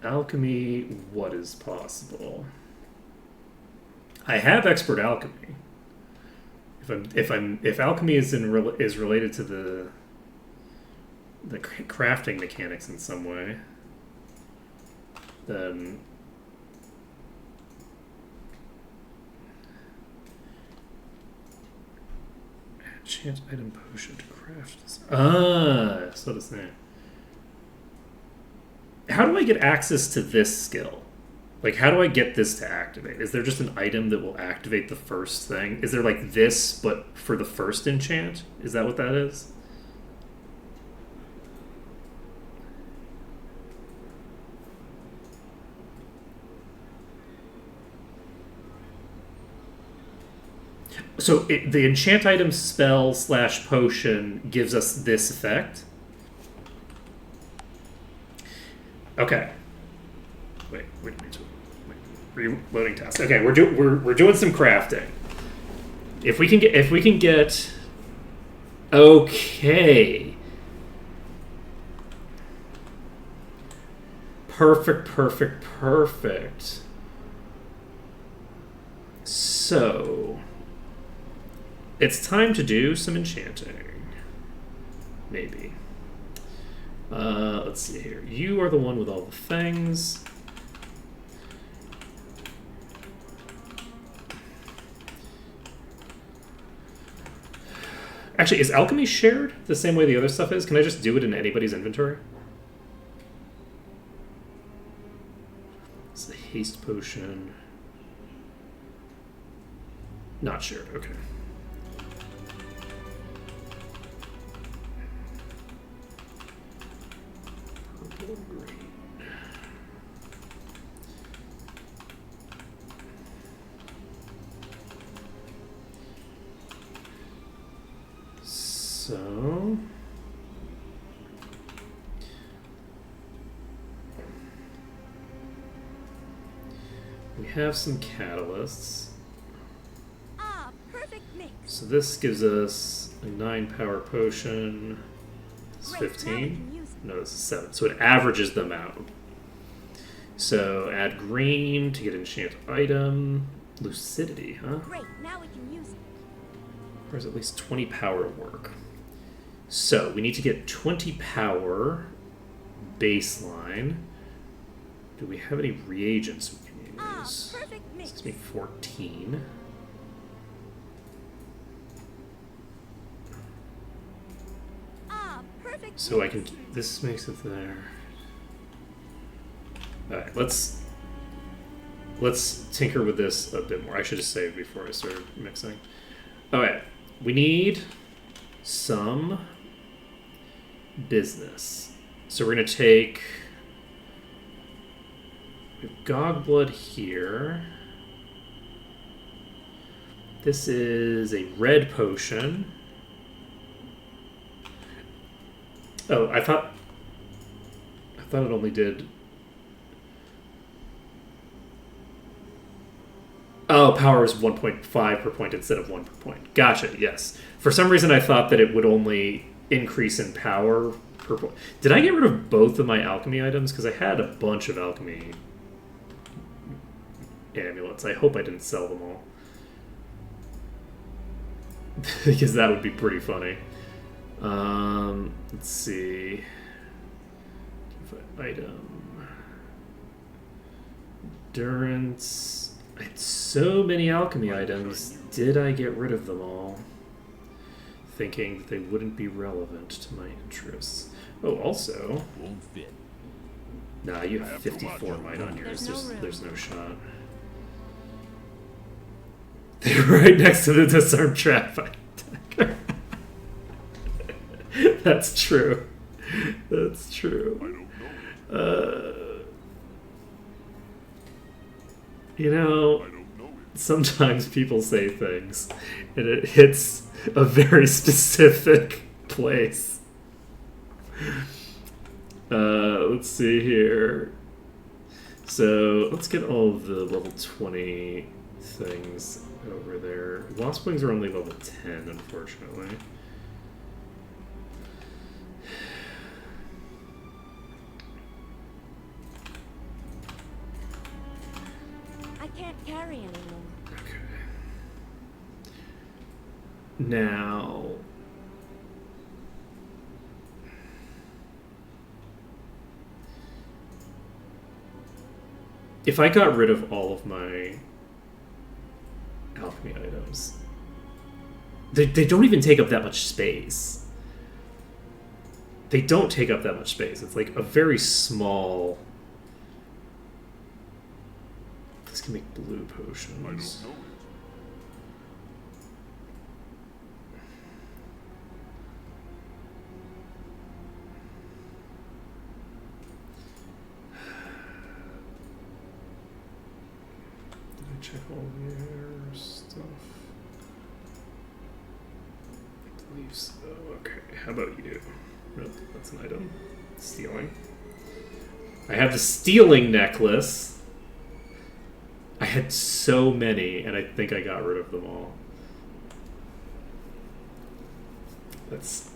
A: Alchemy, what is possible? I have expert alchemy. If alchemy is related to the crafting mechanics in some way, then enchant item potion to craft this. So that's that. How do I get access to this skill? Like, how do I get this to activate? Is there just an item that will activate the first thing? Is there like this, but for the first enchant? Is that what that is? So the enchant item spell / potion gives us this effect? Okay. Wait a minute. Reloading task. Okay, we're doing some crafting. If we can get okay. Perfect. So it's time to do some enchanting. Maybe. Let's see here. You are the one with all the things. Actually, is alchemy shared the same way the other stuff is? Can I just do it in anybody's inventory? It's a haste potion. Not shared, okay. Purple and green. So we have some catalysts.
E: Ah, perfect mix.
A: So this gives us a 9 power potion. It's
E: Great, now we
A: 15.
E: can use it.
A: No, this is 7. So it averages them out. So add green to get enchant item. Lucidity, huh?
E: Great, now we can use it.
A: Requires at least 20 power to work. So we need to get 20 power baseline. Do we have any reagents we can
E: Ah,
A: use?
E: perfect mix.
A: This gives me 14.
E: Ah, perfect
A: So I
E: mix.
A: can. This makes it there. Alright, let's tinker with this a bit more. I should have saved before I started mixing. Alright, we need some business. So we're going to take... We have Gogblood here. This is a red potion. Oh, I thought it only did... Oh, power is 1.5 per point instead of 1 per point. Gotcha, yes. For some reason I thought that it would only increase in power per point. Did I get rid of both of my alchemy items? Because I had a bunch of alchemy amulets. I hope I didn't sell them all. Because that would be pretty funny. Let's see. Item. Endurance. I had so many alchemy items. Did I get rid of them all? Thinking that they wouldn't be relevant to my interests. Oh, also...
D: Won't fit.
A: Nah, you have 54 might on yours.
E: There's no room.
A: There's no shot. They're right next to the disarm trap. That's true. That's
B: I
A: true.
B: don't know.
A: You know,
B: I don't know it.
A: sometimes people say things and it hits a very specific place. Let's see here. So let's get all of the level 20 things over there. Wasp wings are only level 10, unfortunately.
E: I can't carry anymore.
A: Okay. Now, if I got rid of all of my alchemy items, they don't even take up that much space. They don't take up that much space. It's like a very small. This can make blue
B: I don't
A: potions.
B: know it.
A: Did I check all their stuff? I believe so. Okay, how about you? Nope, that's an item. Stealing. I have the stealing necklace. I had so many, and I think I got rid of them all. That's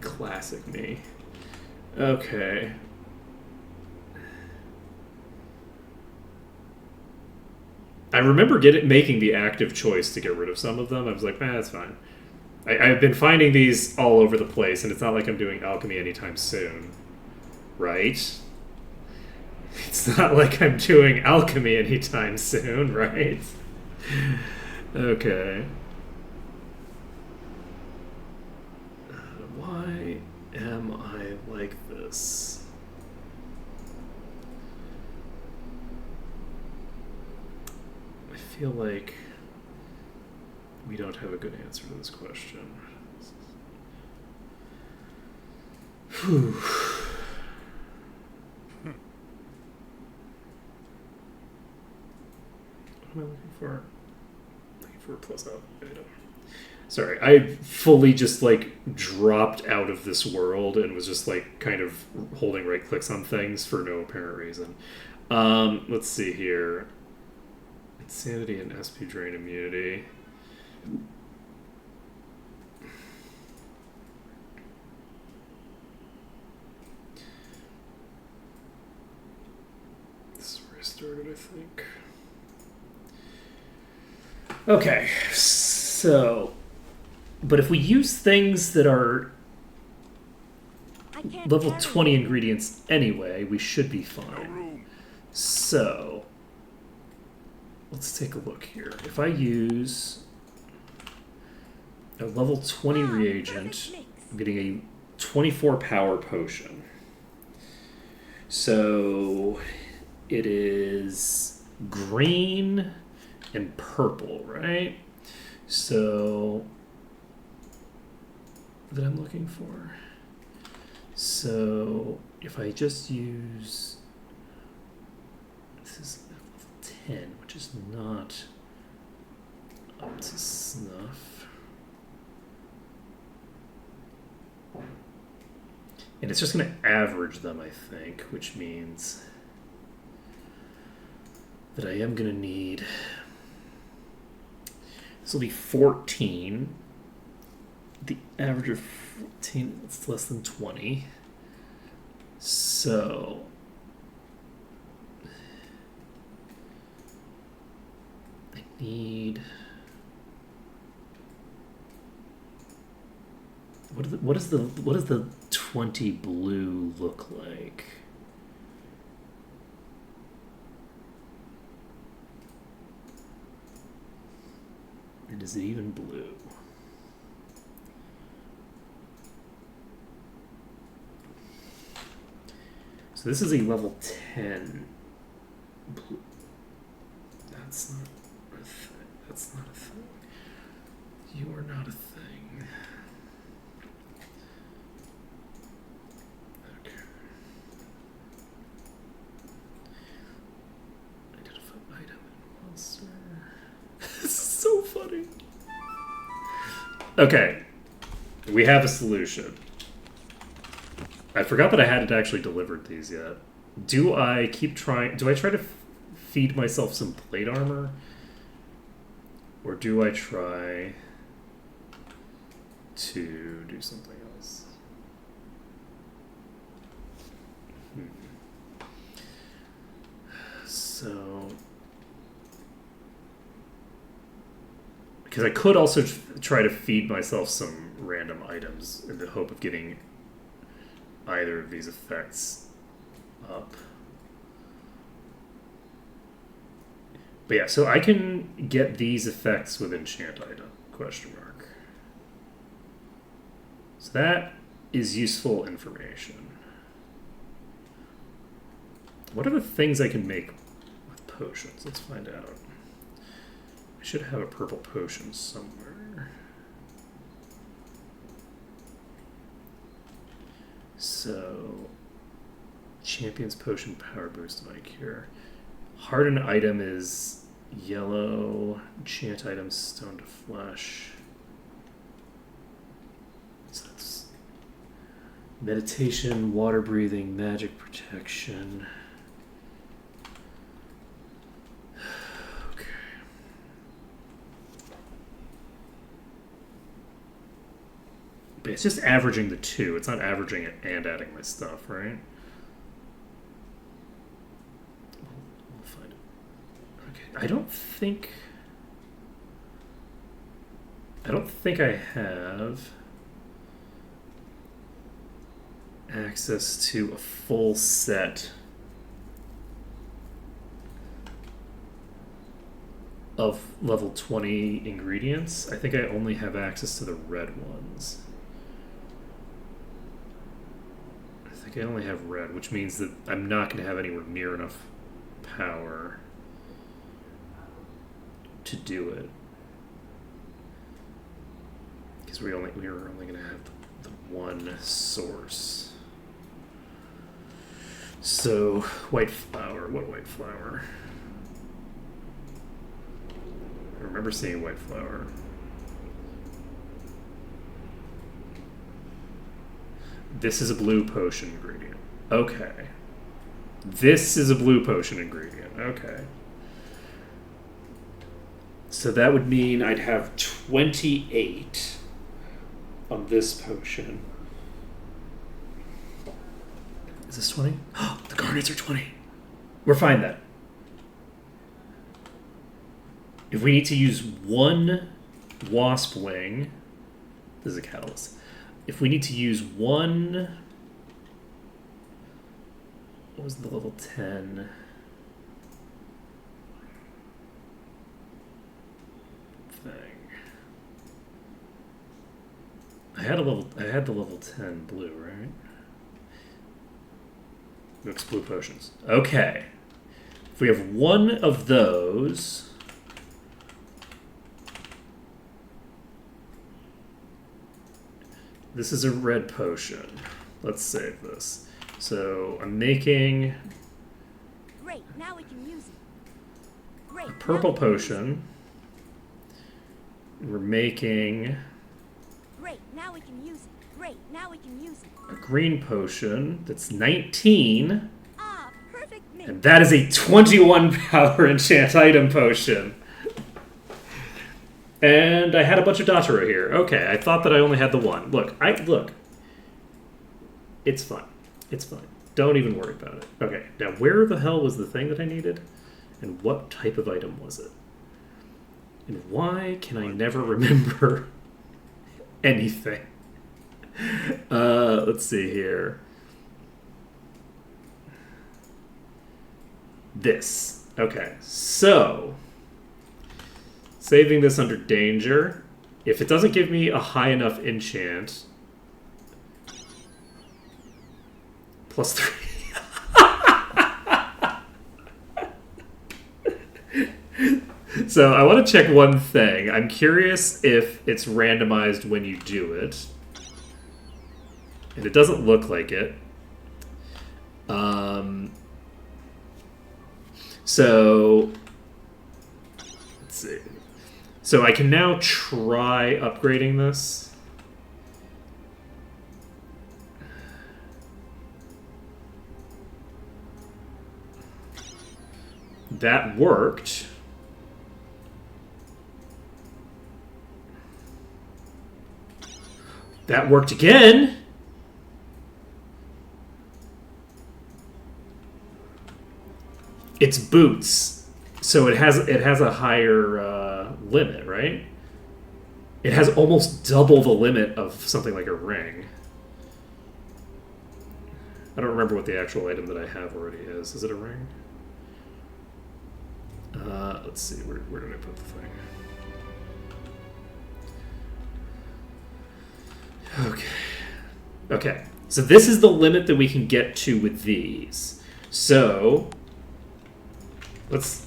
A: classic me. Okay. I remember making the active choice to get rid of some of them. I was like, that's fine. I've been finding these all over the place, and it's not like I'm doing alchemy anytime soon. Right? It's not like I'm doing alchemy anytime soon, right? Okay. Why am I like this? I feel like we don't have a good answer to this question. Whew. What am I looking for? Looking for a plus out item. Sorry, I fully just like dropped out of this world and was just like kind of holding right clicks on things for no apparent reason. Let's see here. Insanity and SP drain immunity. This is where I started, I think. Okay, so, but if we use things that are
E: I can't
A: level
E: carry
A: 20
E: anymore.
A: ingredients anyway, we should be
B: No
A: fine.
B: room.
A: So, let's take a look here. If I use a level 20
E: Ah,
A: reagent,
E: perfect mix.
A: I'm getting a 24 power potion. So, it is green and purple, right? So, that I'm looking for. So, if I just use, this is level 10, which is not up to snuff. And it's just going to average them, I think, which means that I am going to need, this will be 14. The average of 14, it's less than 20. So, I need, what does the 20 blue look like? And is it even blue? So this is a level 10 blue. That's not a thing. That's not a thing. You are not a thing. Okay. Identify item and monster. This is so funny. Okay. We have a solution. I forgot that I hadn't actually delivered these yet. Do I keep trying? Do I try to feed myself some plate armor? Or do I try to do something else? So, because I could also try to feed myself some random items in the hope of getting either of these effects up. But yeah, so I can get these effects with enchant item, question mark. So that is useful information. What are the things I can make with potions? Let's find out. I should have a purple potion somewhere. So, Champion's Potion, Power Boost, Mic here. Hardened item is yellow. Enchant item, Stone to Flesh. So that's meditation, water breathing, magic protection. Okay. But it's just averaging the two. It's not averaging it and adding my stuff, right? We'll find it. Okay. I don't think I have access to a full set of level 20 ingredients. I think I only have access to the red ones. I think I only have red, which means that I'm not going to have anywhere near enough power to do it. Because we were only going to have the one source. So, white flower. What white flower? I remember seeing white flower. This is a blue potion ingredient. Okay. This is a blue potion ingredient. Okay. So that would mean I'd have 28 on this potion. Is this 20? Oh, the garnets are 20. We're fine then. If we need to use one wasp wing, this is a catalyst. If we need to use one, what was the level 10? Thing. I had the level 10 blue, right? Mix blue potions. Okay. If we have one of those, this is a red potion. Let's save this. So I'm making
E: Great, now we can use it. Great.
A: a purple potion. We're making
E: Great, now we can use it. Great, now we can use it.
A: a green potion that's 19.
E: Ah, perfect mix.
A: And that is a 21 power enchant item potion. And I had a bunch of Datura here. Okay, I thought that I only had the one. Look. It's fine. It's fine. Don't even worry about it. Okay, now where the hell was the thing that I needed? And what type of item was it? And why can I never remember anything? Let's see here. This. Okay, so saving this under danger. If it doesn't give me a high enough enchant, +3. So I want to check one thing. I'm curious if it's randomized when you do it. And it doesn't look like it. So let's see. So I can now try upgrading this. That worked. That worked again. It's boots, so it has a higher limit, right? It has almost double the limit of something like a ring. I don't remember what the actual item that I have already is. Is it a ring? Let's see. Where did I put the thing? Okay. Okay. So this is the limit that we can get to with these. So let's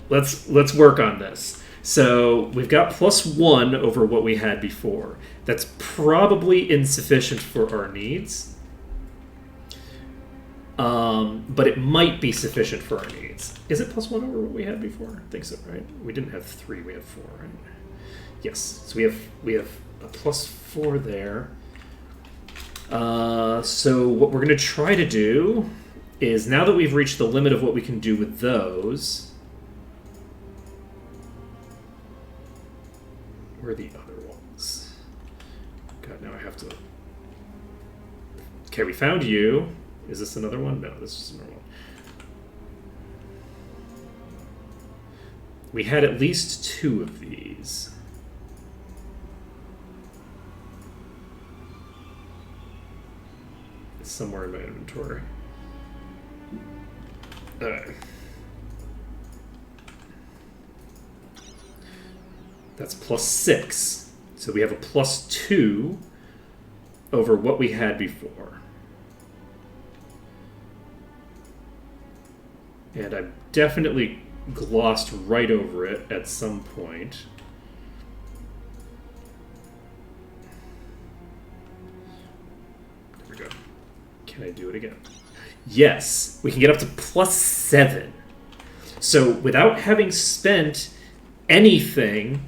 A: work on this. So we've got +1 over what we had before. That's probably insufficient for our needs. But it might be sufficient for our needs. Is it +1 over what we had before? I think so, right? We didn't have 3, we have 4, right? Yes. So we have a +4 there. So what we're going to try to do is, now that we've reached the limit of what we can do with those, where are the other ones? God, now I have to... Okay, we found you. Is this another one? No, this is another one. We had at least 2 of these. It's somewhere in my inventory. Alright. That's +6. So we have a +2 over what we had before. And I've definitely glossed right over it at some point. There we go. Can I do it again? Yes, we can get up to +7. So without having spent anything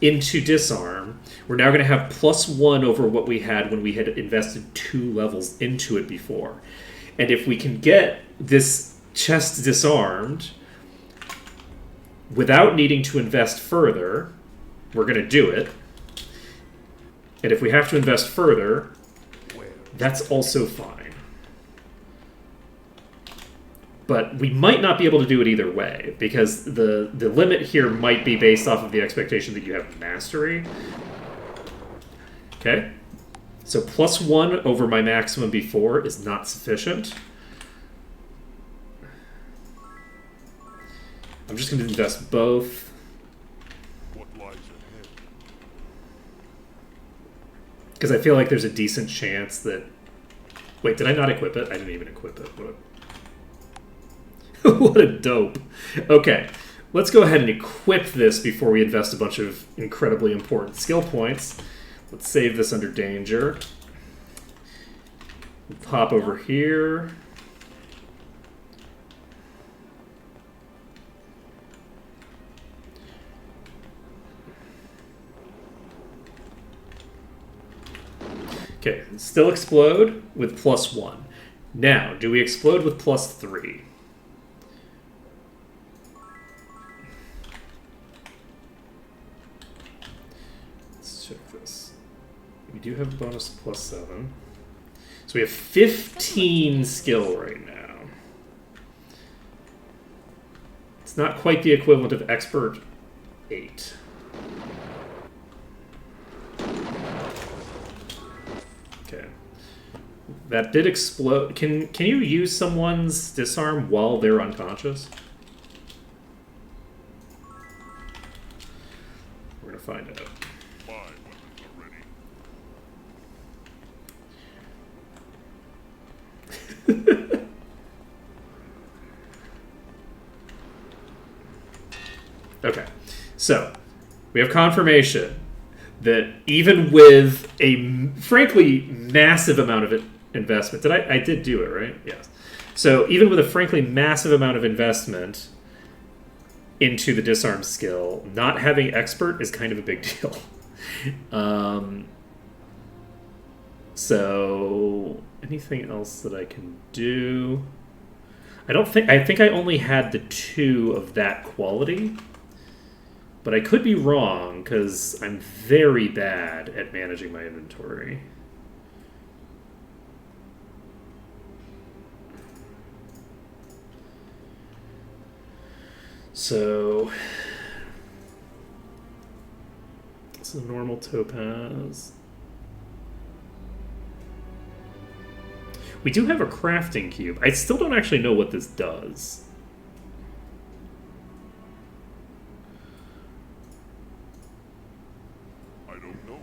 A: into disarm, we're now going to have +1 over what we had when we had invested 2 levels into it before. And if we can get this chest disarmed without needing to invest further, we're going to do it. And if we have to invest further, that's also fine. But we might not be able to do it either way, because the limit here might be based off of the expectation that you have mastery. Okay? So +1 over my maximum before is not sufficient. I'm just going to invest both.
B: What lies ahead?
A: Because I feel like there's a decent chance that... Wait, did I not equip it? I didn't even equip it. What a dope. Okay, let's go ahead and equip this before we invest a bunch of incredibly important skill points. Let's save this under danger. Hop over here. Okay, still explode with +1. Now, do we explode with +3? Let's check this. We do have a bonus to +7. So we have 15 skill right now. It's not quite the equivalent of expert 8. Okay. That did explode. Can you use someone's disarm while they're unconscious? We're gonna find out.
B: My weapons are ready.
A: Okay. So, we have confirmation that even with a frankly massive amount of investment, I did do it, right? Yes. So, even with a frankly massive amount of investment into the disarm skill, not having expert is kind of a big deal. So, anything else that I can do? I think I only had the 2 of that quality. But I could be wrong, because I'm very bad at managing my inventory. So, this is a normal topaz. We do have a crafting cube. I still don't actually know what this does.
B: I don't know it.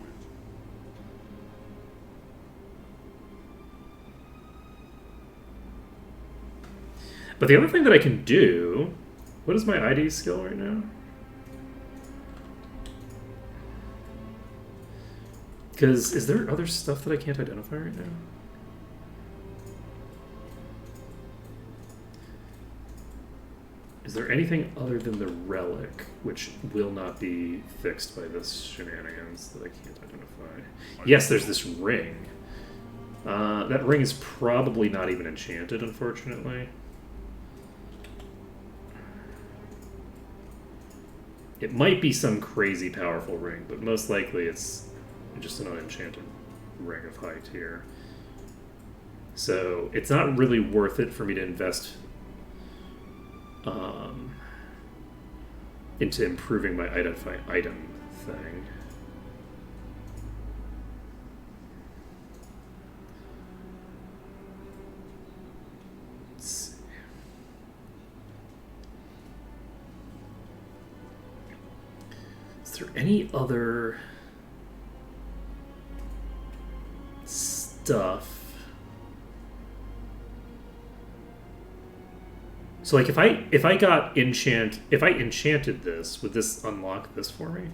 A: But the other thing that I can do... What is my ID skill right now? Because is there other stuff that I can't identify right now? Is there anything other than the relic, which will not be fixed by this shenanigans, that I can't identify? Yes, there's this ring. That ring is probably not even enchanted, unfortunately. It might be some crazy powerful ring, but most likely it's just an unenchanted ring of high tier. So it's not really worth it for me to invest into improving my item thing. Let's see. Is there any other stuff? So like if I enchanted this, would this unlock this for me?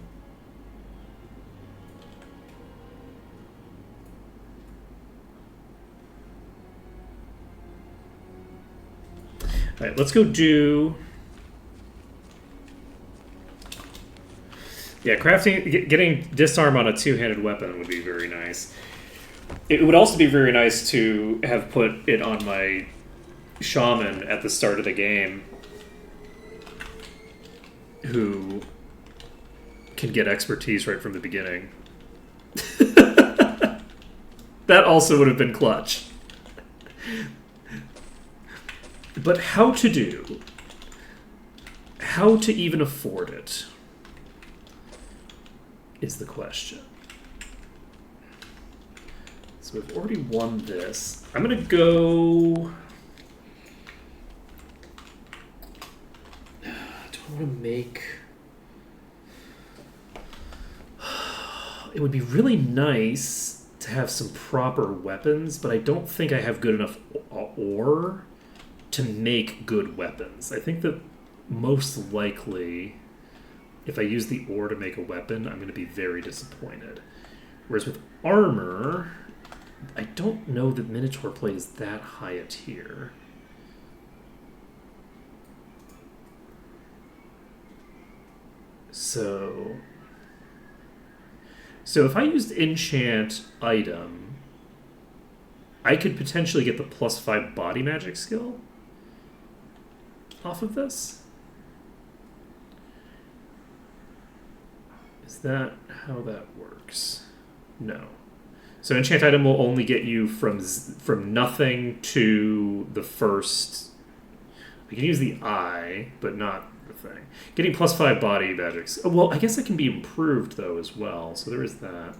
A: Alright, let's go do... Yeah, getting disarm on a two-handed weapon would be very nice. It would also be very nice to have put it on my shaman at the start of the game who can get expertise right from the beginning. That also would have been clutch. But how to even afford it is the question. So we've already won this. I'm gonna go... I want to make... It would be really nice to have some proper weapons, but I don't think I have good enough ore to make good weapons. I think that most likely, if I use the ore to make a weapon, I'm going to be very disappointed. Whereas with armor, I don't know that Minotaur plate is that high a tier. So if I used enchant item, I could potentially get the +5 body magic skill off of this. Is that how that works? No. So enchant item will only get you from nothing to the first. I can use the eye, but not the thing. Getting +5 body magics. Well, I guess it can be improved though as well. So there is that.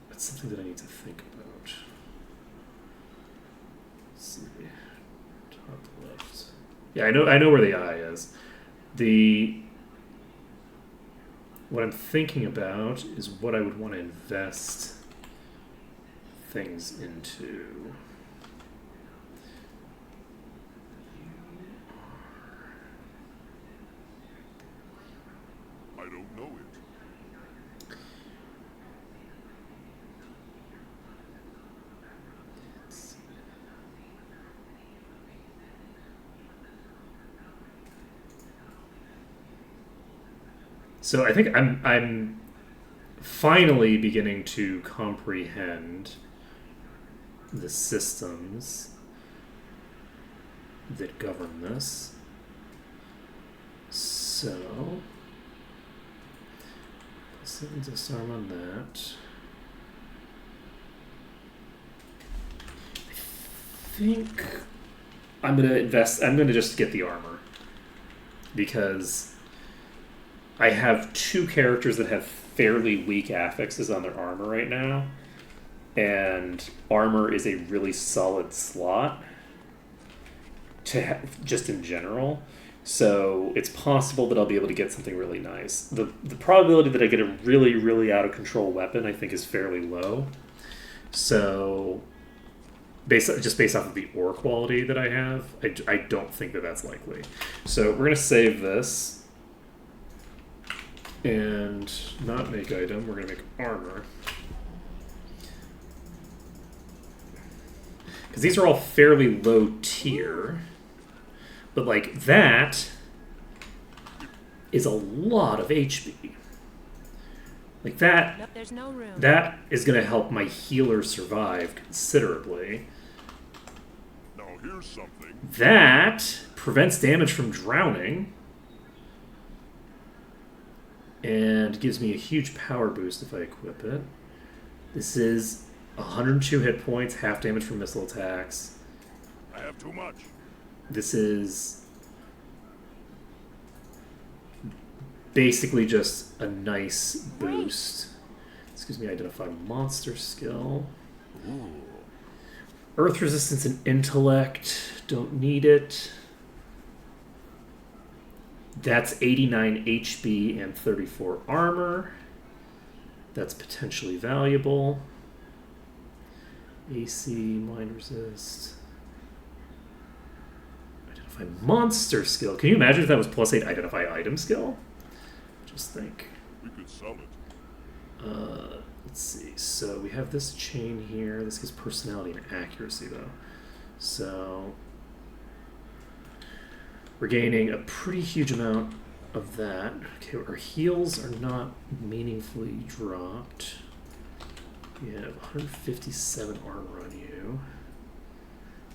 A: That's something that I need to think about. Let's see. Top left. Yeah, I know where the eye is. What I'm thinking about is what I would want to invest things into. So I think I'm finally beginning to comprehend the systems that govern this. So, +7 disarm on that. I think I'm gonna invest. I'm gonna just get the armor because I have two characters that have fairly weak affixes on their armor right now, and armor is a really solid slot to have just in general. So it's possible that I'll be able to get something really nice. The probability that I get a really, really out of control weapon, I think, is fairly low. So based off of the ore quality that I have, I don't think that that's likely. So we're gonna save this and not make item. We're gonna make armor because these are all fairly low tier. But, like, that is a lot of HP. Like, that...
C: Nope, there's no room.
A: That is going to help my healer survive considerably.
B: Now here's something.
A: That prevents damage from drowning. And gives me a huge power boost if I equip it. This is 102 hit points, half damage from missile attacks.
B: I have too much.
A: This is basically just a nice boost. Excuse me, identify monster skill.
B: Ooh.
A: Earth resistance and intellect. Don't need it. That's 89 HP and 34 armor. That's potentially valuable. AC, mind resist. Monster skill. Can you imagine if that was +8 identify item skill? Just think.
B: We could sell it.
A: Let's see. So we have this chain here. This gives personality and accuracy, though. So we're gaining a pretty huge amount of that. Okay, our heals are not meaningfully dropped. We have 157 armor on you.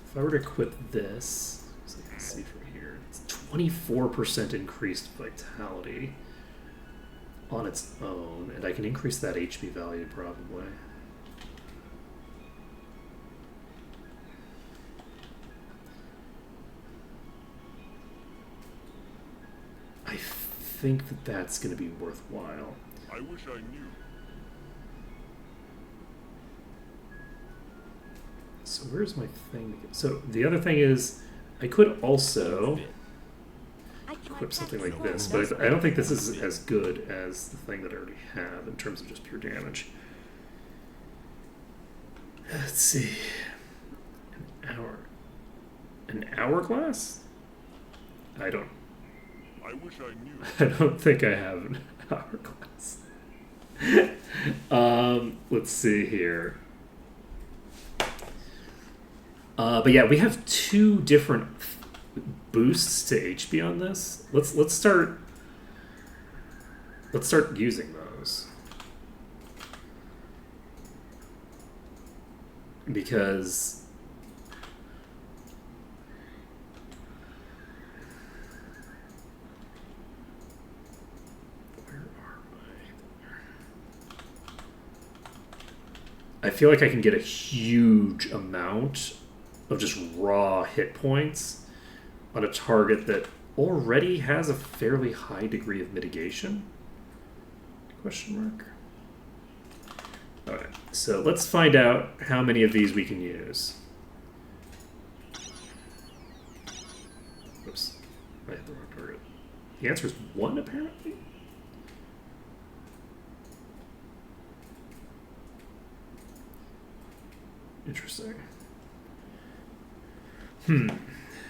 A: If I were to equip this... So you can see from here, it's 24% increased vitality on its own, and I can increase that HP value probably. I think that that's going to be worthwhile.
B: I wish I knew.
A: So where's my thing? So the other thing is, I could also equip something like this, but I don't think this is as good as the thing that I already have in terms of just pure damage. Let's see. An hourglass? I wish
B: I knew.
A: I don't think I have an hourglass. Let's see here. But yeah, we have two different boosts to HP on this. Let's start using those. Because where are I feel like I can get a huge amount of just raw hit points on a target that already has a fairly high degree of mitigation? Question mark. Alright, so let's find out how many of these we can use. Oops, I hit the wrong target. The answer is 1, apparently? Interesting.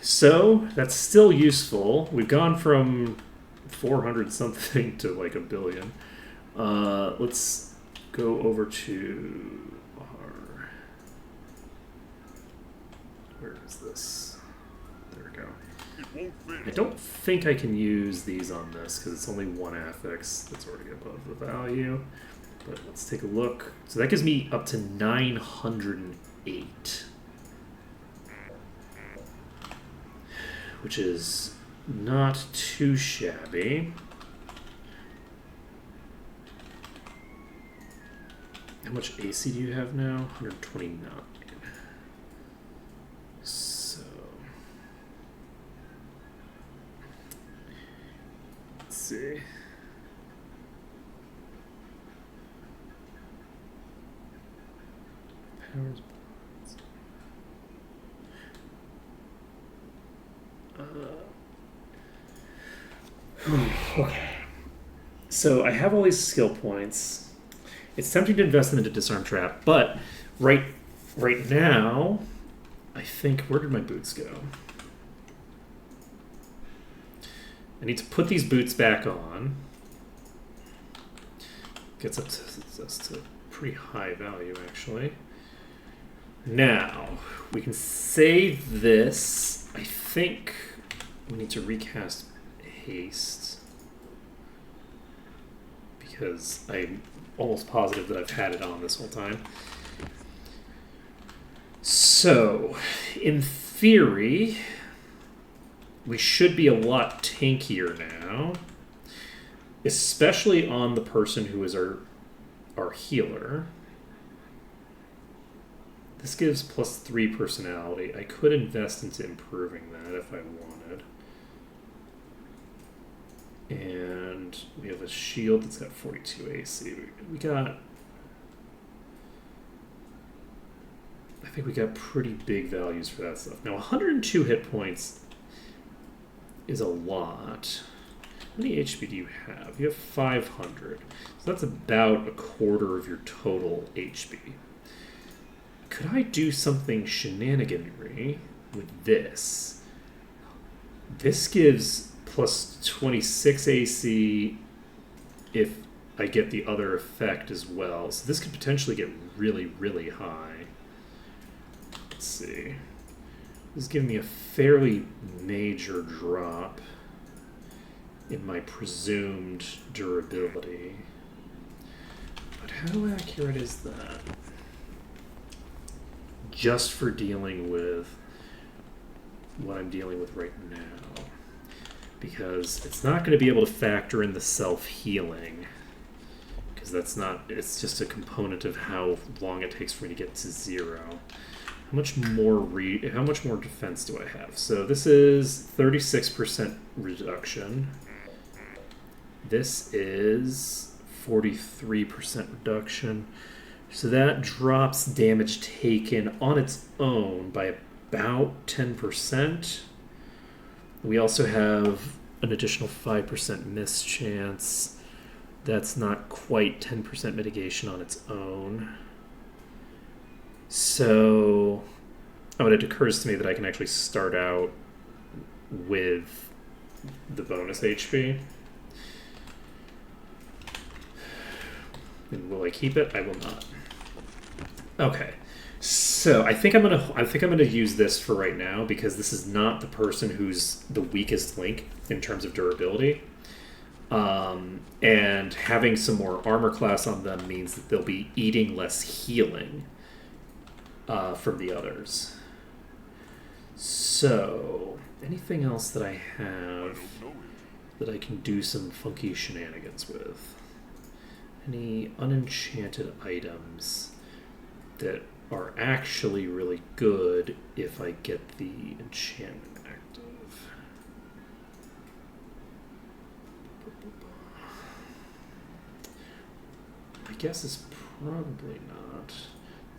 A: So, that's still useful. We've gone from 400 something to like 1 billion. Let's go over to our... Where is this? There we go.
B: It won't fit.
A: I don't think I can use these on this because it's only one affix that's already above the value. But let's take a look. So that gives me up to 908. Which is not too shabby. How much AC do you have now? 129. So let's see. Powers. Okay. So I have all these skill points. It's tempting to invest them into Disarm Trap, but right now, I think, where did my boots go? I need to put these boots back on. Gets up to us to pretty high value, actually. Now, we can save this. I think we need to recast haste because I'm almost positive that I've had it on this whole time. So, in theory, we should be a lot tankier now, especially on the person who is our healer. This gives +3 personality. I could invest into improving that if I wanted. And we have a shield that's got 42 AC. We got... I think we got pretty big values for that stuff. Now, 102 hit points is a lot. How many HP do you have? You have 500. So that's about a quarter of your total HP. Could I do something shenaniganry with this? This gives +26 AC if I get the other effect as well. So this could potentially get really, really high. Let's see. This is giving me a fairly major drop in my presumed durability. But how accurate is that? Just for dealing with what I'm dealing with right now. Because it's not going to be able to factor in the self-healing. Because that's not, it's just a component of how long it takes for me to get to 0. How much more defense do I have? So this is 36% reduction. This is 43% reduction. So that drops damage taken on its own by about 10%. We also have an additional 5% miss chance. That's not quite 10% mitigation on its own. So, it occurs to me that I can actually start out with the bonus HP. And will I keep it? I will not. Okay. So I think I'm gonna use this for right now because this is not the person who's the weakest link in terms of durability. And having some more armor class on them means that they'll be eating less healing from the others. So, anything else that I have that I can do some funky shenanigans with? Any unenchanted items that are actually really good if I get the enchantment active? My guess is probably not.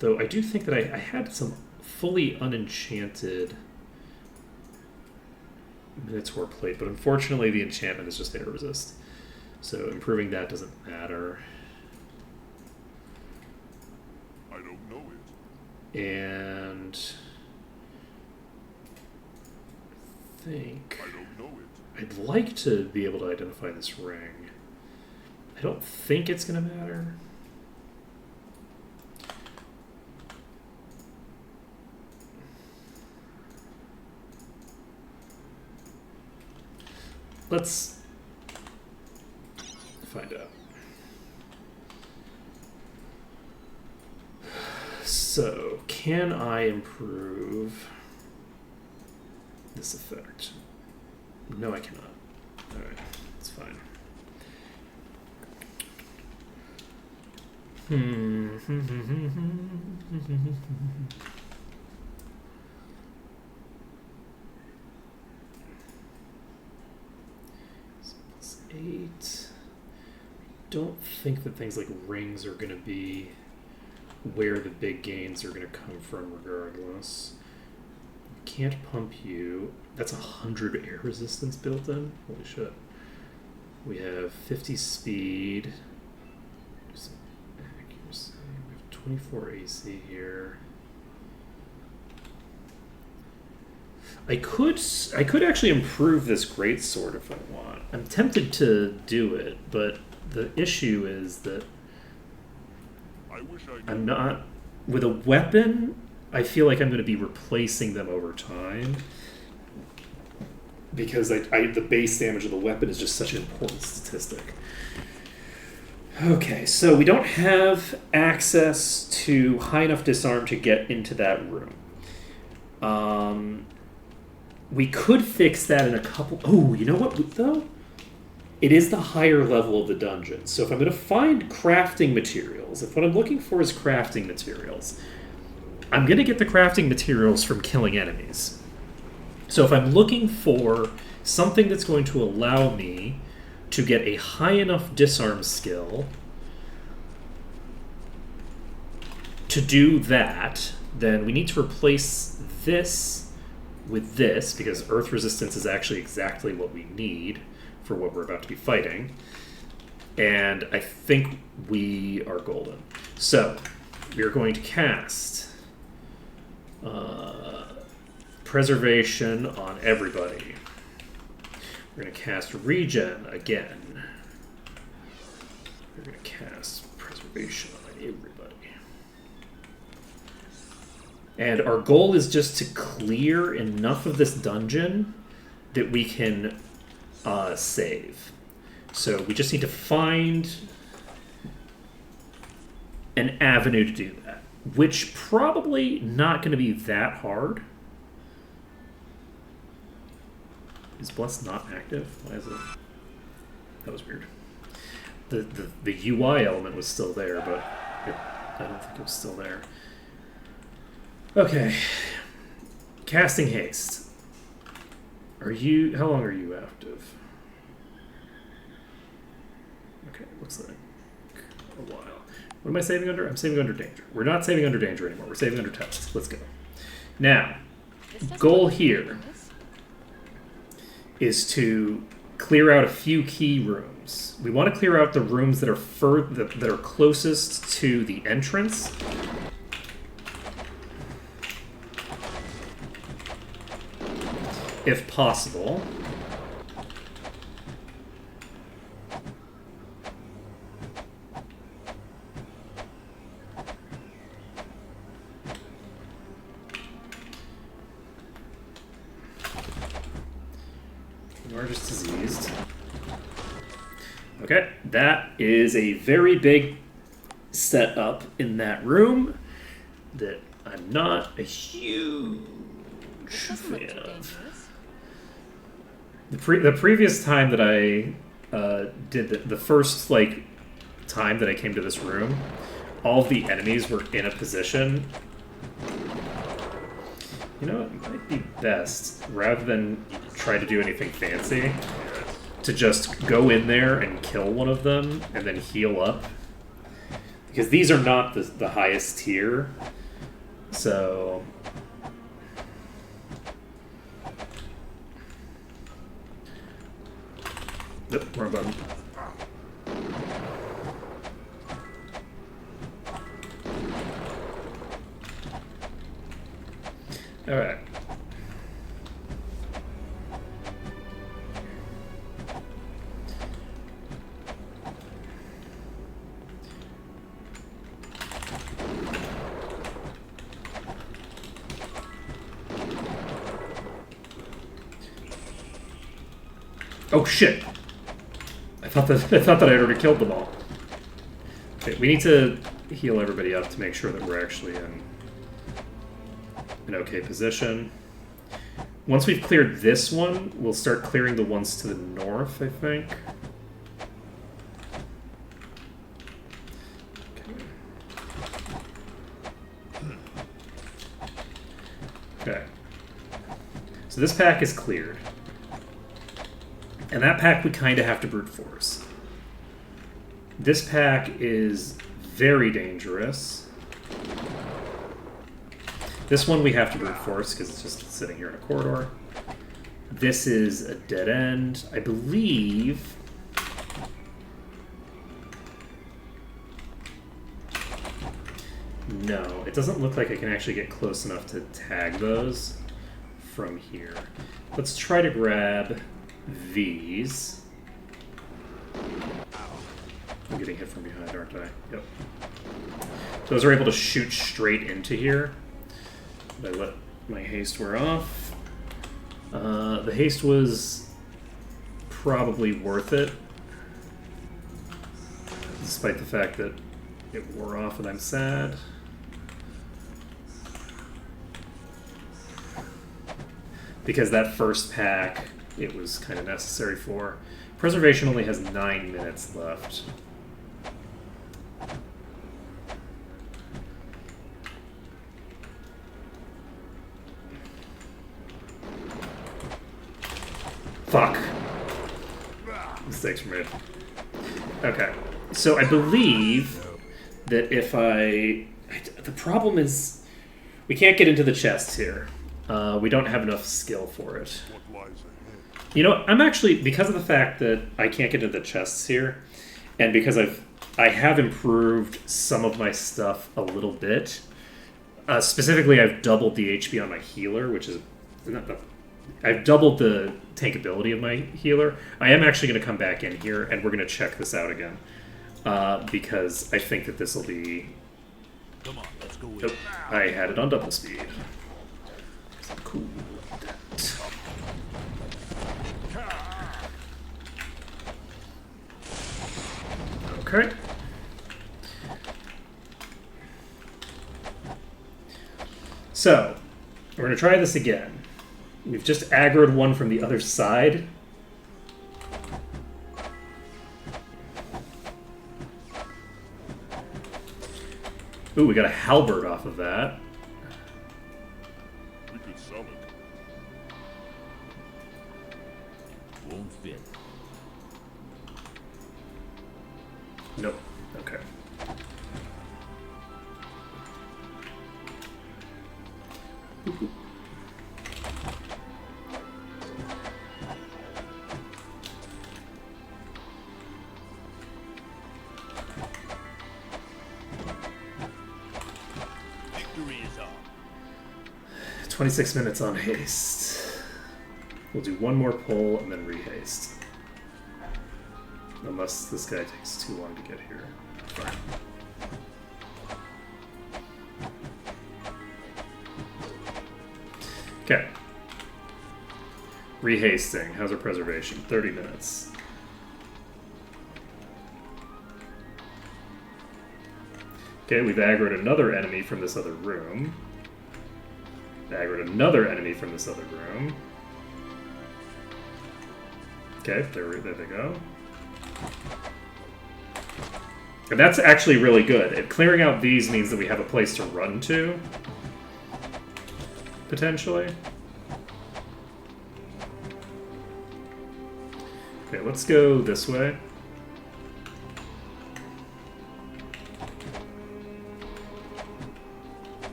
A: Though I do think that I had some fully unenchanted Minotaur plate, but unfortunately the enchantment is just air resist. So improving that doesn't matter.
B: I don't know it.
A: And I think
B: I don't know it.
A: I'd like to be able to identify this ring. I don't think it's going to matter. let's find out. So, can I improve this effect? No, I cannot. Alright, it's fine. It's 8. Don't think that things like rings are going to be where the big gains are going to come from regardless. Can't pump you. That's 100 air resistance built in? Holy shit. We have 50 speed. Some accuracy. We have 24 AC here. I could actually improve this greatsword if I want. I'm tempted to do it, but the issue is that
B: I wish I knew.
A: I'm not with a weapon. I feel like I'm going to be replacing them over time because the base damage of the weapon is just such an important statistic. Okay, so we don't have access to high enough disarm to get into that room. We could fix that in a couple... Oh, you know what, though? It is the higher level of the dungeon. So if I'm going to find crafting materials, if what I'm looking for is crafting materials, I'm going to get the crafting materials from killing enemies. So if I'm looking for something that's going to allow me to get a high enough disarm skill to do that, then we need to replace this with this, because earth resistance is actually exactly what we need for what we're about to be fighting. And I think we are golden. So, we are going to cast Preservation on everybody. We're going to cast Regen again. We're going to cast Preservation on everybody. And our goal is just to clear enough of this dungeon that we can save. So we just need to find an avenue to do that, which probably not going to be that hard. Is Bless not active? Why is it? That was weird. The UI element was still there, but I don't think it was still there. Okay. Casting Haste. How long are you active? Okay, looks like a while. What am I saving under? I'm saving under danger. We're not saving under danger anymore. We're saving under test. Let's go. Now, goal here is to clear out a few key rooms. We want to clear out the rooms that are closest to the entrance. If possible. You are just diseased. Okay, that is a very big setup in that room that I'm not a huge
C: Doesn't look too
A: fan of.
C: dangerous.
A: The previous time that I did the first time that I came to this room, all of the enemies were in a position. You know, it might be best, rather than try to do anything fancy, to just go in there and kill one of them and then heal up. Because these are not the highest tier, so... Nope, wrong button. Alright. Oh shit! I thought that I'd already killed them all. Okay, we need to heal everybody up to make sure that we're actually in an okay position. Once we've cleared this one, we'll start clearing the ones to the north, I think. Okay. So this pack is cleared. And that pack we kind of have to brute force. This pack is very dangerous. This one we have to brute force because it's just sitting here in a corridor. This is a dead end. I believe... No, it doesn't look like I can actually get close enough to tag those from here. Let's try to grab these. I'm getting hit from behind, aren't I? Yep. Those are able to shoot straight into here. I let my haste wear off. The haste was probably worth it, despite the fact that it wore off and I'm sad. Because that first pack, it was kind of necessary for. Preservation only has 9 minutes left. Fuck. Mistakes were made. Okay. So I believe that if the problem is we can't get into the chests here. We don't have enough skill for it.
B: What lies ahead?
A: You know, I'm actually, because of the fact that I can't get into the chests here, and because I have improved some of my stuff a little bit. Specifically, I've doubled the HP on my healer, which is I've doubled the tankability of my healer. I am actually going to come back in here, and we're going to check this out again. Because I think that this will be...
C: Come on, let's go.
A: Oh, I had it on double speed. Cool. Okay. So, we're going to try this again. We've just aggroed one from the other side. Ooh, we got a halberd off of that.
B: We could sell it.
C: Won't fit.
A: Nope. Okay.
C: Victory is on.
A: 26 minutes on haste. We'll do one more pull and then rehaste. Unless this guy takes too long to get here. Fine. Okay. Rehasting. How's our preservation? 30 minutes. Okay, we've aggroed another enemy from this other room. Aggroed another enemy from this other room. Okay, there they go. And that's actually really good. And clearing out these means that we have a place to run to. Potentially. Okay, let's go this way.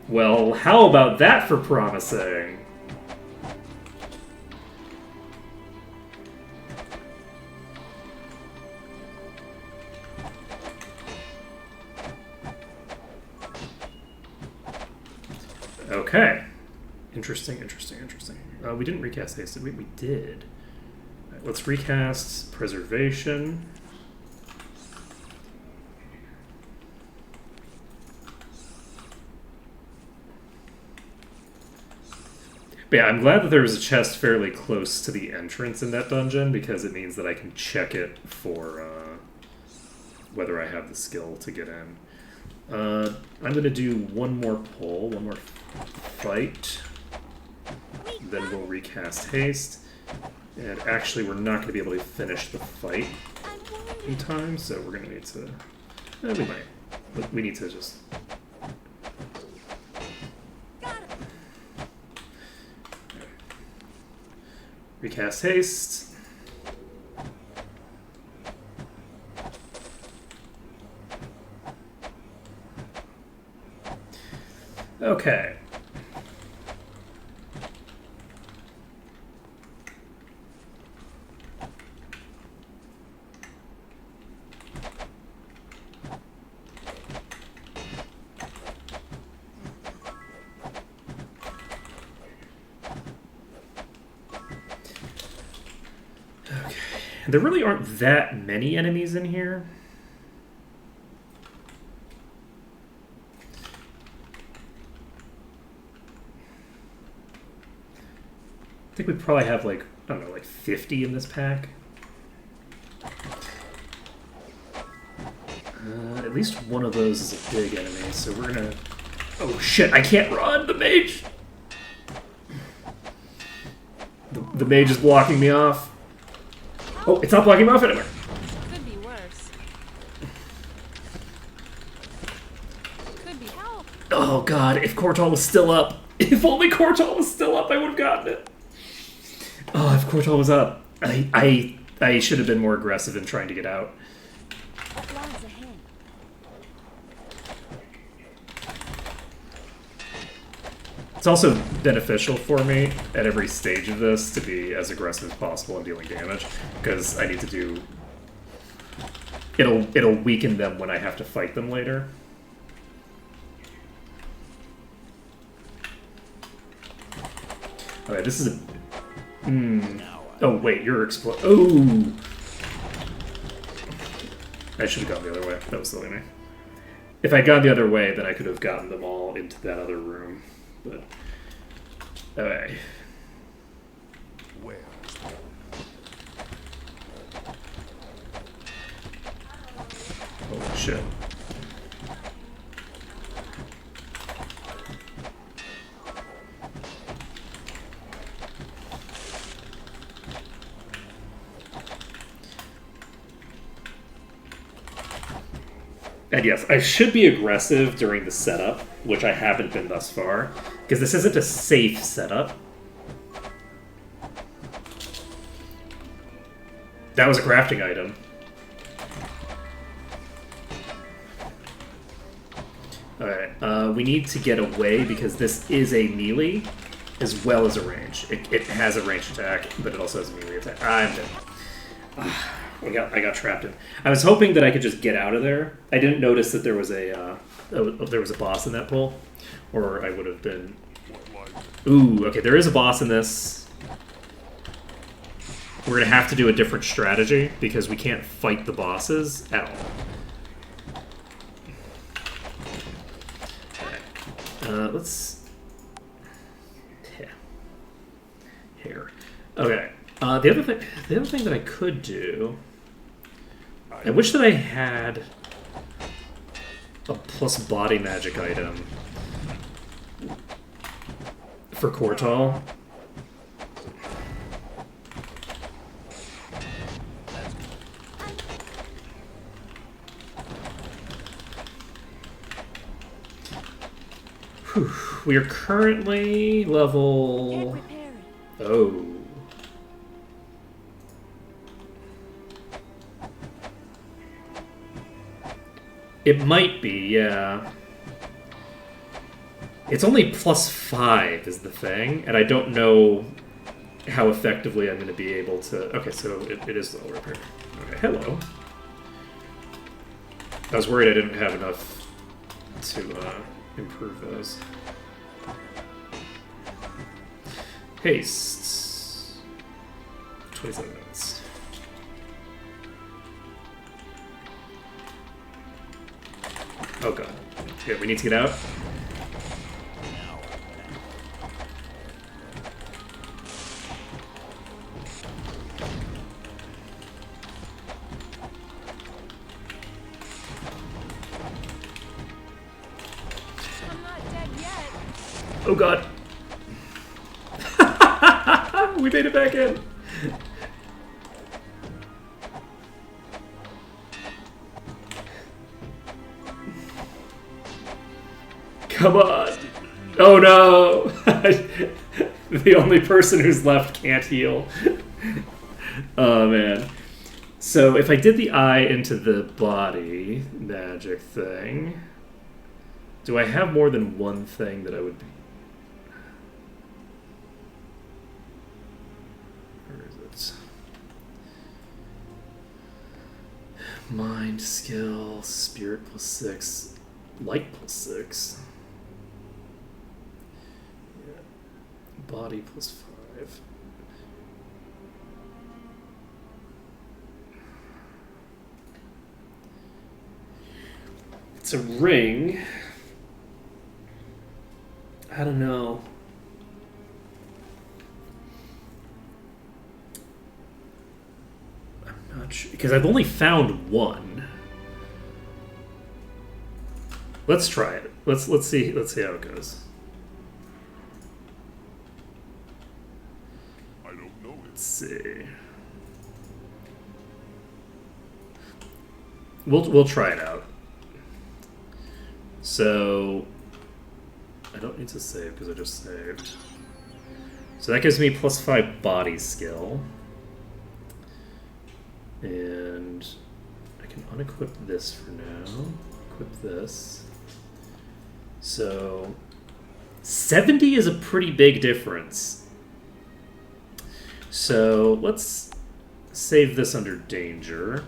A: Well, how about that for promising? Okay. Interesting. We didn't recast haste, did we? We did. All right, let's recast preservation. But yeah, I'm glad that there was a chest fairly close to the entrance in that dungeon, because it means that I can check it for whether I have the skill to get in. I'm going to do one more pull, one more fight. Then we'll recast haste. And actually, we're not going to be able to finish the fight in time, so we're going to need to... we might. But we need to just... Recast haste. Okay. There really aren't that many enemies in here. I think we probably have like, I don't know, like 50 in this pack. At least one of those is a big enemy, so we're gonna... Oh shit, I can't run! The mage! The mage is blocking me off. Oh, it's not blocking me off anymore.
E: Could be worse. Could be help.
A: Oh god, if Cortal was still up. If only Cortal was still up, I would have gotten it. Oh, if Cortal was up. I should have been more aggressive in trying to get out.
E: What lies ahead?
A: It's also beneficial for me at every stage of this to be as aggressive as possible in dealing damage, because I need to do... It'll weaken them when I have to fight them later. Okay, this is a... Oh, wait, you're Oh! I should have gone the other way. That was silly of me. If I'd gone the other way, then I could have gotten them all into that other room. But... Okay.
B: Where?
A: Holy shit. And yes, I should be aggressive during the setup, which I haven't been thus far, because this isn't a safe setup. That was a crafting item. Alright, we need to get away because this is a melee as well as a range. It has a ranged attack, but it also has a melee attack. I'm dead. I got trapped in. I was hoping that I could just get out of there. I didn't notice that there was a boss in that pool, or I would have been. Ooh, okay. There is a boss in this. We're gonna have to do a different strategy because we can't fight the bosses at all. Alright. Let's. Here. Okay. The other thing that I could do. I wish that I had a plus body magic item for Cortal. Whew. We are currently level... Oh. It might be, yeah. It's only +5 is the thing, and I don't know how effectively I'm going to be able to... Okay, so it is level repair. Okay, hello. I was worried I didn't have enough to improve those. Haste. 27 minutes. Oh god. Okay, we need to get out. Oh god. We made it back in. Come on. Oh no. The only person who's left can't heal. Oh man. So if I did the eye into the body magic thing, do I have more than one thing that I would be? Where is it? Mind, skill, spirit +6, light +6. Yeah. Body +5. It's a ring. I don't know. I'm not sure because I've only found one. Let's try it. Let's see how it goes.
B: I don't know it.
A: Let's see. We'll try it out. So I don't need to save because I just saved. So that gives me +5 body skill. And I can unequip this for now. Equip this. So 70 is a pretty big difference. So let's save this under danger.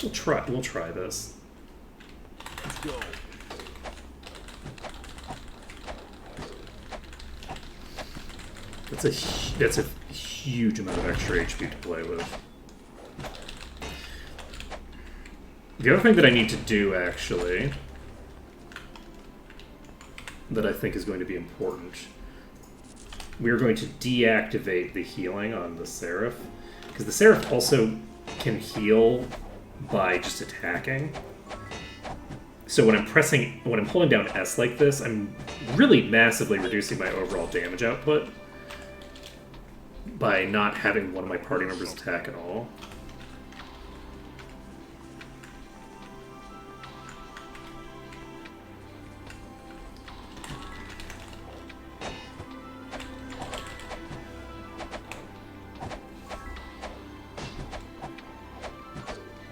A: We'll try this.
C: Let's go.
A: That's a huge amount of extra HP to play with. The other thing that I need to do, actually, that I think is going to be important, we are going to deactivate the healing on the Seraph, because the Seraph also can heal by just attacking. So when I'm pulling down S like this, I'm really massively reducing my overall damage output by not having one of my party members attack at all.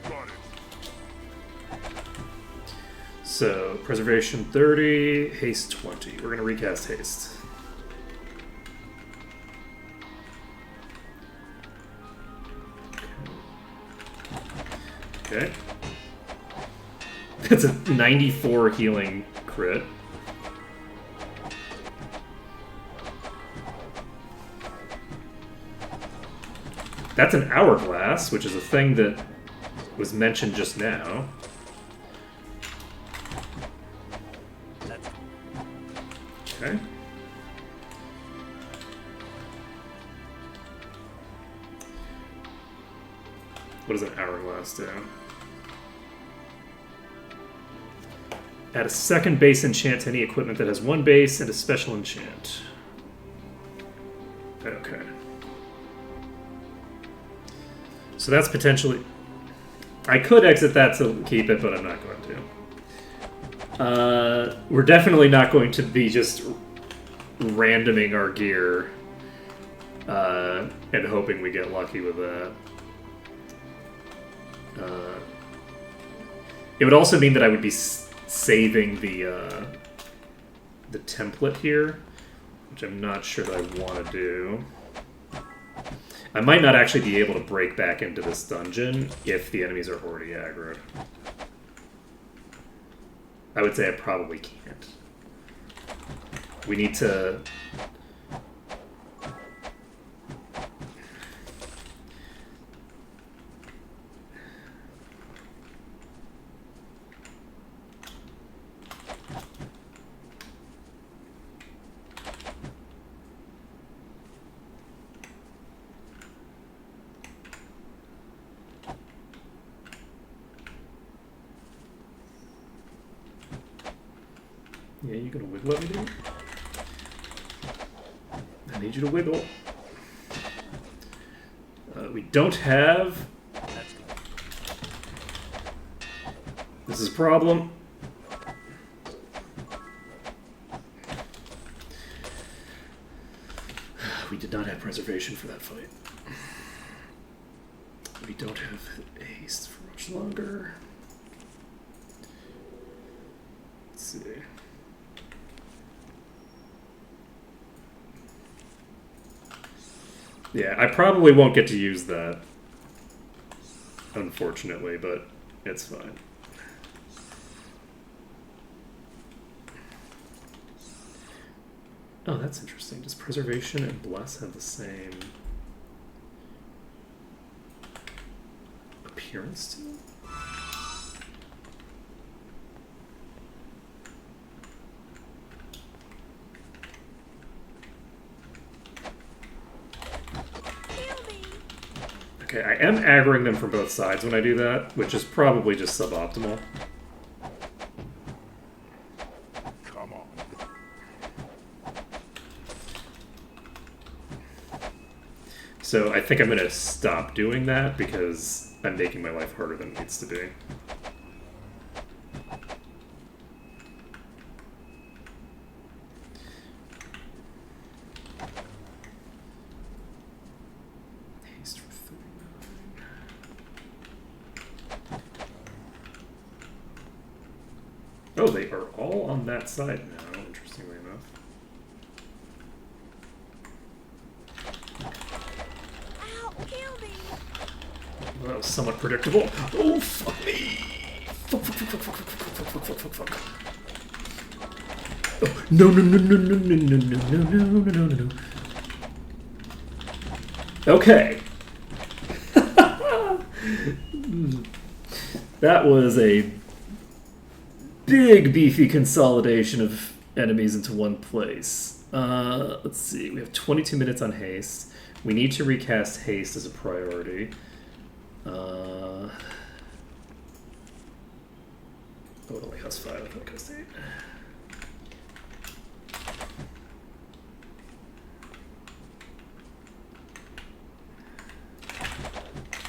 B: Got it.
A: So, preservation 30, haste 20. We're going to recast haste. Okay. That's a 94 healing crit. That's an hourglass, which is a thing that was mentioned just now. Okay. What does an hourglass do? Add a second base enchant to any equipment that has one base and a special enchant. Okay. So that's potentially... I could exit that to keep it, but I'm not going to. We're definitely not going to be just randoming our gear and hoping we get lucky with that. It would also mean that I would be saving the template here, which I'm not sure that I want to do. I might not actually be able to break back into this dungeon if the enemies are already aggroed. I would say I probably can't. We need to... Yeah, you gonna wiggle at me, dude? I need you to wiggle. We don't have...
C: Let's go.
A: This is a problem. We did not have preservation for that fight. We don't have haste for much longer. Let's see. Yeah, I probably won't get to use that, unfortunately, but it's fine. Oh, that's interesting. Does preservation and bless have the same appearance to them? Okay, I am aggroing them from both sides when I do that, which is probably just suboptimal.
B: Come on.
A: So I think I'm going to stop doing that because I'm making my life harder than it needs to be. Haste for 39. Oh, they are all on that side now, interestingly enough.
E: Ow, kill me!
A: Well, that was somewhat predictable. Oh, fuck me! Fuck, fuck, fuck, fuck, fuck, fuck, fuck, fuck, fuck, fuck, fuck. Oh, no, no, no, no, no, no, no, no, no, no, no, no, no. Okay. That was a big, beefy consolidation of enemies into one place. Let's see. We have 22 minutes on haste. We need to recast haste as a priority. Oh, it only costs 5. I thought it cost 8.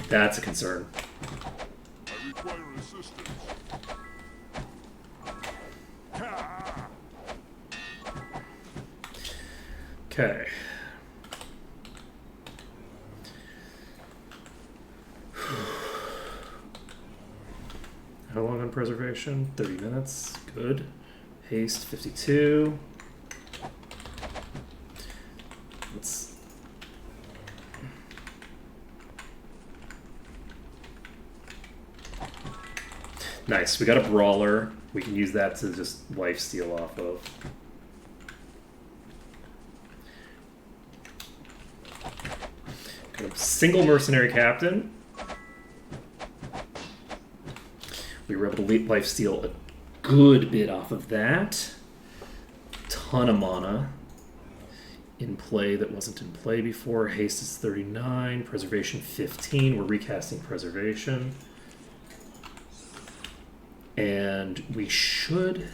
A: That's a concern.
B: I require assistance. Ha!
A: Okay. How long on preservation? 30 minutes. Good. Haste 52. Let's. Nice. We got a brawler. We can use that to just lifesteal off of. Got a single mercenary captain. We were able to lifesteal a good bit off of that. Ton of mana in play that wasn't in play before. Haste is 39. Preservation 15. We're recasting preservation. And we should...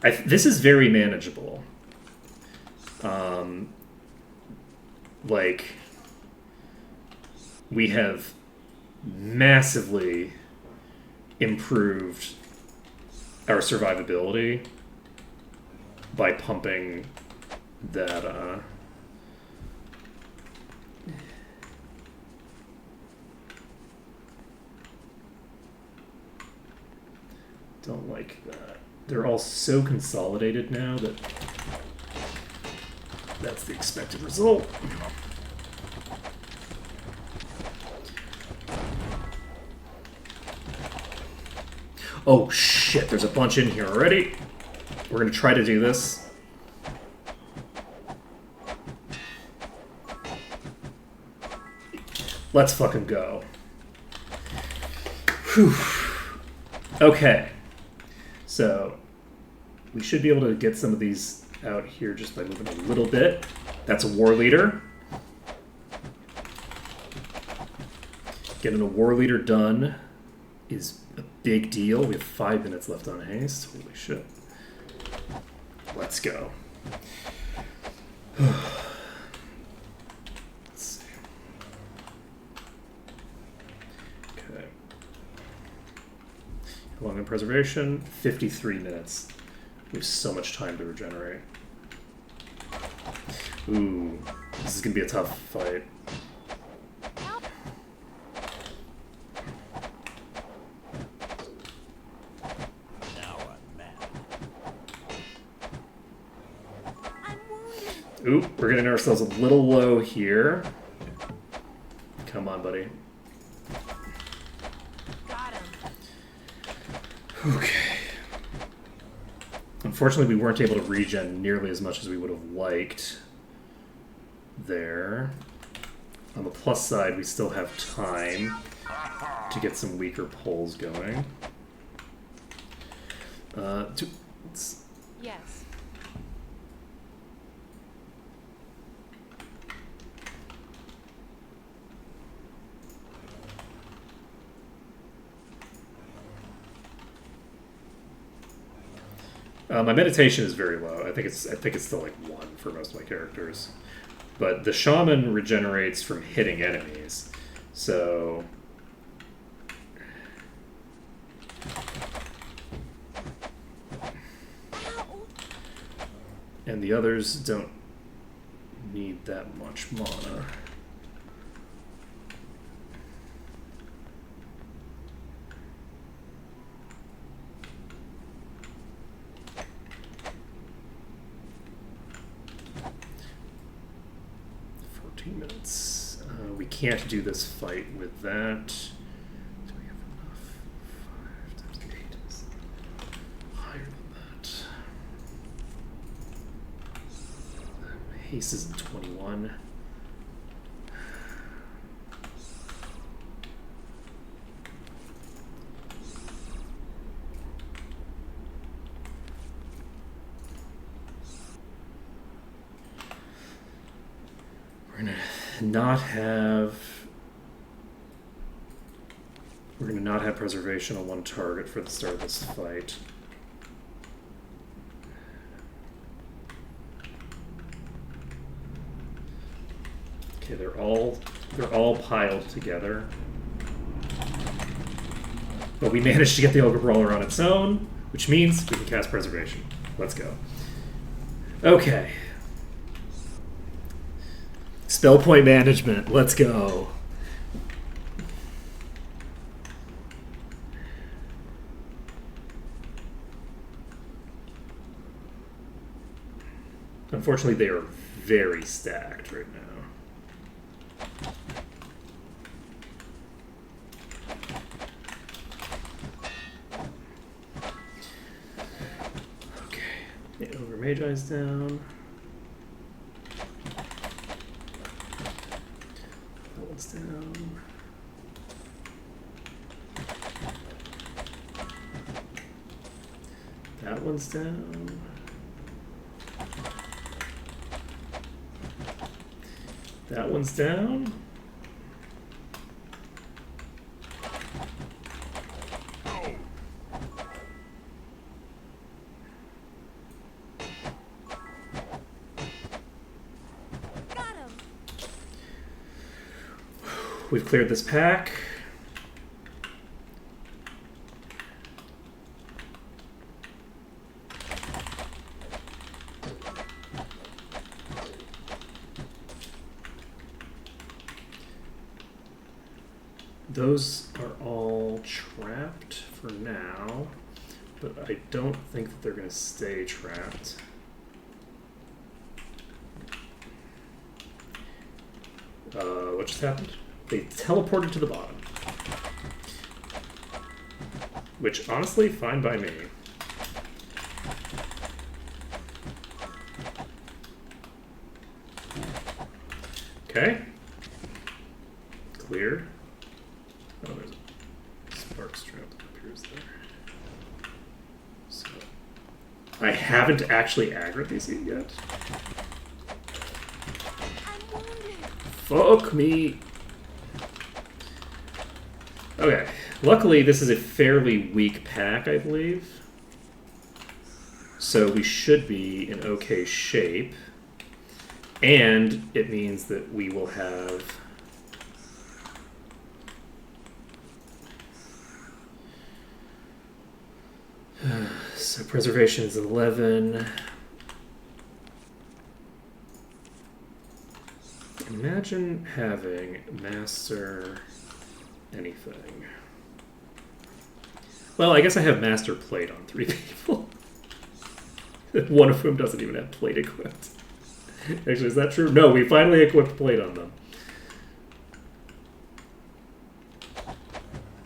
A: this is very manageable. Like, we have massively improved our survivability by pumping that, don't like that. They're all so consolidated now that that's the expected result. Oh shit, there's a bunch in here already. We're gonna try to do this. Let's fucking go. Whew. Okay. So, we should be able to get some of these out here just by moving a little bit. That's a war leader. Getting a war leader done is a big deal. We have 5 minutes left on haste. Holy shit. Let's go. Long in preservation, 53 minutes. We have so much time to regenerate. Ooh, this is gonna be a tough fight.
D: Now I'm mad.
E: I'm wounded.
A: Ooh, we're getting ourselves a little low here. Come on, buddy.
E: Got him.
A: Okay. Unfortunately, we weren't able to regen nearly as much as we would have liked there. On the plus side, we still have time to get some weaker pulls going. Let's
E: Yes.
A: my meditation is very low. I think it's still like 1 for most of my characters. But the shaman regenerates from hitting enemies. So
E: Ow.
A: and the others don't need that much mana. Minutes. We can't do this fight with that. Do we have enough? 5 times 8 is higher than that. Haste is in 21. We're gonna not have preservation on one target for the start of this fight. Okay, they're all piled together. But we managed to get the Ogre Brawler on its own, which means we can cast preservation. Let's go. Okay. Spell point management. Let's go. Unfortunately, they are very stacked right now. Okay. Yeah, Ogre Magi's down. Down. That one's down. That one's down. We've cleared this pack. Those are all trapped for now, but I don't think that they're going to stay trapped. What just happened? They teleported to the bottom. Which, honestly, fine by me. Okay. Cleared. Oh, there's a spark strap that appears there. So, I haven't actually aggroed these yet.
E: I'm wounded.
A: Fuck me. Okay. Luckily, this is a fairly weak pack, I believe. So we should be in okay shape. And it means that we will have... So preservation is 11. Imagine having master anything. Well, I guess I have master plate on 3 people. One of whom doesn't even have plate equipped. Actually, is that true? No, we finally equipped plate on them.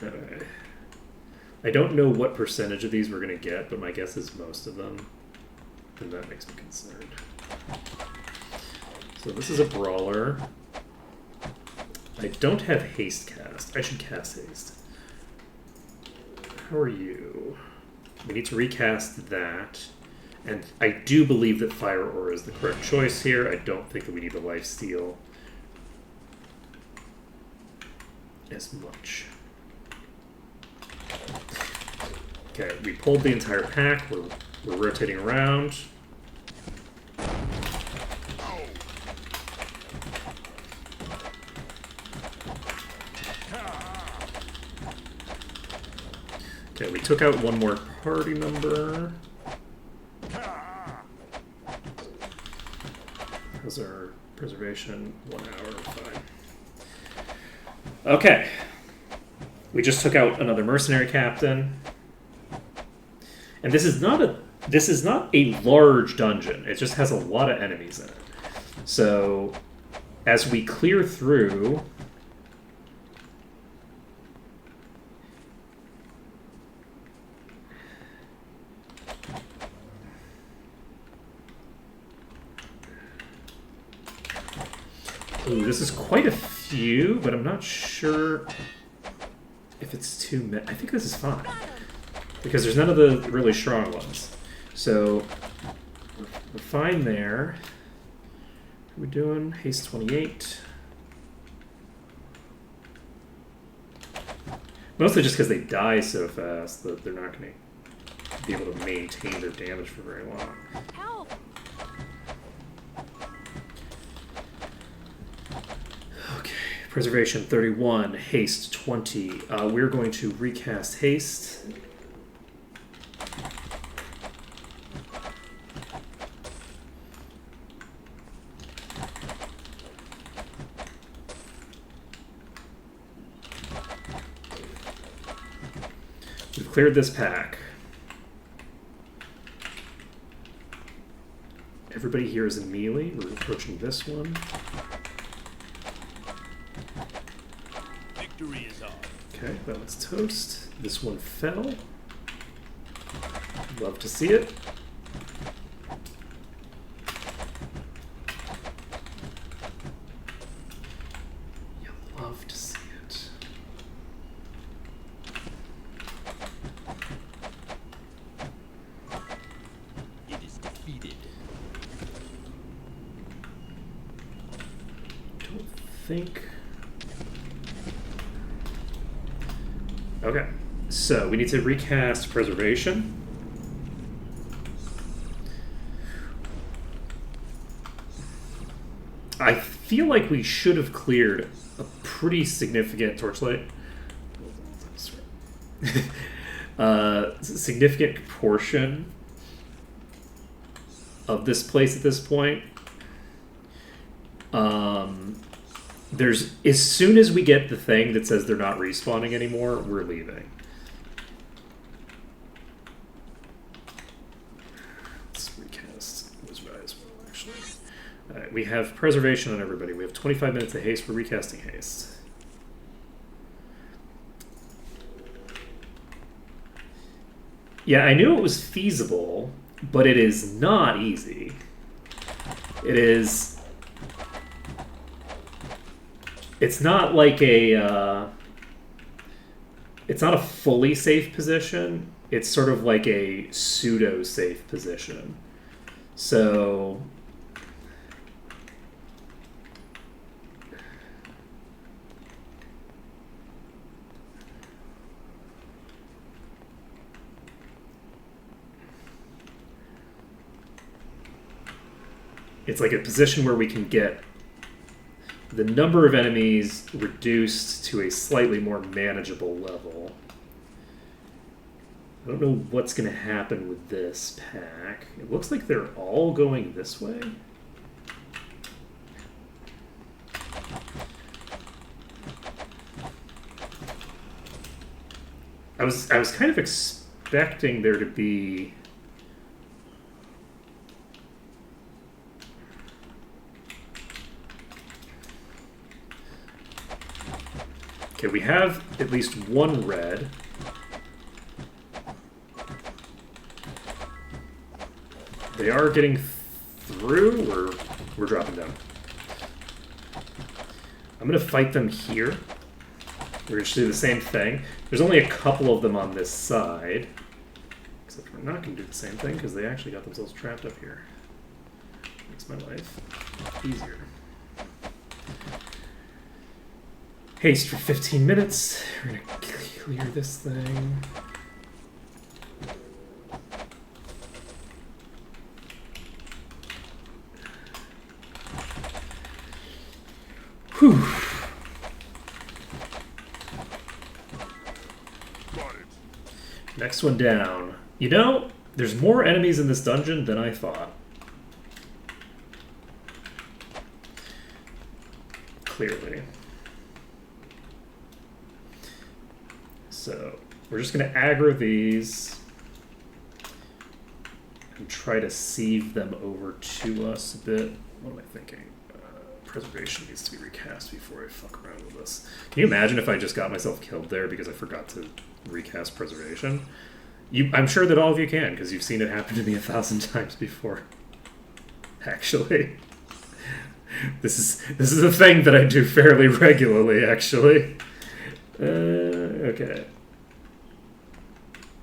A: Alright. I don't know what percentage of these we're going to get, but my guess is most of them. And that makes me concerned. So this is a brawler. I don't have haste cast. I should cast haste. How are you? We need to recast that. And I do believe that Fire Aura is the correct choice here. I don't think that we need the lifesteal as much. Okay, we pulled the entire pack. We're rotating around. Okay, we took out one more party member. How's our preservation? 1 hour, fine. Okay. We just took out another mercenary captain. And this is not a large dungeon. It just has a lot of enemies in it. So as we clear through, ooh, this is quite a few, but I'm not sure if it's too many. I think this is fine. Because there's none of the really strong ones. So, we're fine there. What are we doing? Haste 28. Mostly just because they die so fast that they're not going to be able to maintain their damage for very long.
E: Help!
A: Okay, preservation 31, haste 20. We're going to recast haste. We've cleared this pack. Everybody here is in melee. We're approaching this one.
C: Victory is ours.
A: Okay, that was toast. This one fell. Love to see it. You love to see it.
C: It is defeated.
A: Don't think. Okay, so we need to recast preservation. I feel like we should have cleared a pretty significant torchlight. Significant portion of this place at this point. There's, as soon as we get the thing that says they're not respawning anymore, we're leaving. Let's recast those guys well, actually. Alright, we have preservation on everybody. We have 25 minutes of haste. We're recasting haste. Yeah, I knew it was feasible, but it is not easy. It is... It's not like a... it's not a fully safe position. It's sort of like a pseudo-safe position. So... it's like a position where we can get the number of enemies reduced to a slightly more manageable level. I don't know what's going to happen with this pack. It looks like they're all going this way. I was kind of expecting there to be... Okay, we have at least one red. They are getting through, or we're dropping down. I'm gonna fight them here. We're gonna do the same thing. There's only a couple of them on this side. Except we're not gonna do the same thing because they actually got themselves trapped up here. Makes my life easier. Haste for 15 minutes. We're gonna clear this thing. Whew.
B: Got it.
A: Next one down. You know, there's more enemies in this dungeon than I thought. Clearly. So, we're just going to aggro these and try to sieve them over to us a bit. What am I thinking? Preservation needs to be recast before I fuck around with this. Can you imagine if I just got myself killed there because I forgot to recast preservation? I'm sure that all of you can, because you've seen it happen to me 1,000 times before. Actually. This is a thing that I do fairly regularly, actually. Okay.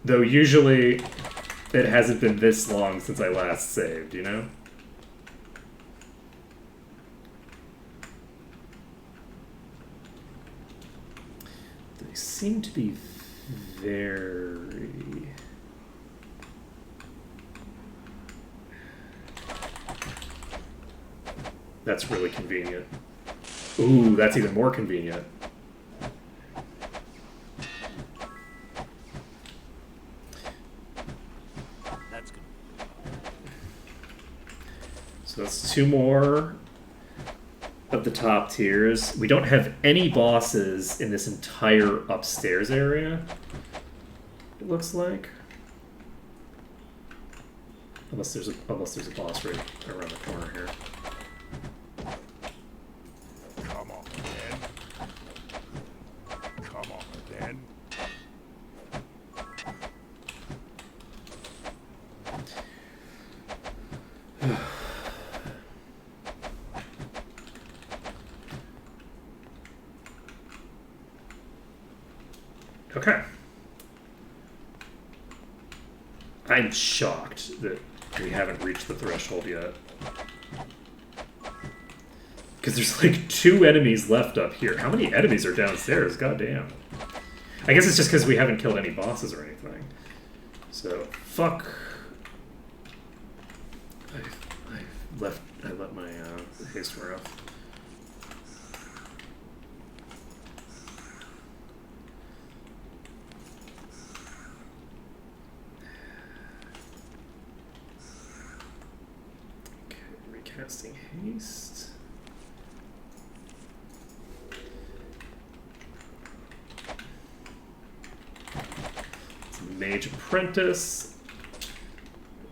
A: Though usually it hasn't been this long since I last saved, you know? They seem to be very... That's really convenient. Ooh, that's even more convenient.
D: That's good.
A: So that's two more of the top tiers. We don't have any bosses in this entire upstairs area, it looks like. Unless there's a boss right around the corner here.
B: Come on, then. Come on, then.
A: Okay. I'm shocked that we haven't reached the threshold yet. Because there's like 2 enemies left up here. How many enemies are downstairs? Goddamn. I guess it's just because we haven't killed any bosses or anything. So, fuck. I let my haste wear off. Okay, recasting haste. It's a Mage Apprentice.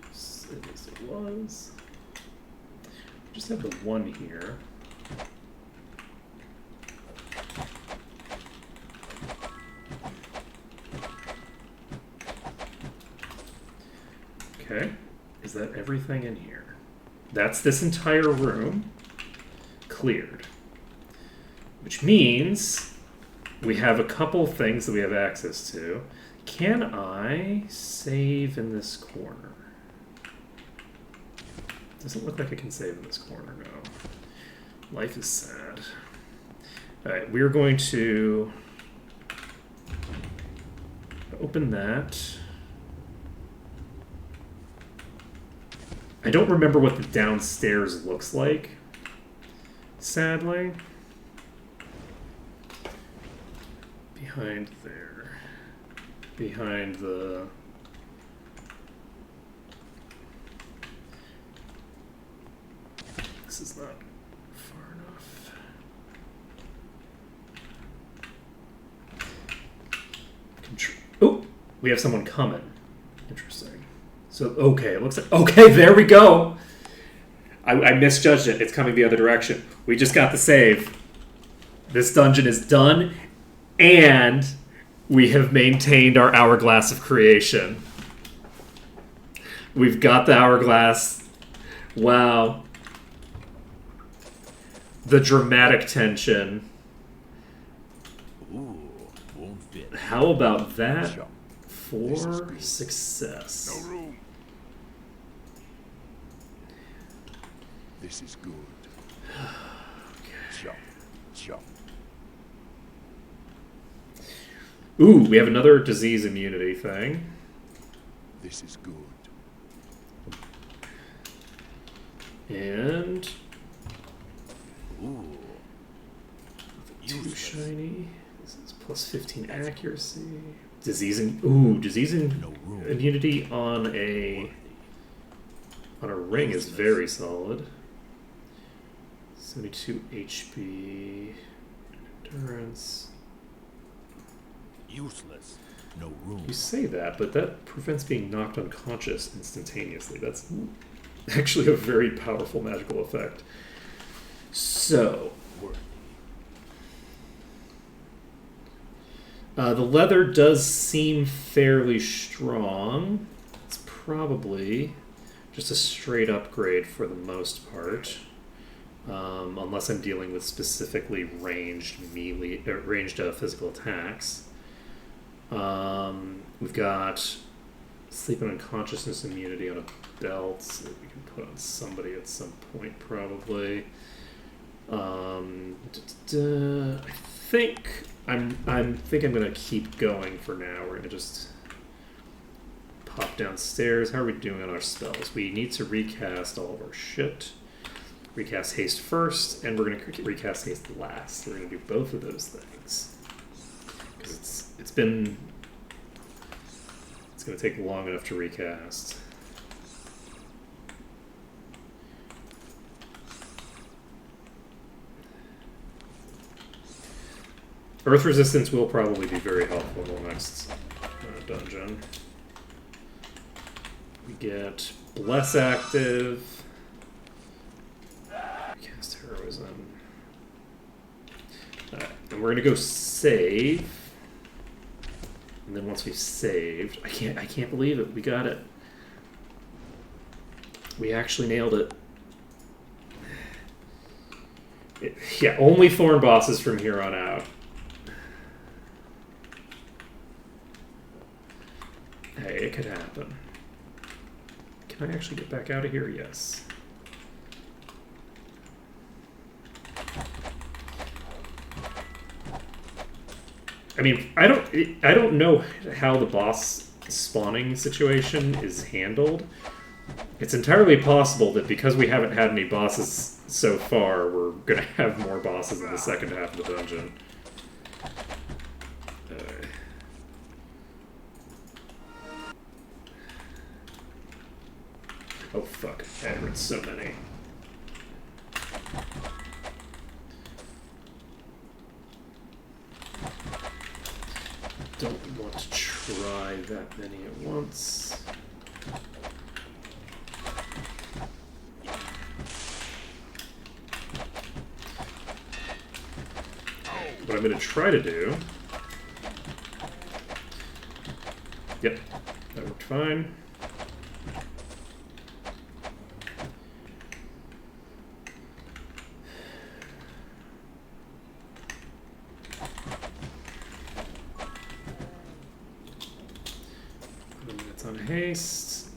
A: Oops, at least it was. Just have the one here. Okay, is that everything in here? That's this entire room cleared. Which means we have a couple things that we have access to. Can I save in this corner? Doesn't look like I can save in this corner, no. Life is sad. Alright, we're going to open that. I don't remember what the downstairs looks like, sadly. Behind there. Behind the this is not far enough. Oh, we have someone coming. Interesting. So, okay, it looks like... Okay, there we go! I misjudged it. It's coming the other direction. We just got the save. This dungeon is done, and we have maintained our hourglass of creation. We've got the hourglass. Wow. The dramatic tension.
C: Ooh, won't fit.
A: How about that
C: Jump.
A: for success?
B: No room.
C: This is good. Jump, jump.
A: Ooh, we have another disease immunity thing.
C: This is good.
A: And
C: Ooh.
A: too
C: Useless.
A: shiny. This is plus 15 accuracy. Diseasing. Ooh, diseasing
C: No room.
A: immunity on a ring is very solid. 72 HP. Endurance.
C: Useless. No room.
A: You say that, but that prevents being knocked unconscious instantaneously. That's actually a very powerful magical effect. So,
C: Worthy.
A: the leather does seem fairly strong. It's probably just a straight upgrade for the most part. Unless I'm dealing with specifically ranged melee, ranged physical attacks. We've got sleep and unconsciousness immunity on a belt that we can put on somebody at some point, probably. I think I'm gonna keep going for now. We're gonna just pop downstairs. How are we doing on our spells? We need to recast all of our shit. Recast haste first, and we're gonna recast haste last. We're gonna do both of those things because it's gonna take long enough to recast. Earth resistance will probably be very helpful in the next dungeon. We get Bless active. Cast Heroism. Alright, and we're gonna go save. And then once we've saved, I can't believe it. We got it. We actually nailed it. Yeah, only thorn bosses from here on out. Hey, it could happen. Can I actually get back out of here? Yes. I mean, I don't know how the boss spawning situation is handled. It's entirely possible that because we haven't had any bosses so far, we're gonna have more bosses in the second half of the dungeon. Oh fuck, I heard so many. Don't want to try that many at once. What I'm going to try to do... Yep, that worked fine. On haste.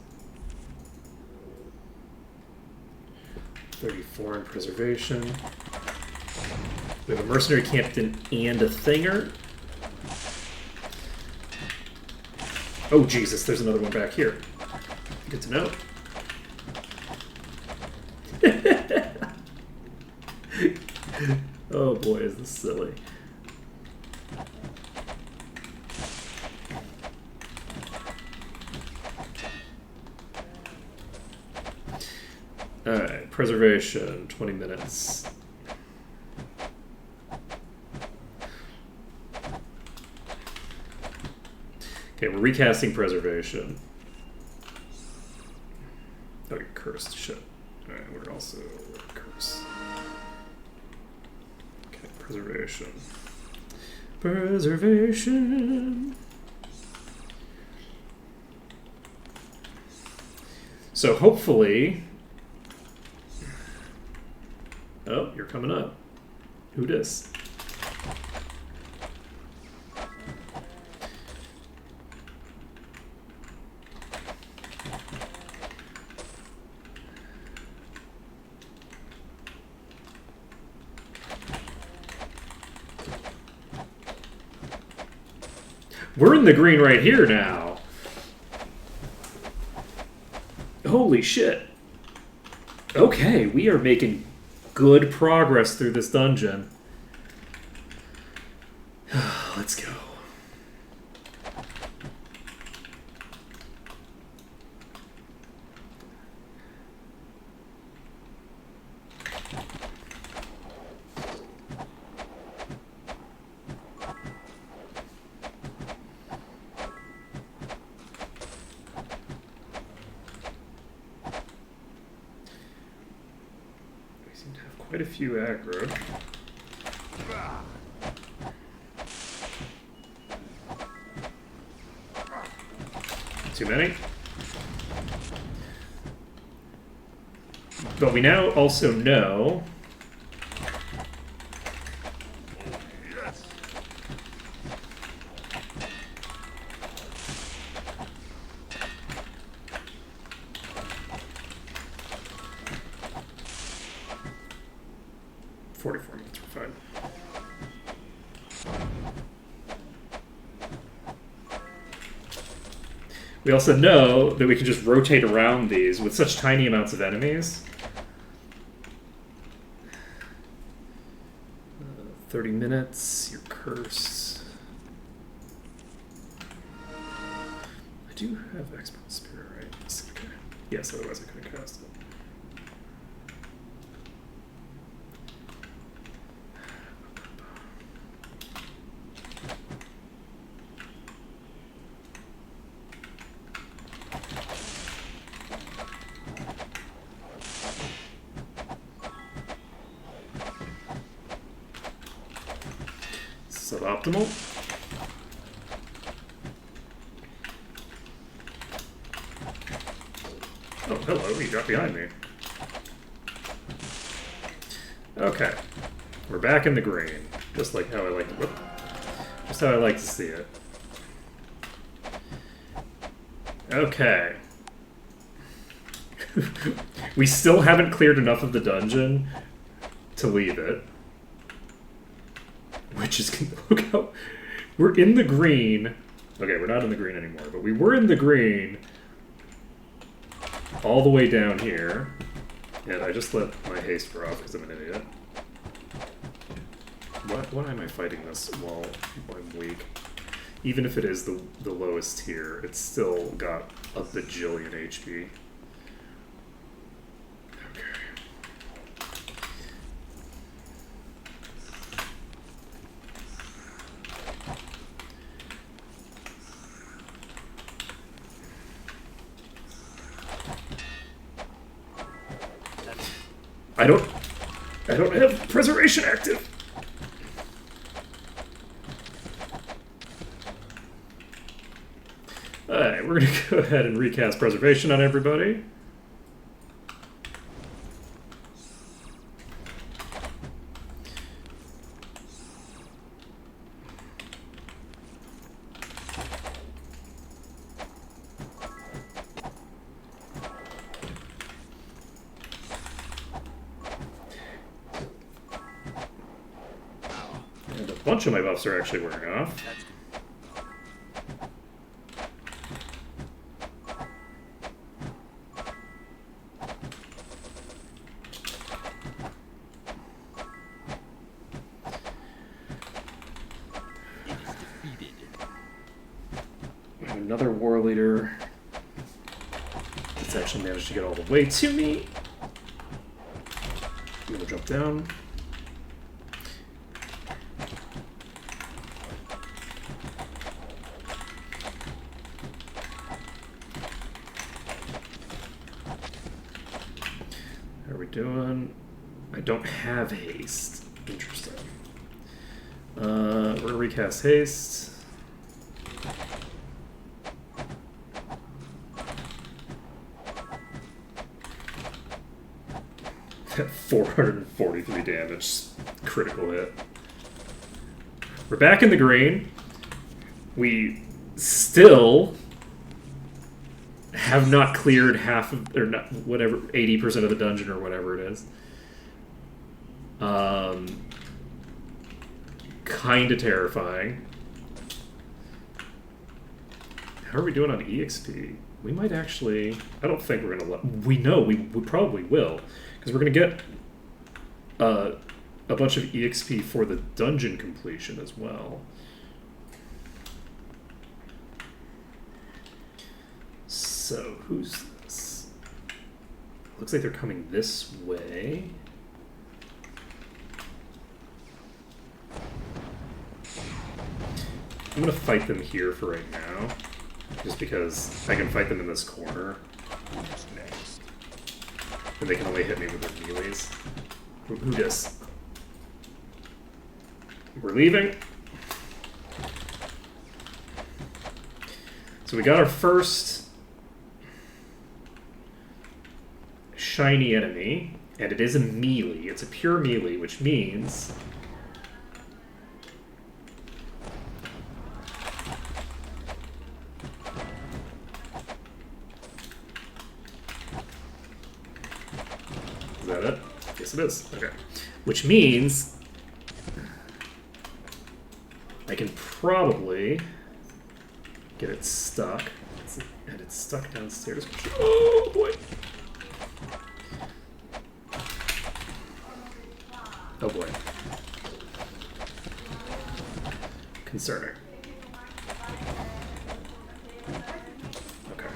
A: 34 in preservation. We have a mercenary captain and a thinger. Oh Jesus, there's another one back here. Good to know. Oh boy, is this silly. Alright, preservation, 20 minutes. Okay, we're recasting preservation. Oh, you're cursed. Shit. Alright, we're also cursed. Okay, preservation. Preservation. So hopefully... Oh, you're coming up. Who dis? We're in the green right here now. Holy shit. Okay, we are making good progress through this dungeon. Let's go. Quite a few aggro. Too many. But we now also know...
B: Yes.
A: 44 minutes, we're fine. We also know that we can just rotate around these with such tiny amounts of enemies. 30 minutes, you're cursed. I do have Expert Spirit, right? Yes, okay. Yes, otherwise I couldn't cast it. Suboptimal. Oh, hello, you got behind me. Okay. We're back in the green. Just like how I like to whoop. Just how I like to see it. Okay. We still haven't cleared enough of the dungeon to leave it. Which is, look how, we're in the green. Okay, we're not in the green anymore, but we were in the green all the way down here. And I just let my haste off because I'm an idiot. Why am I fighting this while I'm weak? Even if it is the lowest tier, it's still got a bajillion HP. I don't have preservation active. Alright, we're gonna go ahead and recast preservation on everybody. And a bunch of my buffs are actually wearing off. Another war leader that's actually managed to get all the way to me. We will jump down. How are we doing? I don't have haste. Interesting. We're gonna recast haste. At 443 damage, critical hit. We're back in the green. We still have not cleared half of, or not, whatever, 80% of the dungeon or whatever it is. Kind of terrifying. How are we doing on EXP? We might actually... I don't think we're going to... We know we probably will. Because we're going to get a bunch of EXP for the dungeon completion as well. So, who's this? Looks like they're coming this way. I'm going to fight them here for right now. Just because I can fight them in this corner.
C: Who's next?
A: And they can only hit me with their melees. Who dis? We're leaving. So we got our first shiny enemy, and it is a melee. It's a pure melee, which means is that it? Yes, it is. Okay. Which means I can probably get it stuck. And it's stuck downstairs. Oh boy. Oh boy. Concerning. Okay.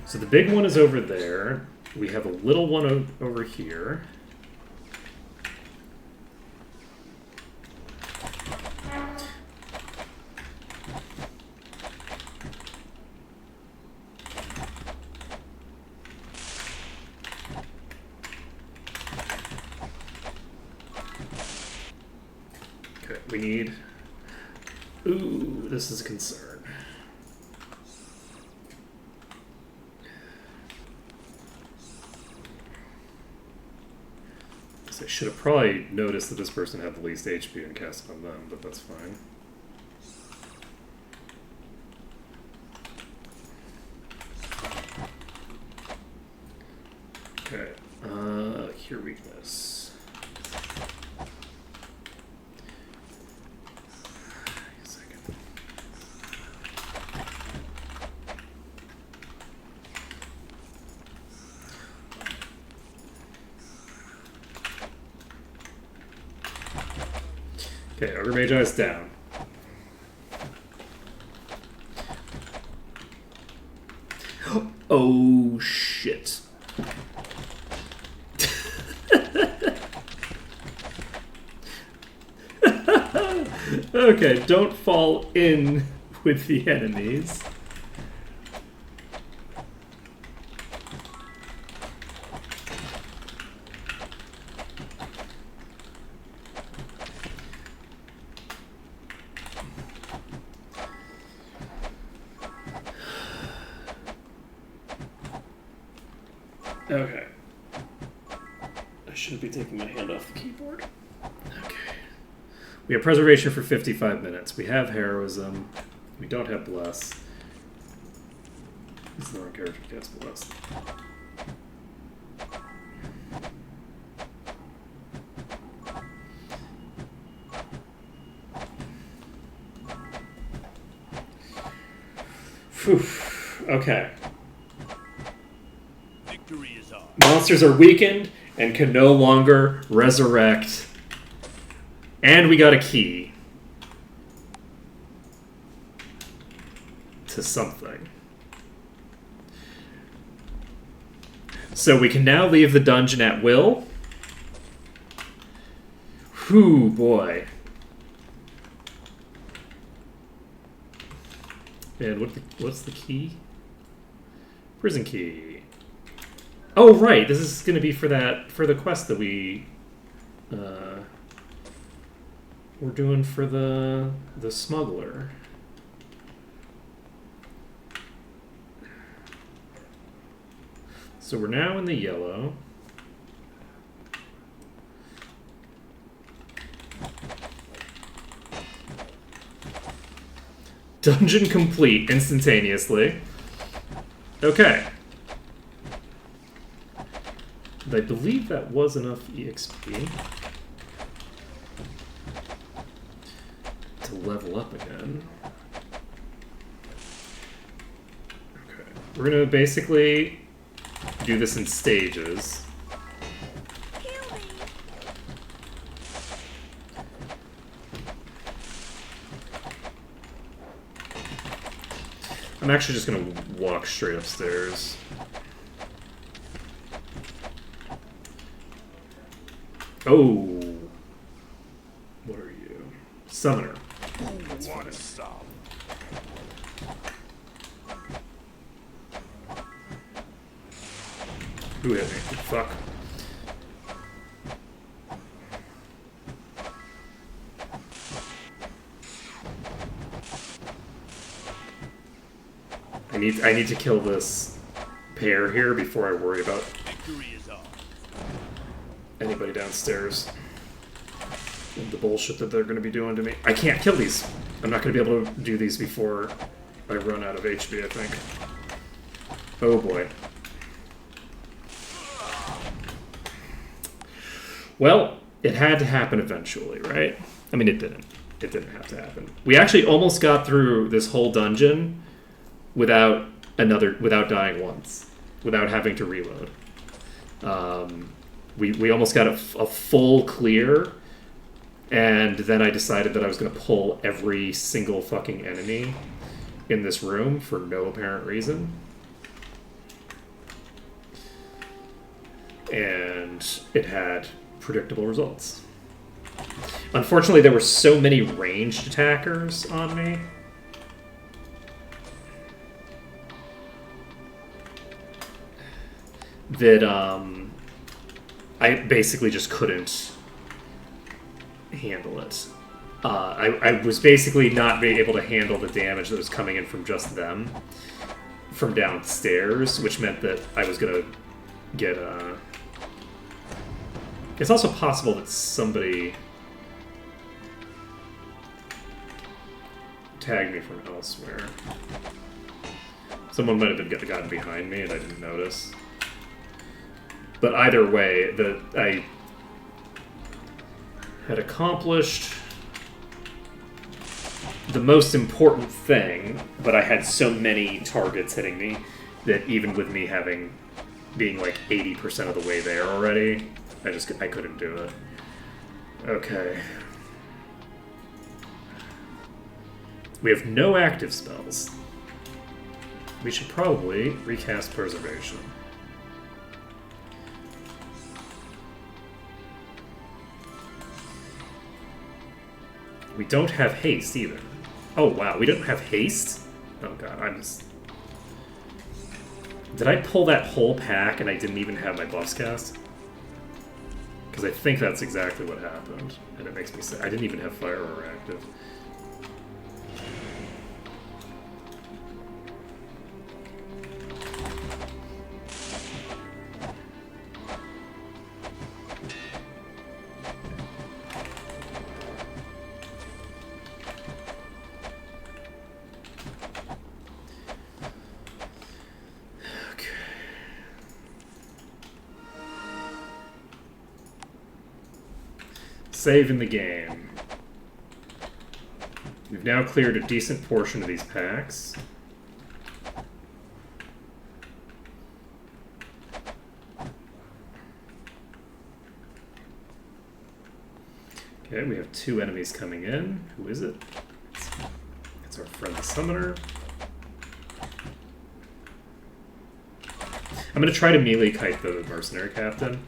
A: So the big one is over there. We have a little one over here. Okay, we need... Ooh, this is a concern. I should have probably noticed that this person had the least HP and cast it on them, but that's fine. Okay, cure weakness. A second. Okay, Ogre Magi is down. Oh shit. Okay, don't fall in with the enemies. Okay. I shouldn't be taking my hand off the keyboard. Okay. We have preservation for 55 minutes. We have heroism. We don't have bless. This is the wrong character to cast bless. Phew. Okay.
D: Victory is ours.
A: Monsters are weakened and can no longer resurrect. And we got a key to something. So we can now leave the dungeon at will. Whew, boy. And what's the key? Prison key. Oh, right. This is going to be for the quest that we're doing for the smuggler. So we're now in the yellow. Dungeon complete instantaneously. Okay. I believe that was enough EXP to level up again. Okay. We're gonna basically do this in stages.
E: Kill me.
A: I'm actually just gonna walk straight upstairs. Oh, what are you? Summoner. That's fine.
C: Stop.
A: Who hit me? Fuck. I need to kill this pair here before I worry about
C: Victory is ours.
A: anybody downstairs. And the bullshit that they're going to be doing to me. I can't kill these. I'm not going to be able to do these before I run out of HP, I think. Oh boy. Well, it had to happen eventually, right? I mean, it didn't. It didn't have to happen. We actually almost got through this whole dungeon without dying once, without having to reload. We almost got a full clear, and then I decided that I was going to pull every single fucking enemy in this room for no apparent reason. And it had predictable results. Unfortunately, there were so many ranged attackers on me that I basically just couldn't handle it. I was basically not able to handle the damage that was coming in from just them, from downstairs, which meant that I was gonna get It's also possible that somebody tagged me from elsewhere. Someone might have gotten behind me and I didn't notice. But either way, I had accomplished the most important thing, but I had so many targets hitting me that even with me being like 80% of the way there already, I couldn't do it. Okay. We have no active spells. We should probably recast Preservation. We don't have haste either. Oh wow, we don't have haste? Oh god, Did I pull that whole pack and I didn't even have my buffs cast? Because I think that's exactly what happened. And it makes me say I didn't even have Fire Aura active. Saving the game. We've now cleared a decent portion of these packs. Okay, we have 2 enemies coming in. Who is it? It's our friend the Summoner. I'm going to try to melee kite the Mercenary Captain.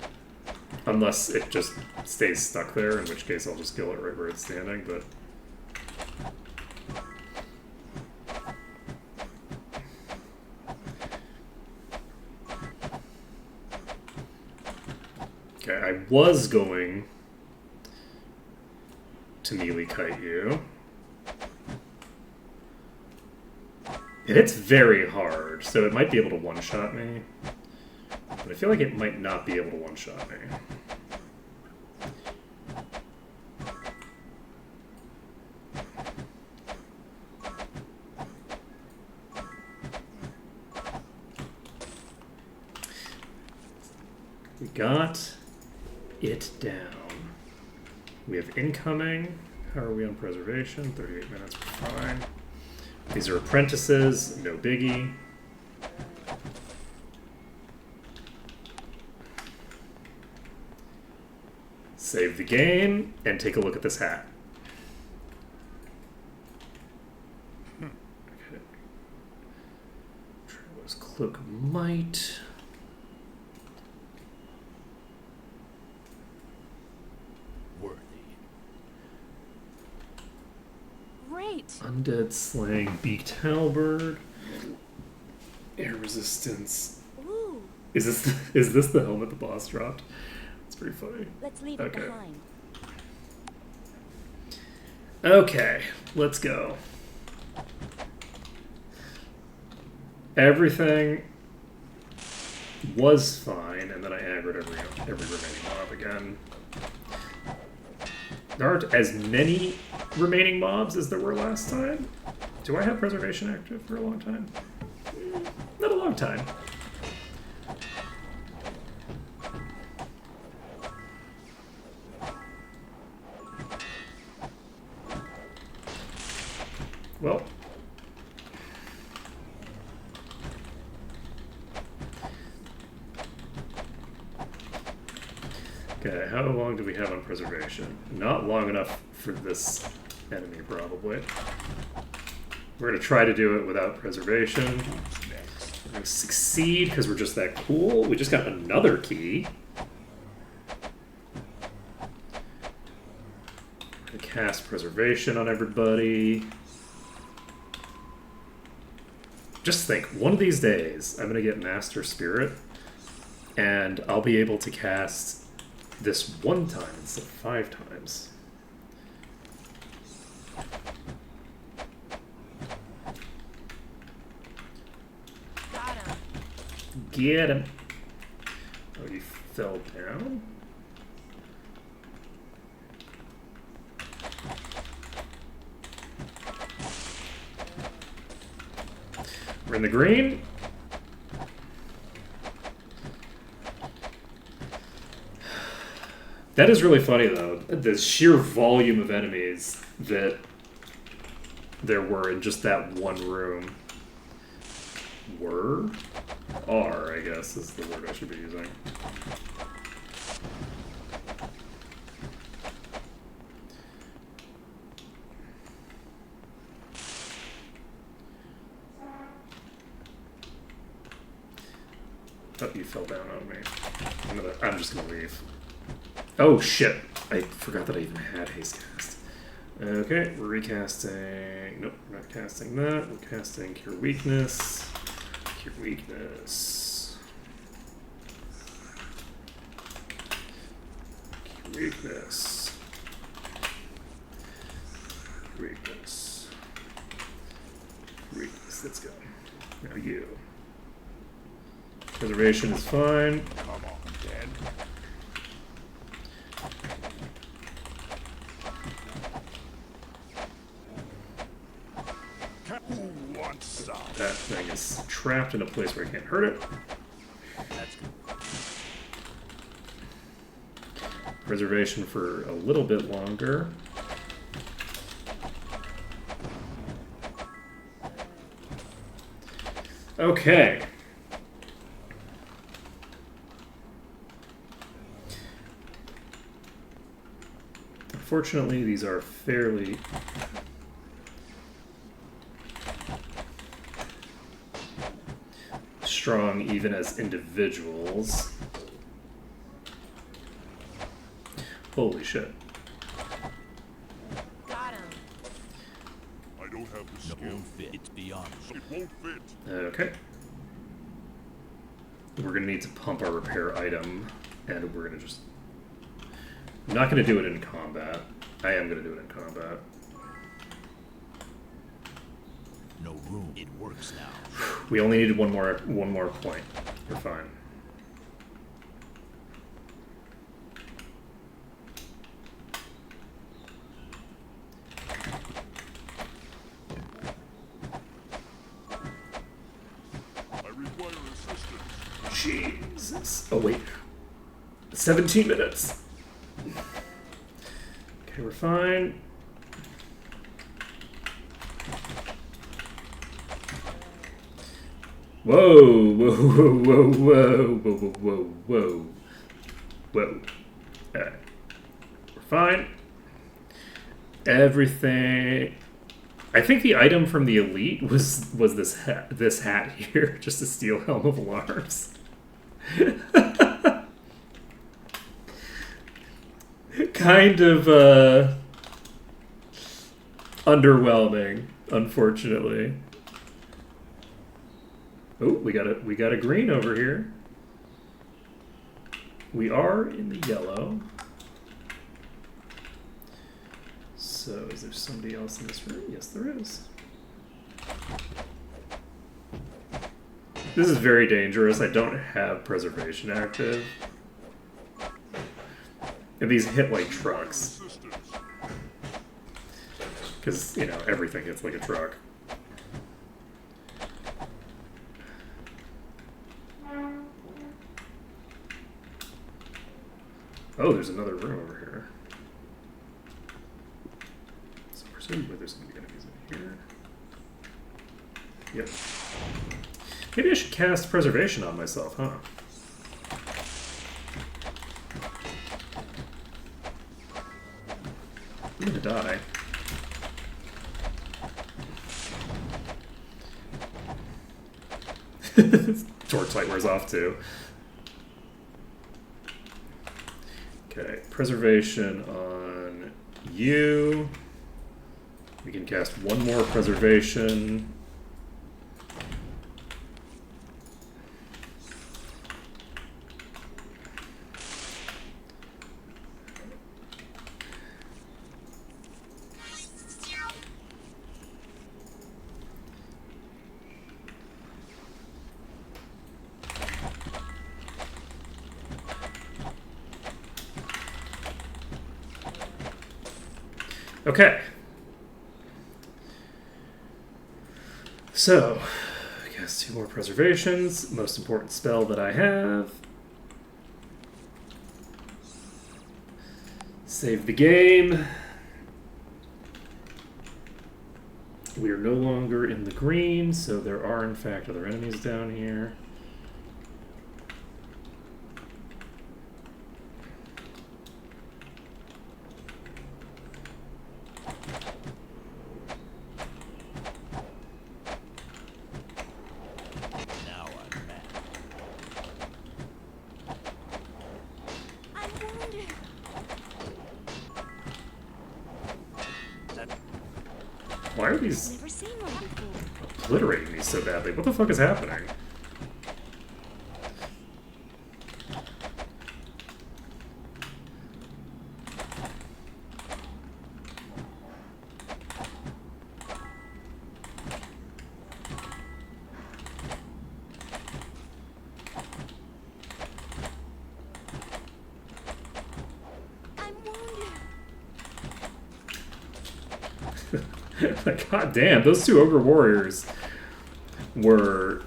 A: Unless it just stays stuck there, in which case I'll just kill it right where it's standing, but... Okay, I was going to melee kite you. And it's very hard, so it might be able to one-shot me. But I feel like it might not be able to one-shot me. We got it down. We have incoming. How are we on preservation? 38 minutes, we're fine. These are apprentices, no biggie. Save the game and take a look at this hat. Okay. Traveler's Cloak of Might.
C: Worthy.
E: Great.
A: Undead Slaying, Beaked Halberd. Air Resistance.
E: Ooh.
A: Is this the helmet the boss dropped? It's pretty funny.
E: Let's leave it
A: Okay.
E: behind.
A: Okay, let's go. Everything was fine, and then I aggroed every remaining mob again. There aren't as many remaining mobs as there were last time. Do I have preservation active for a long time? Not a long time. Well. Okay, how long do we have on preservation? Not long enough for this enemy, probably. We're going to try to do it without preservation. We're going to succeed because we're just that cool. We just got another key. We're going to cast preservation on everybody. Just think, one of these days, I'm going to get Master Spirit, and I'll be able to cast this one time instead of 5 times.
D: Got him.
A: Get him. Oh, he fell down? We're in the green. That is really funny, though. The sheer volume of enemies that there were in just that one room. Are, I guess, is the word I should be using. Oh, you fell down on me. I'm just gonna leave. Oh shit! I forgot that I even had haste cast. Okay, we're recasting. Nope, we're not casting that. We're casting Cure Weakness. Cure Weakness. Cure Weakness. Cure Weakness. Cure Weakness. Let's go. Now you. Preservation is fine.
C: Come on, Dad. Who wants some?
A: That thing is trapped in a place where I can't hurt it.
C: That's good.
A: Preservation for a little bit longer. Okay. Unfortunately, these are fairly strong even as individuals. Holy shit.
E: Got him.
B: I don't have the
C: It
B: skill.
C: won't fit. It's beyond.
B: It won't fit.
A: Okay. We're gonna need to pump our repair item, and we're gonna just... I'm not gonna do it in combat. I am gonna do it in combat.
C: No room. It works now.
A: We only needed one more point. We're fine.
B: I require assistance.
A: Jesus. Oh wait. 17 minutes. Okay, we're fine. Whoa, whoa, whoa, whoa, whoa, whoa, whoa, whoa, whoa. Alright. We're fine. Everything... I think the item from the elite was this hat here, just a steel helm of alarms. Kind of underwhelming, unfortunately. Oh, we got a green over here. We are in the yellow. So, is there somebody else in this room? Yes, there is. This is very dangerous. I don't have preservation active. And these hit like trucks.
B: Assistance.
A: Because, you know, everything hits like a truck. Oh, there's another room over here. So presumably there's going to be enemies in here. Yep. Maybe I should cast preservation on myself, huh? I'm gonna die. Torchlight wears off too. Okay, preservation on you. We can cast one more preservation. Okay. So, I guess 2 more preservations. Most important spell that I have. Save the game. We are no longer in the green, so there are in fact other enemies down here.
C: Now I'm mad.
E: I'm wounded.
C: That
A: Why are these
E: Never seen one before.
A: obliterating me so badly? What the fuck is happening?
E: I'm wounded.
A: Like, god damn, those 2 ogre warriors were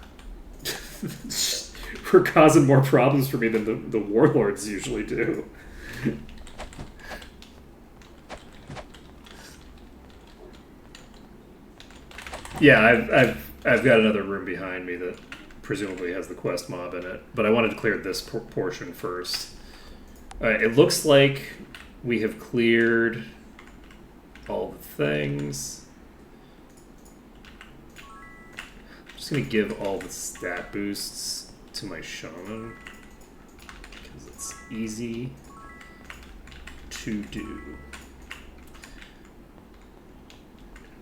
A: were causing more problems for me than the warlords usually do. Yeah, I've got another room behind me that presumably has the quest mob in it, but I wanted to clear this portion first. It looks like we have cleared all the things. I'm just gonna give all the stat boosts to my shaman because it's easy to do.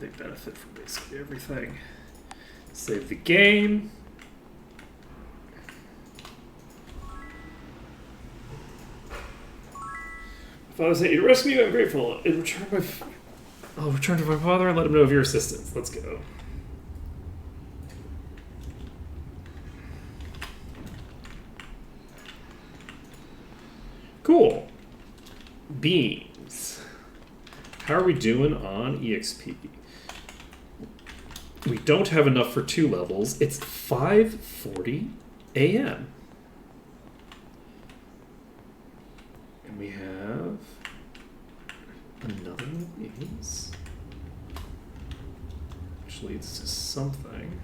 A: They benefit from basically everything. Save the game. If I was saying, you rescue me, I'm grateful. I'll return to my father and let him know of your assistance. Let's go. Cool. Beams. How are we doing on EXP? We don't have enough for 2 levels. It's 5:40 a.m. And we have another one of these, which leads to something.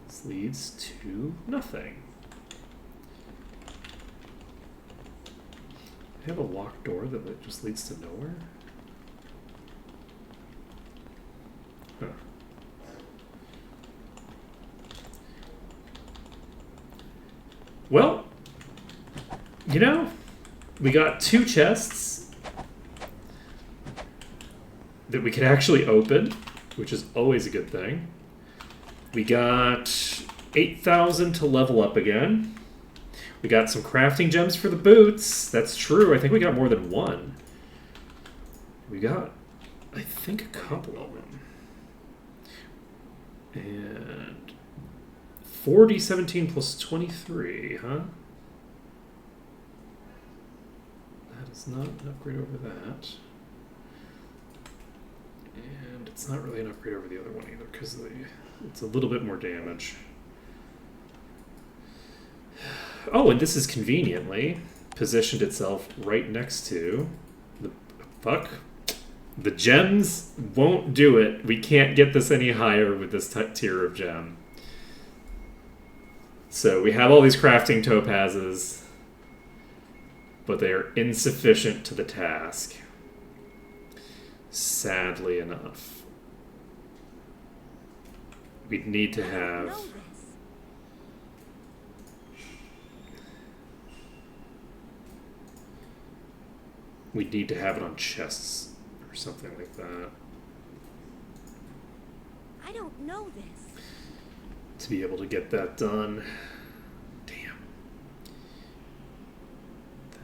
A: This leads to nothing. I have a locked door that just leads to nowhere. Huh. Well, you know, we got 2 chests that we could actually open, which is always a good thing. We got 8,000 to level up again. We got some crafting gems for the boots. That's true. I think we got more than one. We got, I think, a couple of them. And 4017 plus 23, huh? That is not an upgrade over that. And it's not really an upgrade over the other one either, because it's a little bit more damage. Oh, and this is conveniently positioned itself right next to the fuck. The gems won't do it. We can't get this any higher with this tier of gem. So we have all these crafting topazes, but they are insufficient to the task. Sadly enough. We'd need to have... We'd need to have it on chests or something like that.
E: I don't know this.
A: To be able to get that done. Damn.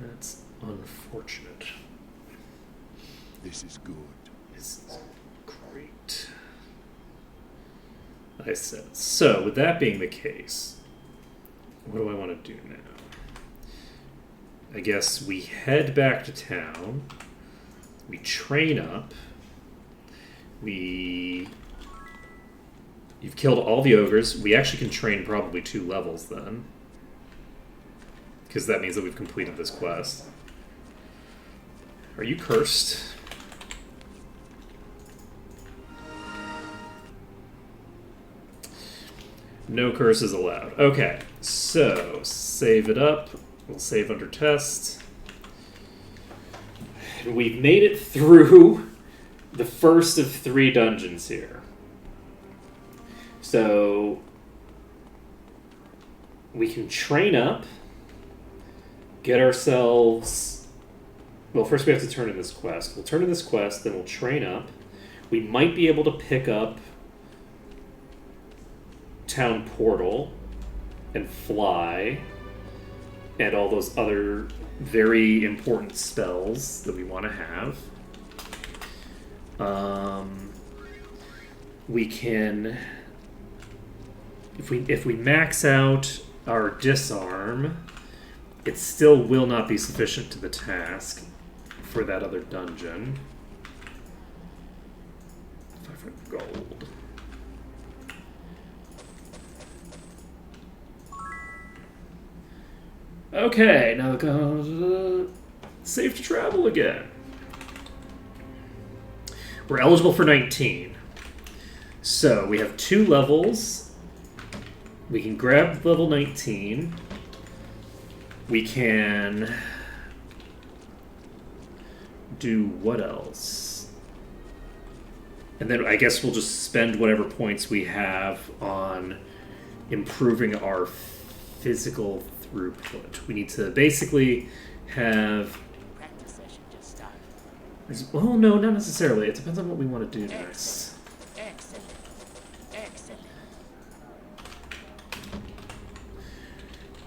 A: That's unfortunate.
B: This is good.
A: This is great. I said. So, with that being the case, what do I want to do now? I guess we head back to town. We train up. You've killed all the ogres. We actually can train probably 2 levels then. Because that means that we've completed this quest. Are you cursed? No curses allowed. Okay, so save it up. We'll save under test. We've made it through the first of 3 dungeons here. So we can train up, get ourselves... Well, first we have to turn in this quest. We'll turn in this quest, then we'll train up. We might be able to pick up Town Portal and fly and all those other very important spells that we want to have. We can, if we max out our disarm, it still will not be sufficient to the task for that other dungeon. 500 gold. Okay, now go safe to travel again. We're eligible for 19. So we have 2 levels. We can grab level 19. We can do what else? And then I guess we'll just spend whatever points we have on improving our physical throughput. We need to basically have...
D: Practice session just started.
A: Well, no, not necessarily. It depends on what we want to do next.
D: Excellent. Excellent.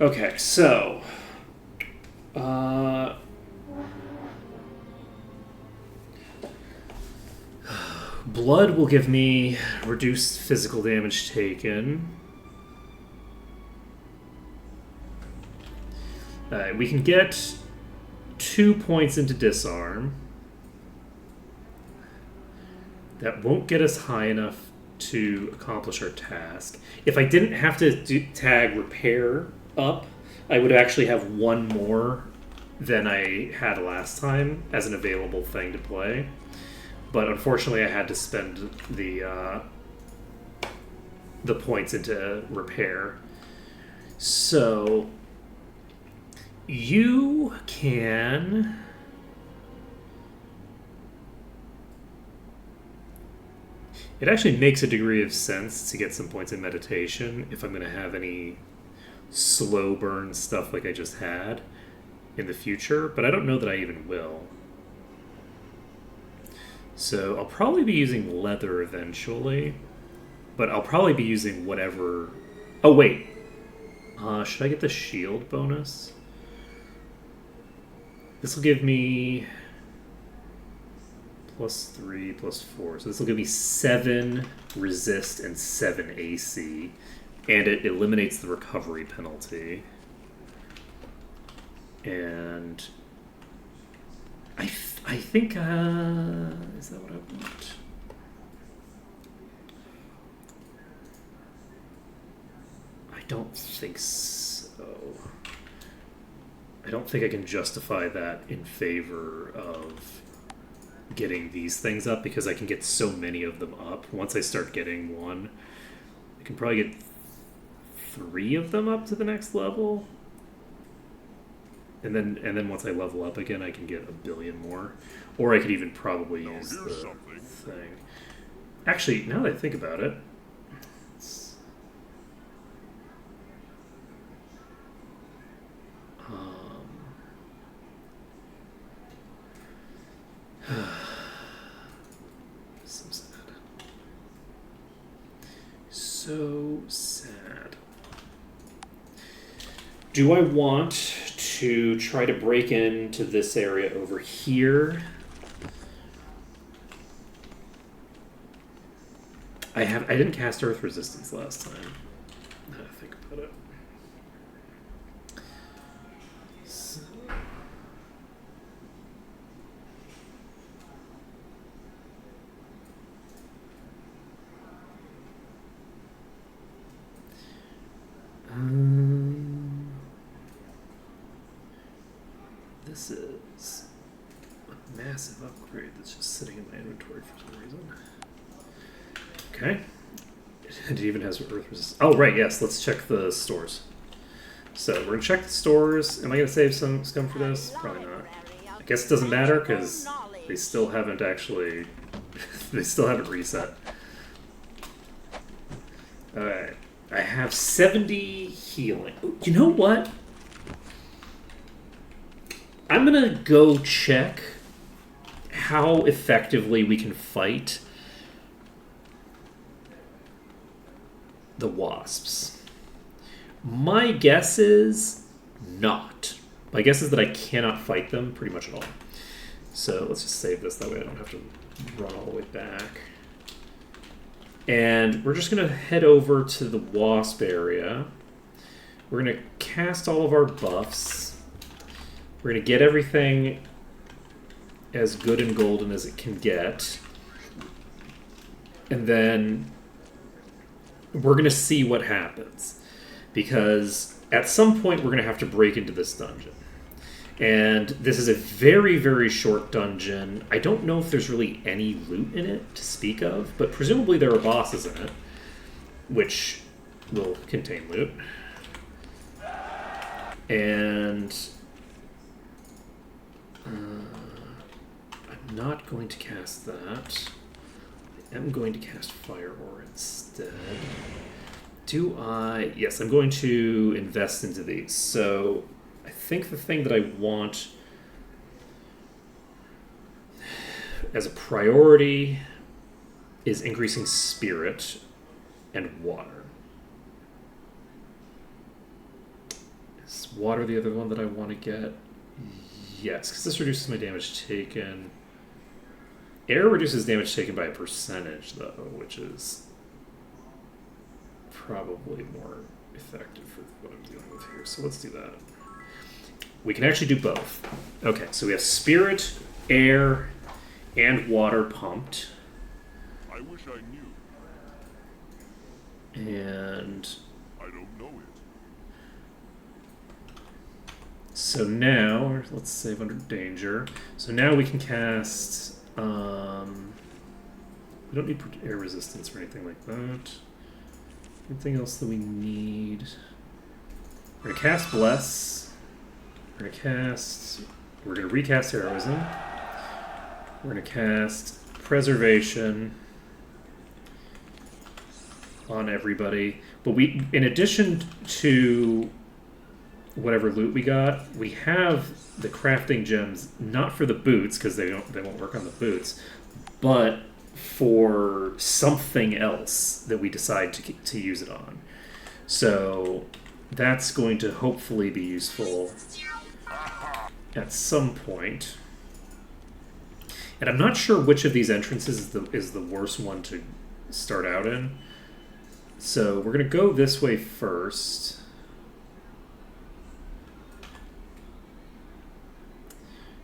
A: Okay, so... blood will give me reduced physical damage taken. We can get 2 points into disarm. That won't get us high enough to accomplish our task. If I didn't have to tag repair up, I would actually have one more than I had last time as an available thing to play. But unfortunately, I had to spend the points into repair. So you can... It actually makes a degree of sense to get some points in meditation if I'm going to have any slow burn stuff like I just had in the future, but I don't know that I even will. So I'll probably be using leather eventually, but I'll probably be using whatever... Oh, wait. Should I get the shield bonus? This will give me +3, +4. So this will give me 7 resist and 7 AC. And it eliminates the recovery penalty. And I think, is that what I want? I don't think so. I don't think I can justify that in favor of getting these things up because I can get so many of them up. Once I start getting one, I can probably get 3 of them up to the next level. And then once I level up again, I can get 1 billion more. Or I could even probably use the thing. Actually, now that I think about it, so sad. So sad. Do I want to try to break into this area over here? I didn't cast Earth Resistance last time. Now that I think about it. So, this is a massive upgrade that's just sitting in my inventory for some reason. Okay. It even has Earth Resistance. Oh, right, yes. Let's check the stores. So, we're going to check the stores. Am I going to save some scum for this? Probably not. I guess it doesn't matter, because they still haven't actually... they still haven't reset. Alright. I have 70 healing. You know what? I'm going to go check how effectively we can fight the wasps. My guess is not. My guess is that I cannot fight them pretty much at all. So let's just save this, that way I don't have to run all the way back. And we're just going to head over to the wasp area. We're going to cast all of our buffs. We're going to get everything as good and golden as it can get. And then we're going to see what happens. Because at some point we're going to have to break into this dungeon. And this is a very, very short dungeon. I don't know if there's really any loot in it to speak of, but presumably there are bosses in it, which will contain loot. And I'm not going to cast that. I am going to cast Fire Ore instead. Do I? Yes, I'm going to invest into these. So I think the thing that I want as a priority is increasing spirit and water. Is water the other one that I want to get? Yes, because this reduces my damage taken. Air reduces damage taken by a percentage, though, which is probably more effective for what I'm dealing with here. So let's do that. We can actually do both. Okay, so we have spirit, air, and water pumped.
B: I wish I knew.
A: And
B: I don't know it.
A: so now, let's save under danger. So now we can cast... we don't need air resistance or anything like that. Anything else that we need? We're going to cast Bless. We're going to recast Heroism. We're going to cast Preservation on everybody. But we, in addition to whatever loot we got, we have the crafting gems, not for the boots, because they won't work on the boots, but for something else that we decide to use it on. So that's going to hopefully be useful at some point. And I'm not sure which of these entrances is the worst one to start out in. So we're going to go this way first.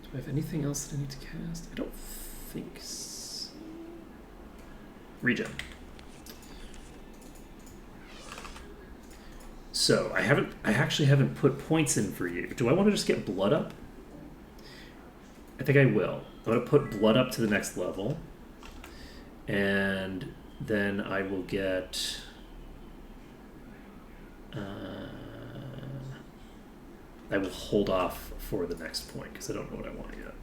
A: Do I have anything else that I need to cast? I don't think so. Regen. So I actually haven't put points in for you. Do I want to just get blood up? I think I will. I'm going to put blood up to the next level. And then I will get... I will hold off for the next point because I don't know what I want yet.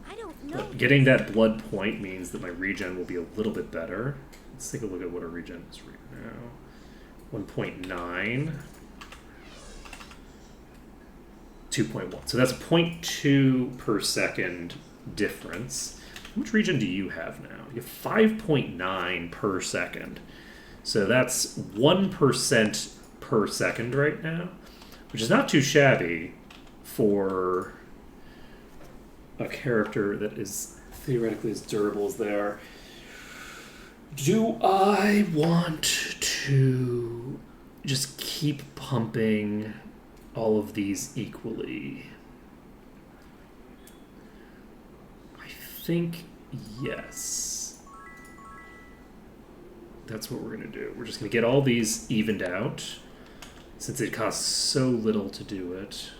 E: I don't know.
A: But getting that blood point means that my regen will be a little bit better. Let's take a look at what our regen is right now. 1.9. 2.1. So that's 0.2 per second difference. How much regen do you have now? You have 5.9 per second. So that's 1% per second right now, which is not too shabby for a character that is theoretically as durable as they are. Do I want to just keep pumping all of these equally? I think yes. That's what we're going to do. We're just going to get all these evened out since it costs so little to do it.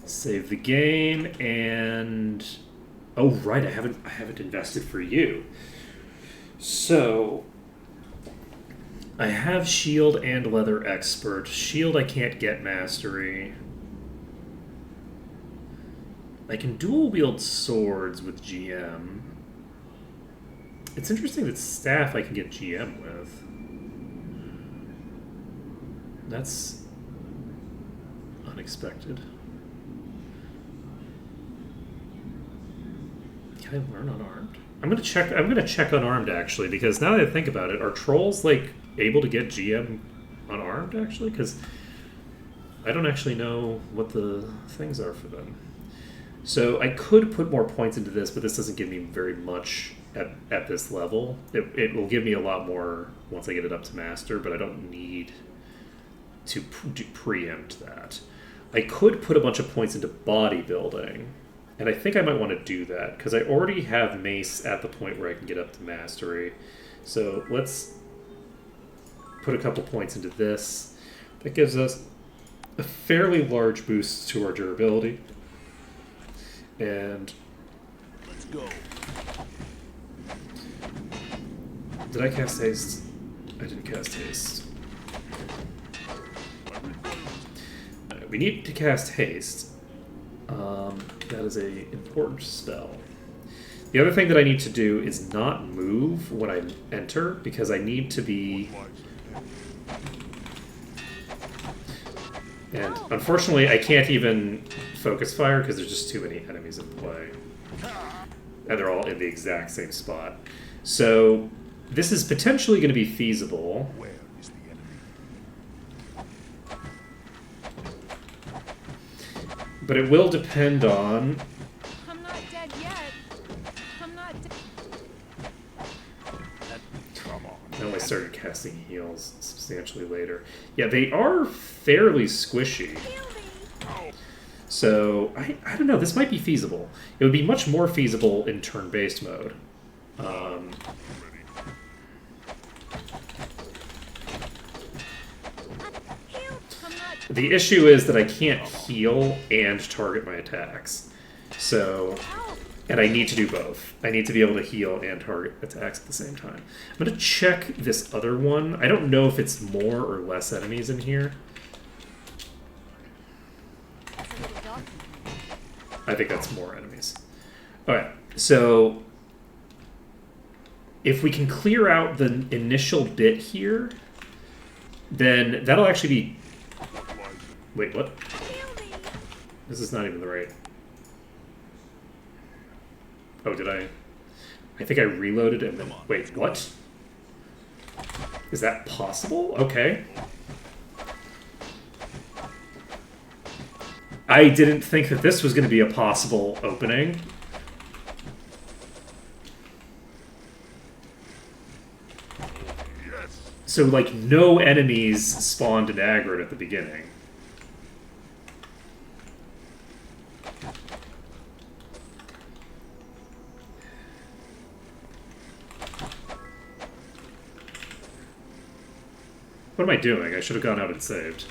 A: Save the game and... Oh, right, I haven't invested for you. So, I have Shield and Leather Expert. Shield I can't get Mastery. I can dual wield swords with GM. It's interesting that Staff I can get GM with. That's unexpected. Can I learn unarmed? I'm gonna check unarmed actually, because now that I think about it, are trolls like able to get GM unarmed actually? Because I don't actually know what the things are for them. So I could put more points into this, but this doesn't give me very much at this level. It will give me a lot more once I get it up to master, but I don't need to preempt that. I could put a bunch of points into bodybuilding, and I think I might want to do that because I already have mace at the point where I can get up to mastery. So let's put a couple points into this. That gives us a fairly large boost to our durability. And
C: Let's go.
A: did I cast haste? I didn't cast haste. We need to cast haste. That is a important spell. The other thing that I need to do is not move when I enter, because I need to be And unfortunately, I can't even focus fire because there's just too many enemies in play. And they're all in the exact same spot. So this is potentially going to be feasible.
B: Where is the enemy?
A: But it will depend on...
E: I'm not dead yet. I'm not dead.
B: Come on.
A: I only started casting heals substantially later. Yeah, they are fairly squishy.
E: Heal me.
A: So, I don't know, this might be feasible. It would be much more feasible in turn-based mode.
E: Heal. I'm not.
A: The issue is that I can't heal and target my attacks. So,
E: Ow.
A: and I need to do both. I need to be able to heal and target attacks at the same time. I'm going to check this other one. I don't know if it's more or less enemies in here.
E: That's a little dark.
A: I think that's more enemies. Alright, so if we can clear out the initial bit here, then that'll actually be... Wait, what?
E: Heal me.
A: This is not even the right... Oh, did I... I think I reloaded and then... Wait, what? Is that possible? Okay. I didn't think that this was going to be a possible opening.
B: Yes.
A: So, like, no enemies spawned and aggroed at the beginning. What am I doing? I should have gone out and saved.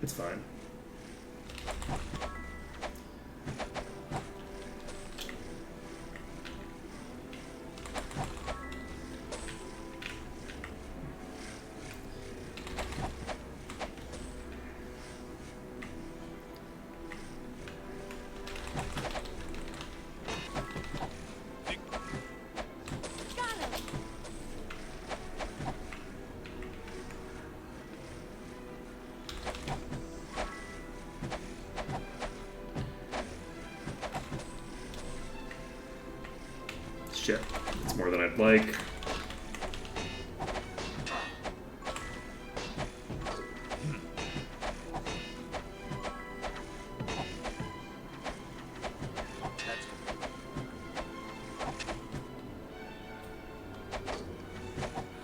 A: It's fine.
E: Got him.
A: Shit. It's more than I'd like.
C: That's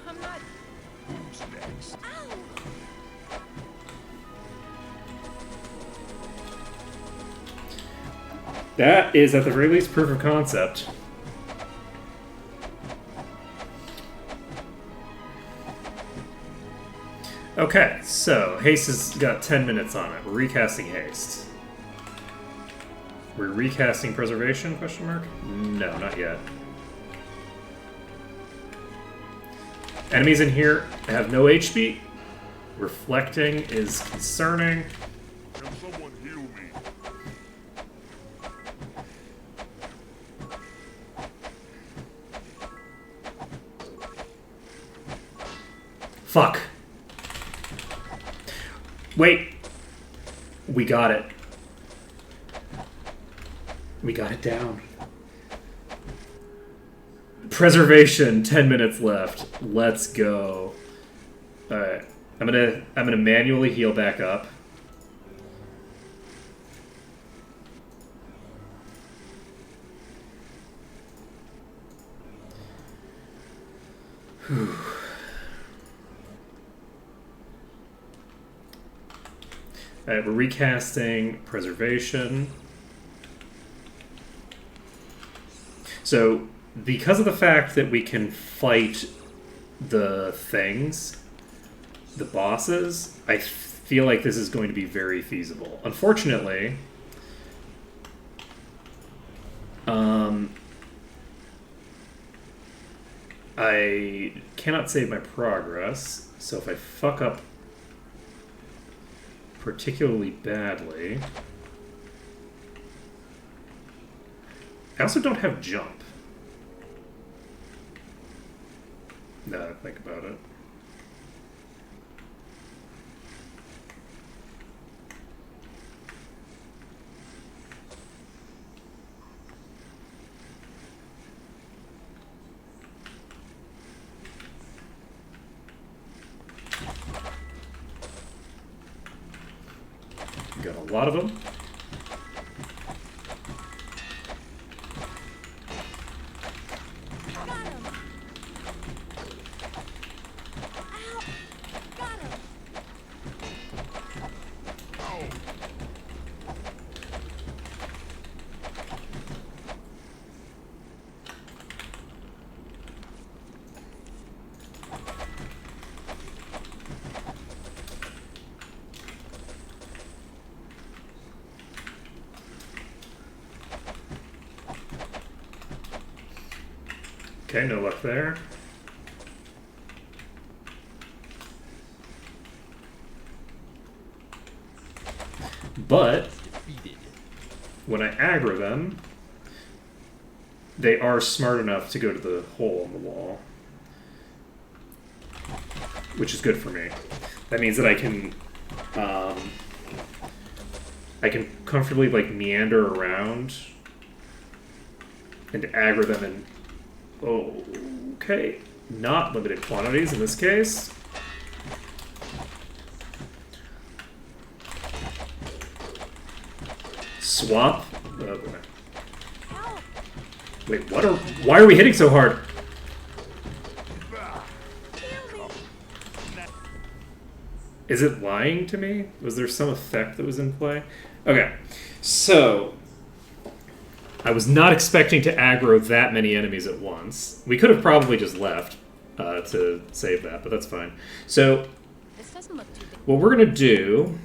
E: I'm not.
B: Who's next?
E: Ow.
A: That is, at the very least, proof of concept. Okay, so Haste has got 10 minutes on it. We're recasting Haste. We're recasting Preservation, question mark? No, not yet. Enemies in here have no HP. Reflecting is concerning.
B: Can someone heal me?
A: Fuck. Wait. We got it. We got it down. Preservation, 10 minutes left. Let's go. Alright. I'm gonna manually heal back up. Whew. Alright, we're recasting Preservation. So, because of the fact that we can fight the things, the bosses, I feel like this is going to be very feasible. Unfortunately, I cannot save my progress, so if I fuck up particularly badly... I also don't have jump. Now that I think about it. a lot of them.
E: Got him. Ow. Got him.
A: Okay, no luck there. But
C: Defeated.
A: when I aggro them, they are smart enough to go to the hole in the wall, which is good for me. That means that I can comfortably like meander around and aggro them in okay, not limited quantities in this case. Swap. Oh boy.
E: Help.
A: Wait, why are we hitting so hard?
E: Heal me.
A: Is it lying to me? Was there some effect that was in play? Okay, so I was not expecting to aggro that many enemies at once. We could have probably just left to save that, but that's fine. So
D: This doesn't look too big.
A: what we're gonna do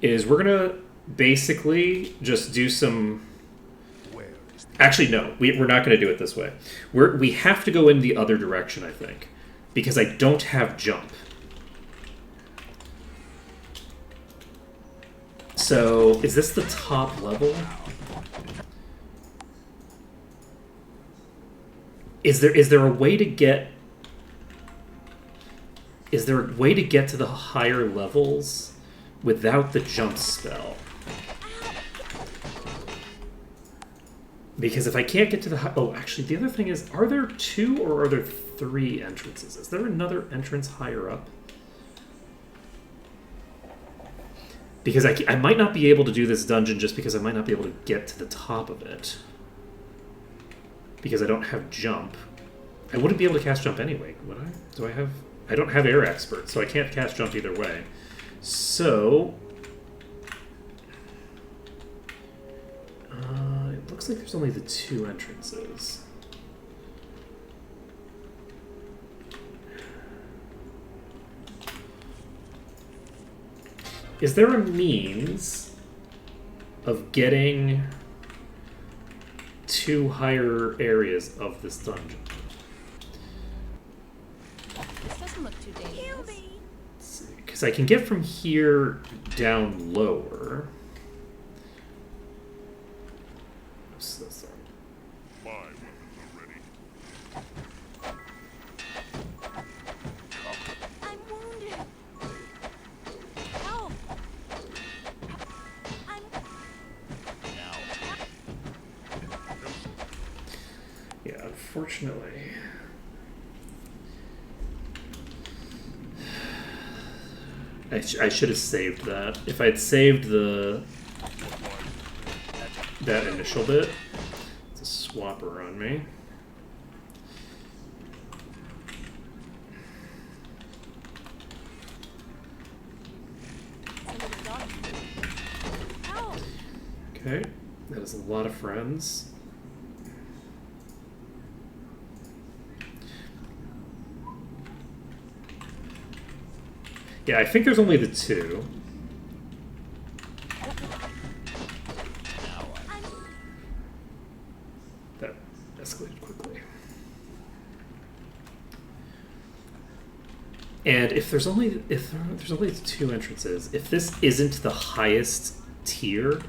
A: is we're gonna basically just do some.
B: Where is
A: Actually, no, we're not going to do it this way. We have to go in the other direction, I think, because I don't have jump. So, is this the top level? Is there a way to get? Is there a way to get to the higher levels without the jump spell? Because if I can't get to the oh, actually, the other thing is, are there 2 or are there 3 entrances? Is there another entrance higher up? Because I might not be able to do this dungeon just because I might not be able to get to the top of it. Because I don't have jump. I wouldn't be able to cast jump anyway, would I? Do I have... I don't have air expert, so I can't cast jump either way. So... it looks like there's only the 2 entrances. Is there a means of getting 2 higher areas of this dungeon?
D: This doesn't look too
E: Heal
D: dangerous.
E: me.
A: Because I can get from here down lower. So sorry.
B: my weapons are ready?
E: I'm wounded. Help. I'm
C: Now.
A: Yeah, unfortunately. I should have saved that. If I'd saved that initial bit, it's a swapper on me.
E: help.
A: Okay, that is a lot of friends. Yeah, I think there's only the 2.
C: Now I
A: That escalated quickly. And if there's only the 2 entrances, if this isn't the highest tier,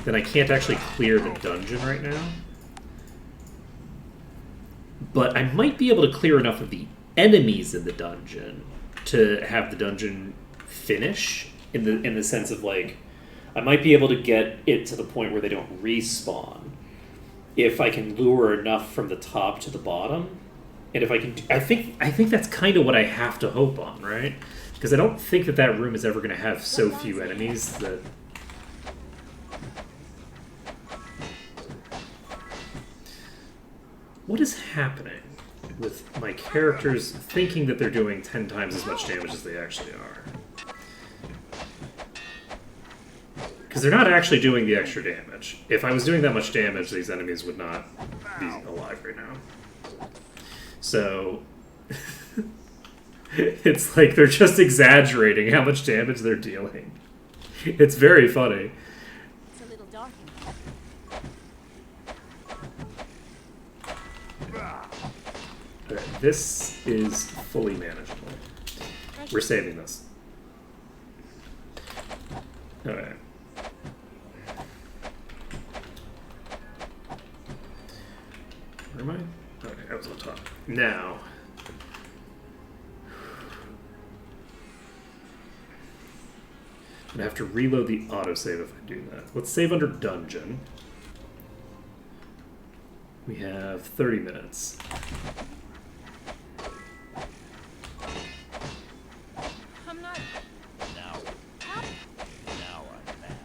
A: then I can't actually clear the dungeon right now. But I might be able to clear enough of the enemies in the dungeon to have the dungeon finish in the sense of like I might be able to get it to the point where they don't respawn if I can lure enough from the top to the bottom. And if I can I think that's kind of what I have to hope on, right? Because I don't think that room is ever going to have so few enemies that What is happening with my characters thinking that they're doing 10 times as much damage as they actually are? Because they're not actually doing the extra damage. If I was doing that much damage, these enemies would not be alive right now. So... it's like they're just exaggerating how much damage they're dealing. It's very funny.
E: It's a little dark in here.
A: Okay, this is fully manageable. We're saving this. Okay. Where am I? Okay, I was on top. Now... I'm gonna have to reload the autosave if I do that. Let's save under dungeon. We have 30 minutes.
E: I'm not.
C: Now. Now I'm mad.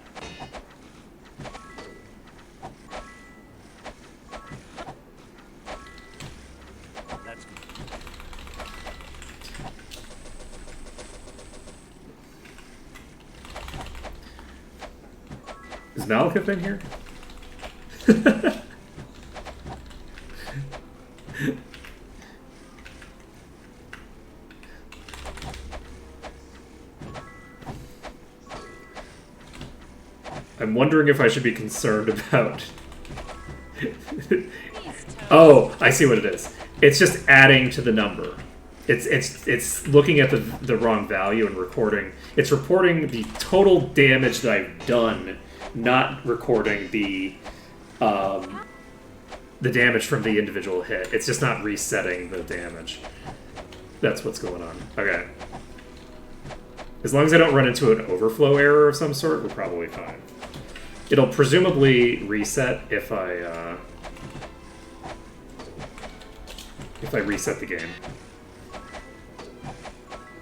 C: That's good.
A: Is Malekith in here? I'm wondering if I should be concerned about... Oh, I see what it is. It's just adding to the number. It's looking at the wrong value and recording. It's reporting the total damage that I've done, not recording the damage from the individual hit. It's just not resetting the damage. That's what's going on. Okay. As long as I don't run into an overflow error of some sort, we're probably fine. It'll presumably reset if I reset the game.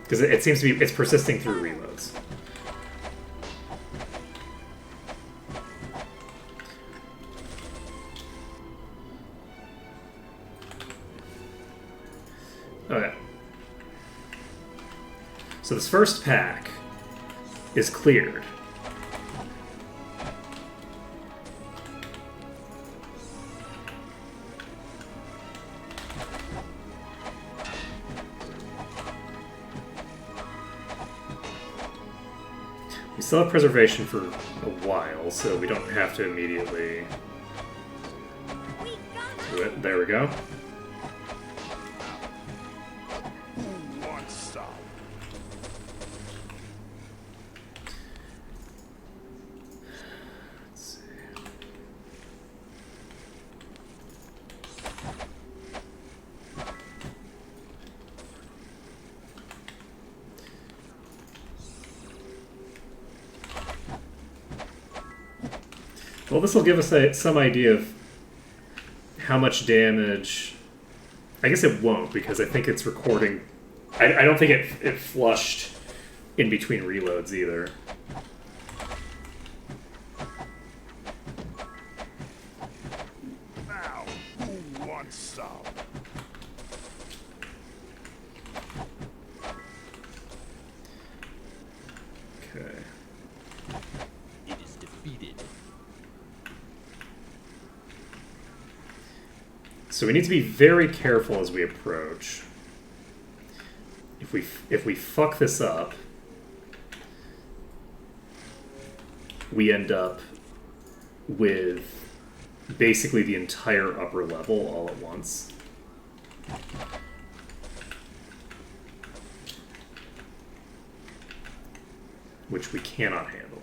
A: Because it seems to be, it's persisting through reloads. Okay. So this first pack is cleared. We still have preservation for a while, so we don't have to immediately do it. There we go.
B: Who wants some?
A: Let's see. Well, this will give us some idea of how much damage... I guess it won't, because I think it's recording... I don't think it flushed in between reloads either.
B: Now, who wants some?
A: Okay.
C: It is defeated.
A: So we need to be very careful as we approach. If we fuck this up, we end up with basically the entire upper level all at once. Which we cannot handle.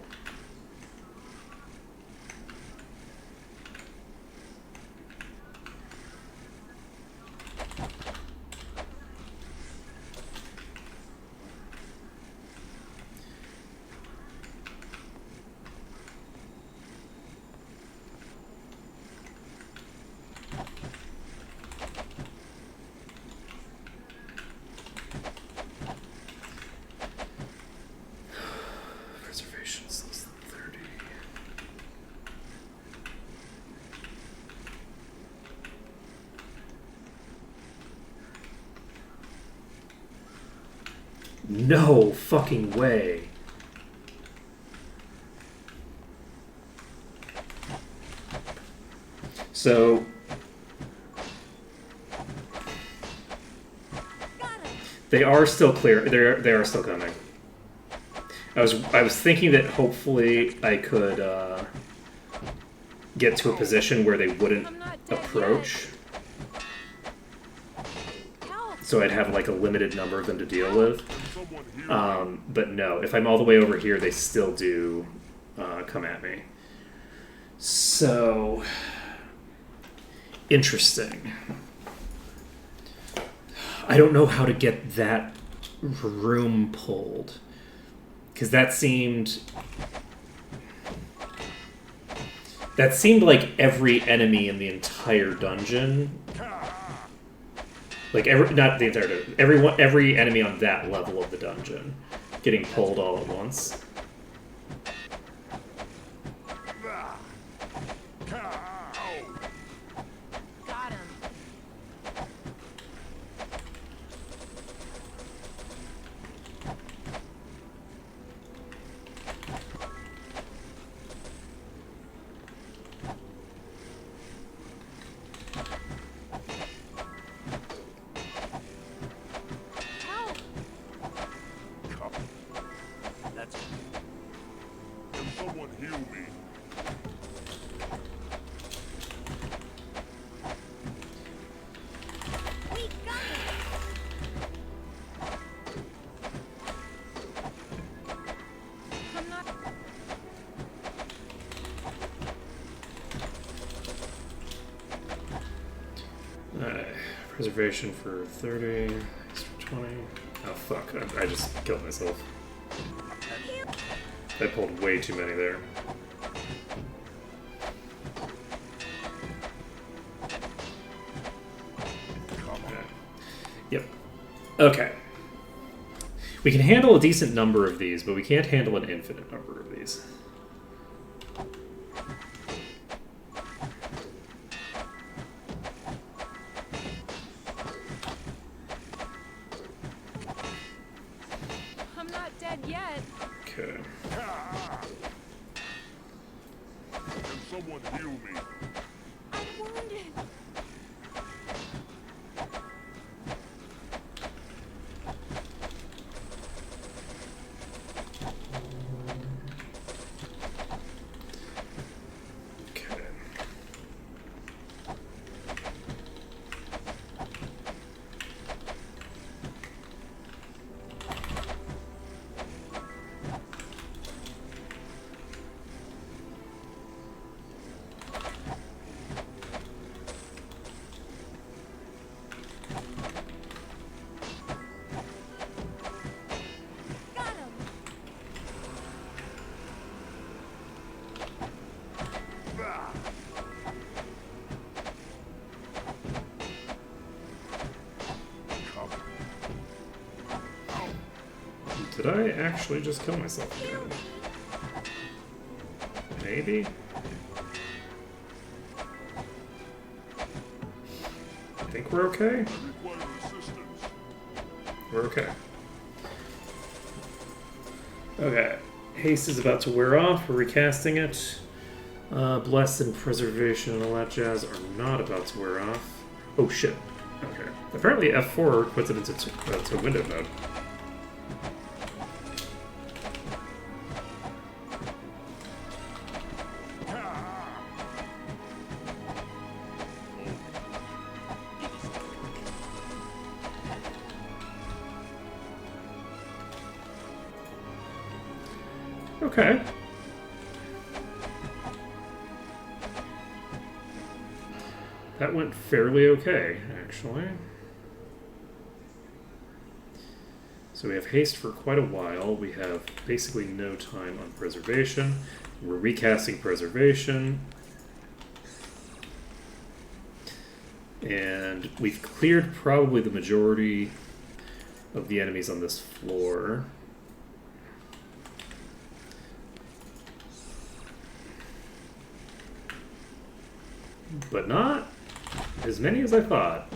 A: Preservation slows No fucking way. So they are still clear. They are still coming. I was thinking that hopefully I could get to a position where they wouldn't approach, so I'd have like a limited number of them to deal with. But no, if I'm all the way over here, they still do come at me. So interesting. I don't know how to get that room pulled, because that seemed like every enemy in the entire dungeon, like not the entire dungeon, every enemy on that level of the dungeon getting pulled all at once.
D: Got him. Help!
C: That's
B: Can someone heal me?
E: We got it.
D: I'm not.
A: Preservation for 30, extra 20. Oh fuck, I just killed myself. I pulled way too many there. Yep. Okay. We can handle a decent number of these, but we can't handle an infinite number of these.
D: I'm not dead yet.
A: Okay.
B: Can someone heal me?
E: I'm wounded.
A: Okay.
E: Got him.
A: Did I actually just kill myself again? Maybe? I think we're okay.
B: I require assistance.
A: We're okay. Okay. Haste is about to wear off. We're recasting it. Blessed and Preservation and all that jazz are not about to wear off. Oh shit. Okay. Apparently F4 puts it into window mode. Okay. That went fairly okay, actually. So we have haste for quite a while. We have basically no time on preservation. We're recasting preservation. And we've cleared probably the majority of the enemies on this floor. But not as many as I thought.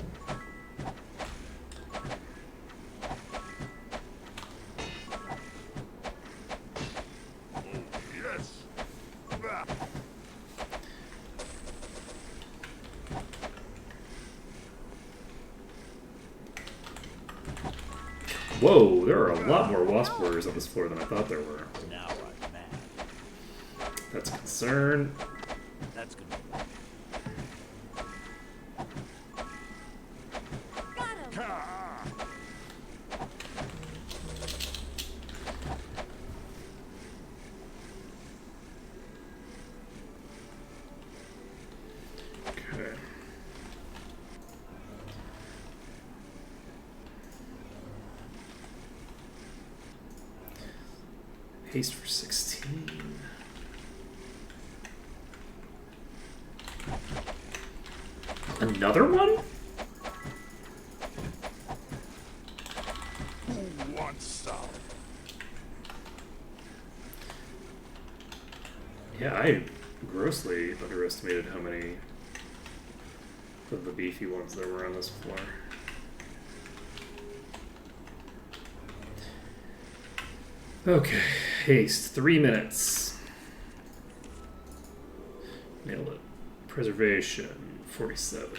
A: Whoa, there are a lot more wasp warriors on this floor than I thought there were.
C: Now I'm mad.
A: That's a concern.
C: That's gonna
E: Got him.
A: Okay. Haste for 16. Another one?
B: Who wants some?
A: Yeah, I grossly underestimated how many of the beefy ones there were on this floor. Okay, haste, 3 minutes. Nailed it. Preservation, 47.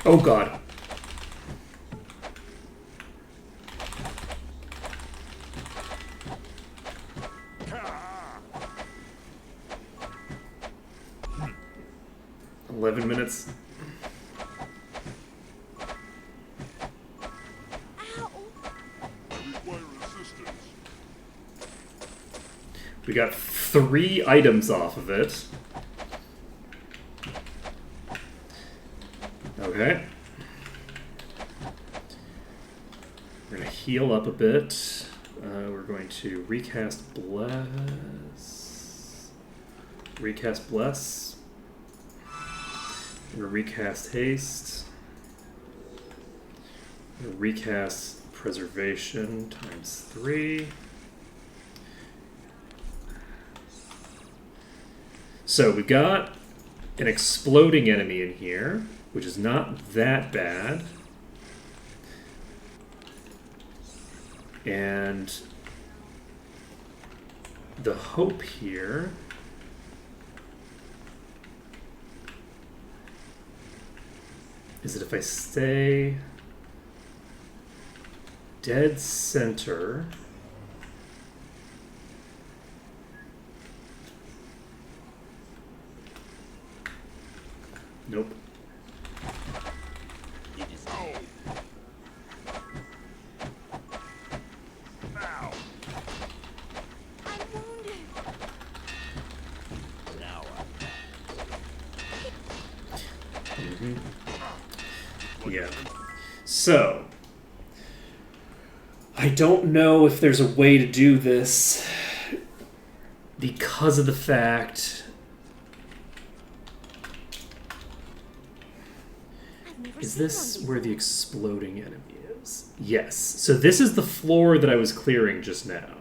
A: Oh god.
B: Ka!
A: 11 minutes.
E: Ow.
B: I require assistance.
A: We got 3 items off of it. Okay. We're going to heal up a bit. We're going to recast Bless. Recast Bless. We're going to recast Haste. We're going to recast Preservation times 3. So we've got an exploding enemy in here, which is not that bad. And the hope here is that if I stay dead center, nope.
C: It is
B: Ow! Now!
E: I'm wounded.
C: now I'm mad.
A: Yeah. So, I don't know if there's a way to do this because of the fact.
E: I've never
A: Is
E: seen
A: this
E: one
A: where the
E: before.
A: exploding enemy is? Yes. So this is the floor that I was clearing just now.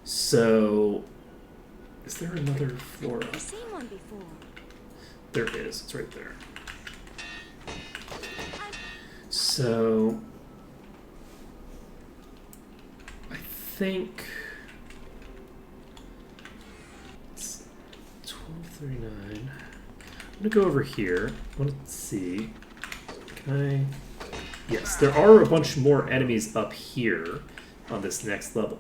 A: So, is there another floor up?
E: I've seen one before.
A: There is. It's right there.
E: I'm
A: So, I think it's 12:39. I'm gonna go over here. I want to see. Can I? Yes, there are a bunch more enemies up here on this next level.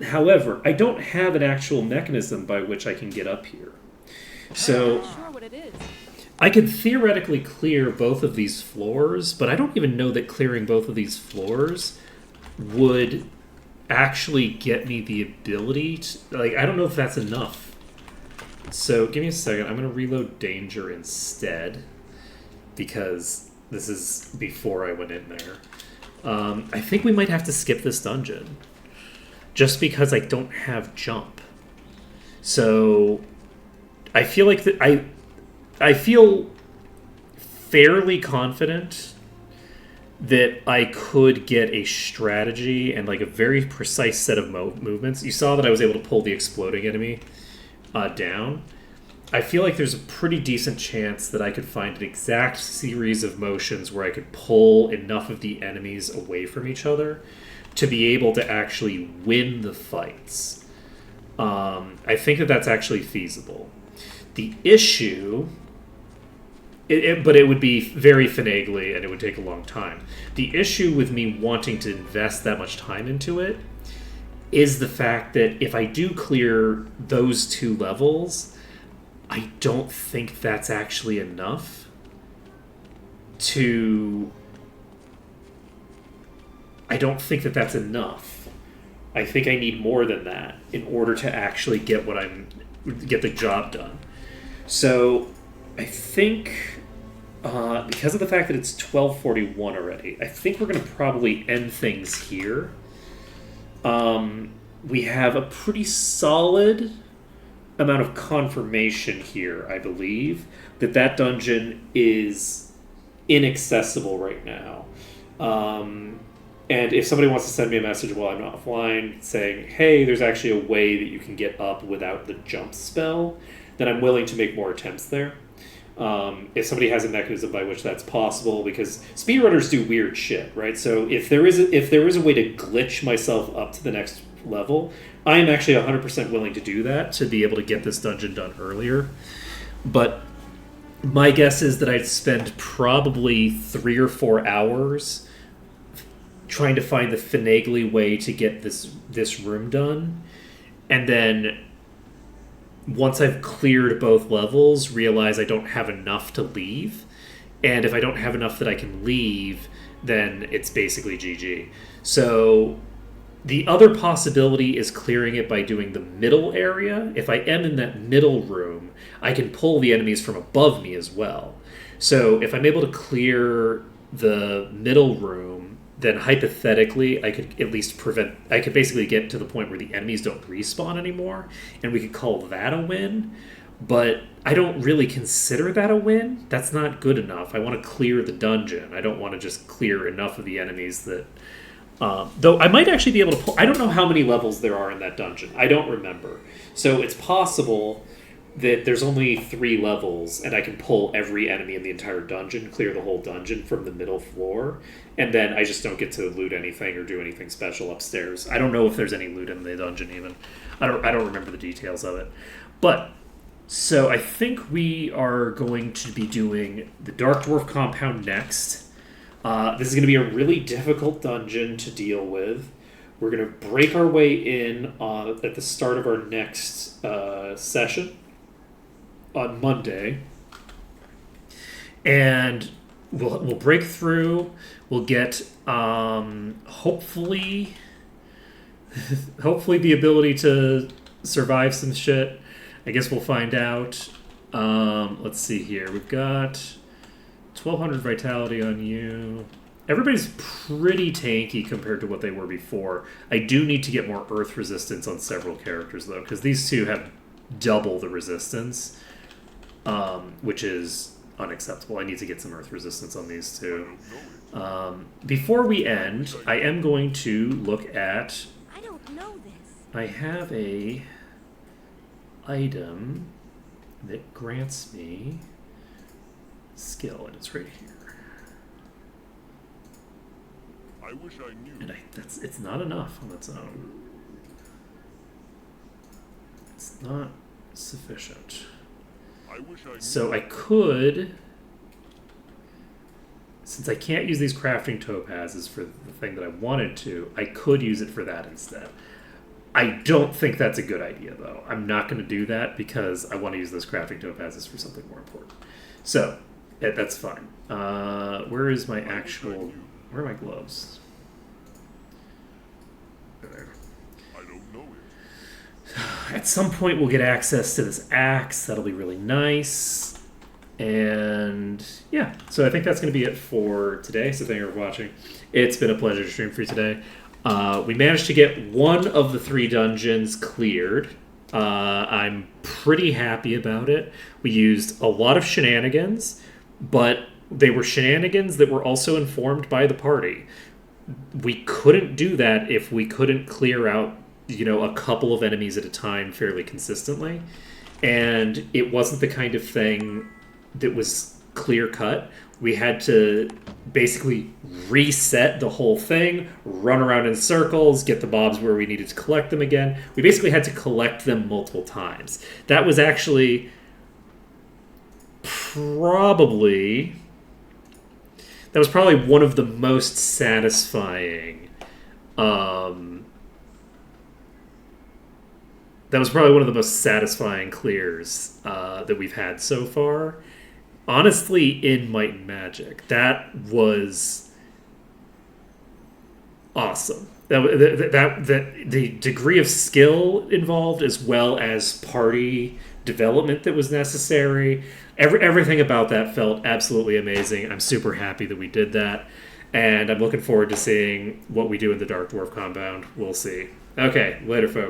A: However, I don't have an actual mechanism by which I can get up here. So
F: I'm not sure what it is.
A: I could theoretically clear both of these floors, but I don't even know that clearing both of these floors would actually get me the ability to, like, I don't know if that's enough. So give me a second. I'm going to reload danger instead because this is before I went in there. I think we might have to skip this dungeon just because I don't have jump. So I feel like I feel fairly confident that I could get a strategy and like a very precise set of movements. You saw that I was able to pull the exploding enemy down. I feel like there's a pretty decent chance that I could find an exact series of motions where I could pull enough of the enemies away from each other to be able to actually win the fights. I think that that's actually feasible. The issue... but it would be very finagly and it would take a long time. The issue with me wanting to invest that much time into it is the fact that if I do clear those 2 levels, I don't think that's actually enough to... I don't think that that's enough. I think I need more than that in order to actually get get the job done. So I think... because of the fact that it's 12:41 already, I think we're going to probably end things here. We have a pretty solid amount of confirmation here, I believe, that dungeon is inaccessible right now. And if somebody wants to send me a message while I'm offline saying, hey, there's actually a way that you can get up without the jump spell, then I'm willing to make more attempts there. If somebody has a mechanism by which that's possible, because speedrunners do weird shit, right? So if there is a way to glitch myself up to the next level, I am actually 100% willing to do that to be able to get this dungeon done earlier. But my guess is that I'd spend probably 3 or 4 hours trying to find the finagly way to get this room done, and then once I've cleared both levels, realize I don't have enough to leave. And if I don't have enough that I can leave, then it's basically GG. So the other possibility is clearing it by doing the middle area. If I am in that middle room, I can pull the enemies from above me as well. So if I'm able to clear the middle room, then hypothetically I could at least I could basically get to the point where the enemies don't respawn anymore, and we could call that a win. But I don't really consider that a win. That's not good enough. I want to clear the dungeon. I don't want to just clear enough of the enemies that... though I might actually be able to pull... I don't know how many levels there are in that dungeon. I don't remember. So it's possible that there's only 3 levels, and I can pull every enemy in the entire dungeon, clear the whole dungeon from the middle floor, and then I just don't get to loot anything or do anything special upstairs. I don't know if there's any loot in the dungeon even. I don't remember the details of it. But, so I think we are going to be doing the Dark Dwarf compound next. This is going to be a really difficult dungeon to deal with. We're going to break our way in at the start of our next session on Monday, and we'll break through. We'll get hopefully the ability to survive some shit. I guess we'll find out. Let's see here. We've got 1200 vitality on you. Everybody's pretty tanky compared to what they were before. I do need to get more earth resistance on several characters though, because these two have double the resistance. Which is unacceptable. I need to get some earth resistance on these two. Before we end, I am going to look at...
E: I don't know this.
A: I have a item that grants me skill, and it's right here.
B: I wish I knew.
A: And it's not enough on its own. It's not sufficient.
B: I wish I knew.
A: So I could, since I can't use these crafting topazes for the thing that I wanted to, I could use it for that instead. I don't think that's a good idea, though. I'm not going to do that because I want to use those crafting topazes for something more important. So, that's fine. Where is my actual... Where are my gloves? There.
B: I don't know it.
A: At some point, we'll get access to this axe. That'll be really nice. And yeah, so I think that's going to be it for today. So thank you for watching. It's been a pleasure to stream for you today. We managed to get one of the 3 dungeons cleared. I'm pretty happy about it. We used a lot of shenanigans, but they were shenanigans that were also informed by the party. We couldn't do that if we couldn't clear out, a couple of enemies at a time fairly consistently. And it wasn't the kind of thing that was clear cut. We had to basically reset the whole thing, run around in circles, get the mobs where we needed to collect them again. We basically had to collect them multiple times. That was actually probably one of the most satisfying clears that we've had so far. Honestly, in Might and Magic, that was awesome. That the degree of skill involved, as well as party development that was necessary, everything about that felt absolutely amazing. I'm super happy that we did that, and I'm looking forward to seeing what we do in the Dark Dwarf compound. We'll see. Okay, later, folks.